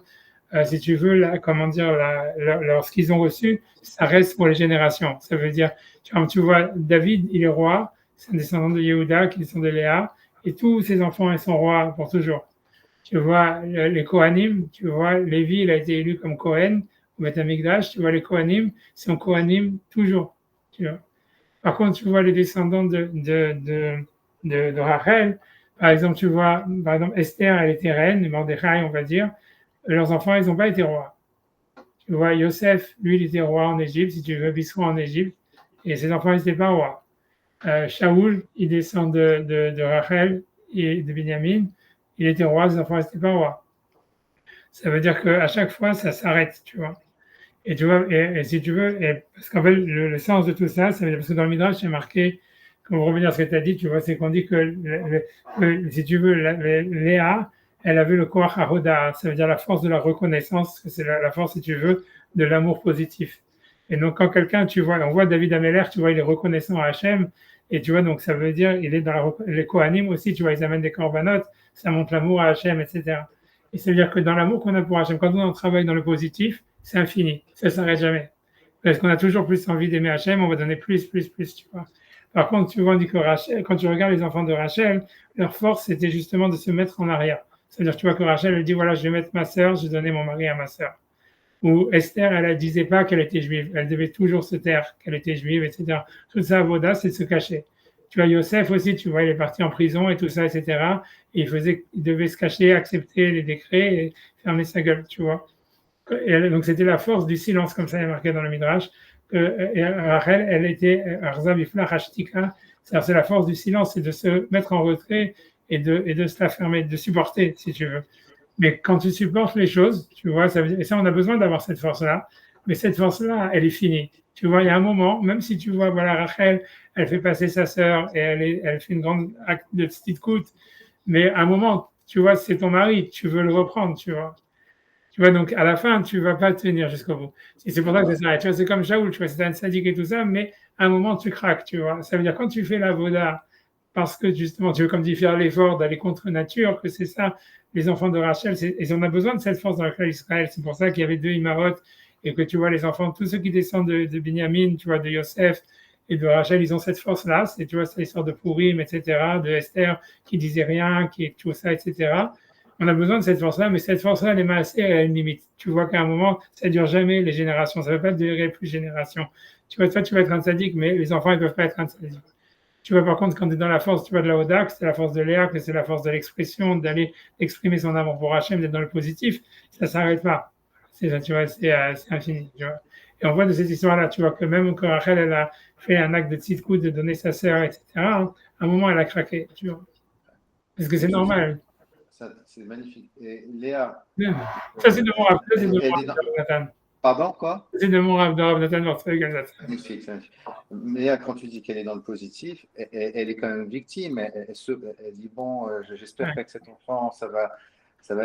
si tu veux, comment dire, lorsqu'ils ont reçu, ça reste pour les générations. Ça veut dire, tu vois, David, il est roi, c'est un descendant de Yehuda, qui sont de Léa, et tous ses enfants, ils sont rois pour toujours. Tu vois, les Kohanim, tu vois, Lévi, il a été élu comme Kohen, au Beth Amikdash, tu vois, les Kohanim, sont Kohanim toujours. Tu vois. Par contre, tu vois les descendants de Rachel, par exemple, tu vois, par exemple, Esther, elle était reine, Mordechai, on va dire, leurs enfants, ils n'ont pas été rois. Tu vois, Yosef, lui, il était roi en Égypte, si tu veux, vice-roi en Égypte, et ses enfants, ils n'étaient pas rois. Shaoul, il descend de Rachel et de Binyamin, il était roi, ses enfants n'étaient pas rois. Ça veut dire qu'à chaque fois, ça s'arrête, tu vois. Et tu vois, et si tu veux, parce qu'en fait, le sens de tout ça, ça veut dire, parce que dans le Midrash, c'est marqué, comme revenir à ce que tu as dit, tu vois, c'est qu'on dit que, si tu veux, Léa, elle avait le koach hahoda, ça veut dire la force de la reconnaissance, que c'est la force, si tu veux, de l'amour positif. Et donc, quand quelqu'un, tu vois, on voit David Améler, tu vois, il est reconnaissant à Hachem, et tu vois, donc ça veut dire, il est dans les Kohanim aussi, tu vois, ils amènent des corbanotes, ça montre l'amour à Hachem, etc. Et ça veut dire que dans l'amour qu'on a pour Hachem, quand on travaille dans le positif, c'est infini, ça ne s'arrête jamais. Parce qu'on a toujours plus envie d'aimer Hachem, on va donner plus, tu vois. Par contre, tu vois, on dit que Rachel, quand tu regardes les enfants de Rachel, leur force, c'était justement de se mettre en arrière. C'est-à-dire, tu vois que Rachel, elle dit, voilà, je vais mettre ma sœur, je vais donner mon mari à ma sœur. Ou Esther, elle ne disait pas qu'elle était juive, elle devait toujours se taire qu'elle était juive, etc. Tout ça, Voda, c'est de se cacher. Tu vois, Yosef aussi, tu vois, il est parti en prison et tout ça, etc. Et il devait se cacher, accepter les décrets et fermer sa gueule, tu vois. Donc c'était la force du silence, comme ça il est marqué dans le Midrash. Et Rachel, elle était Arza Bifla Hashtika, c'est la force du silence, c'est de se mettre en retrait et de se la fermer, de supporter, si tu veux. Mais quand tu supportes les choses, tu vois, ça veut dire, et ça, on a besoin d'avoir cette force-là, mais cette force-là, elle est finie. Tu vois, il y a un moment, même si tu vois, voilà, Rachel, elle fait passer sa sœur et elle fait une grande acte de petite coûte, mais à un moment, tu vois, c'est ton mari, tu veux le reprendre, tu vois. Tu vois, donc à la fin, tu vas pas tenir jusqu'au bout. Et c'est pour ça que ça s'arrête. Tu vois, c'est comme Shaoul, tu vois, c'est un sadique et tout ça, mais à un moment, tu craques, tu vois. Ça veut dire quand tu fais la voda, parce que justement, tu veux, comme dit, faire l'effort d'aller contre nature, que c'est ça, les enfants de Rachel, ils ont besoin de cette force dans le clan d'Israël. C'est pour ça qu'il y avait deux Imarot et que tu vois, les enfants, tous ceux qui descendent de Binyamin, tu vois, de Yosef et de Rachel, ils ont cette force-là. C'est, tu vois, c'est l'histoire de Purim, etc., de Esther qui disait rien, qui tout ça, etc. On a besoin de cette force-là, mais cette force-là, les massés, elle a une limite. Tu vois qu'à un moment, ça ne dure jamais les générations. Ça ne va pas durer plus générations. Tu vois, toi, tu vas être un sadique, mais les enfants, ils ne peuvent pas être un sadique. Tu vois, par contre, quand tu es dans la force, tu vois, de la Oda, que c'est la force de Léa, que c'est la force de l'expression, d'aller exprimer son amour pour Hachem, d'être dans le positif, ça ne s'arrête pas. C'est ça, tu vois, c'est infini. Tu vois. Et on voit de cette histoire-là, tu vois, que même quand Rachel, elle a fait un acte de tzidkout, de donner sa sœur, etc., à un moment, elle a craqué, tu vois. Parce que c'est normal. C'est magnifique. Et Léa, Ça, c'est de mon rap. Ça, c'est de mon elle rap est dans... de Nathan. Pardon, quoi? C'est de mon rap de Nathan Mortzweig. Magnifique, c'est magnifique. Léa, quand tu dis qu'elle est dans le positif, elle est quand même victime. Elle dit, bon, j'espère Ouais, qu'avec cet enfant, ça va.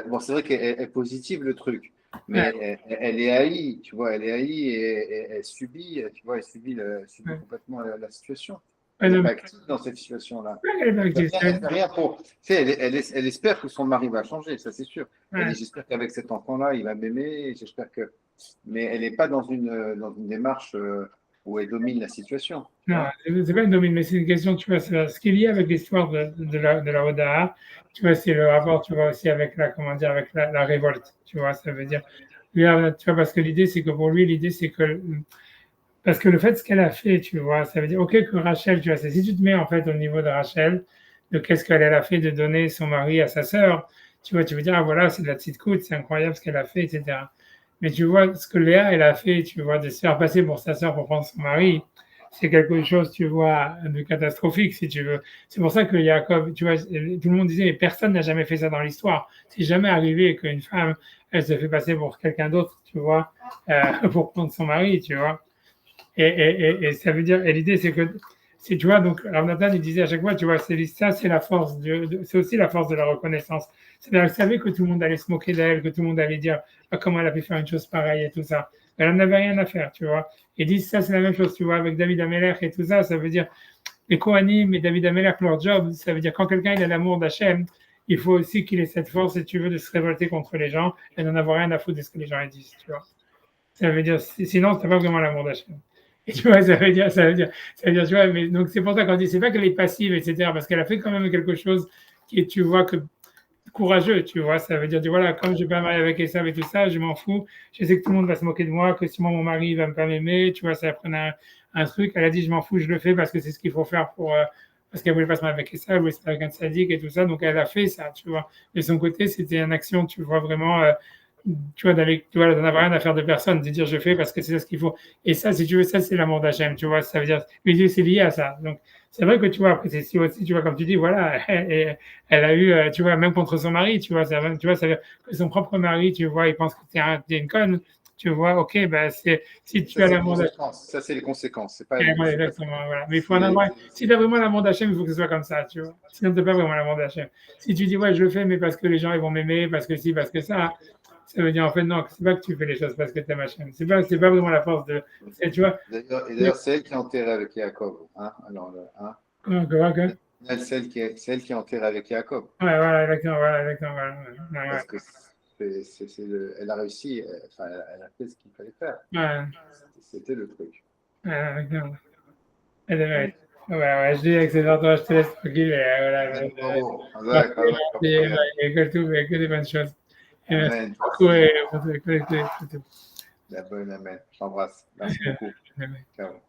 Bon, c'est vrai qu'elle est positive, le truc, ouais, mais elle est haïe, tu vois, elle est haïe et elle subit, tu vois, subit ouais. complètement la situation. Ouais, Elle n'est non, pas mais active dans cette situation-là. elle est pas active. Elle fait rien pour. Tu sais, elle espère que son mari va changer, ça c'est sûr. Elle Ouais. dit, j'espère qu'avec cet enfant-là, il va m'aimer. J'espère que. Mais elle n'est pas dans une démarche où elle domine la situation, tu Non, vois. c'est pas une domine, mais c'est une question, tu vois, ce qui est lié avec l'histoire de la Odaha, tu vois, c'est le rapport, tu vois, aussi avec comment dire, avec la révolte, tu vois, ça veut dire, lui, tu vois, parce que l'idée, c'est que pour lui, l'idée, c'est que, parce que le fait, ce qu'elle a fait, tu vois, ça veut dire, ok, que Rachel, tu vois, si tu te mets, en fait, au niveau de Rachel, de qu'est-ce qu'elle a fait de donner son mari à sa sœur, tu vois, tu veux dire, ah voilà, c'est de la petite coûte, c'est incroyable ce qu'elle a fait, etc. Mais tu vois, ce que Léa, elle a fait, tu vois, de se faire passer pour sa sœur pour prendre son mari, c'est quelque chose, tu vois, de catastrophique, si tu veux. C'est pour ça que Jacob, tu vois, tout le monde disait, mais personne n'a jamais fait ça dans l'histoire. C'est jamais arrivé qu'une femme, elle se fait passer pour quelqu'un d'autre, tu vois, pour prendre son mari, tu vois. Et ça veut dire, et l'idée, c'est que, tu vois, donc, Rav Nathan, il disait à chaque fois, tu vois, ça, c'est la force, c'est aussi la force de la reconnaissance. C'est-à-dire, elle savait que tout le monde allait se moquer d'elle, que tout le monde allait dire, ah, comment elle a pu faire une chose pareille et tout ça. Elle n'en avait rien à faire, tu vois. Et dit, ça, c'est la même chose, tu vois, avec David Ameller et tout ça, ça veut dire, les Kohanim et David Ameller, leur job, ça veut dire, quand quelqu'un il a l'amour d'Hachem, il faut aussi qu'il ait cette force, si tu veux, de se révolter contre les gens et d'en avoir rien à foutre de ce que les gens disent, tu vois. Ça veut dire, sinon, tu n'as pas vraiment l'amour d'Hachem. Et tu vois, tu vois, mais donc c'est pour ça qu'on dit, c'est pas qu'elle est passive, etc., parce qu'elle a fait quand même quelque chose qui est, tu vois, que courageux, tu vois, ça veut dire, voilà, comme je vais pas marier avec Esav et tout ça, je m'en fous, je sais que tout le monde va se moquer de moi, que si mon mari va pas m'aimer, tu vois, ça prenait un truc, elle a dit, je m'en fous, je le fais parce que c'est ce qu'il faut faire pour, parce qu'elle voulait pas se marier avec Esav, elle voulait se marier avec un sadique et tout ça, donc elle a fait ça, tu vois. De son côté, c'était une action, tu vois, vraiment, tu vois, d'en avoir rien à faire de personne, de dire je fais parce que c'est ce qu'il faut. Et ça, si tu veux, ça, c'est l'amour d'Hachem, tu vois, ça veut dire, mais c'est lié à ça. Donc, c'est vrai que tu vois, après, c'est aussi, tu vois, comme tu dis, voilà, elle a eu, tu vois, même contre son mari, tu vois, ça veut dire que son propre mari, tu vois, il pense que t'es une conne, tu vois, ok, ben, si tu Ça, as c'est les l'amour d'Hachem, conséquences. Ça, c'est les conséquences. C'est pas, ouais, c'est pas, exactement, voilà. Mais il faut en c'est- avoir, si tu as vraiment l'amour d'Hachem, il faut que ce soit comme ça, tu vois. Sinon, tu n'as pas vraiment l'amour d'Hachem. Si tu dis, ouais, je le fais, mais parce que les gens, ils vont m'aimer, parce que si, parce que ça veut dire, en fait, non, c'est pas que tu fais les choses parce que tu aimes Hachem. C'est pas vraiment la force de, tu vois. D'ailleurs, c'est elle qui est enterrée avec Jacob. Hein? Alors, hein? Comment. C'est elle qui est enterrée avec Jacob. Ouais, voilà, exactement, voilà, exactement, voilà. Ouais, Parce que elle a réussi, enfin, elle a fait ce qu'il fallait faire. ouais, C'était le truc. ouais, exactement. Elle est Magnifique. vraie. Ouais, je dis avec ces toi, je te laisse tranquille, et voilà. Bravo. Merci, Hazak, merci, que des bonnes choses. Et merci Amen. beaucoup, et pour te connecter. Amen. Je t'embrasse. Merci beaucoup. Ciao.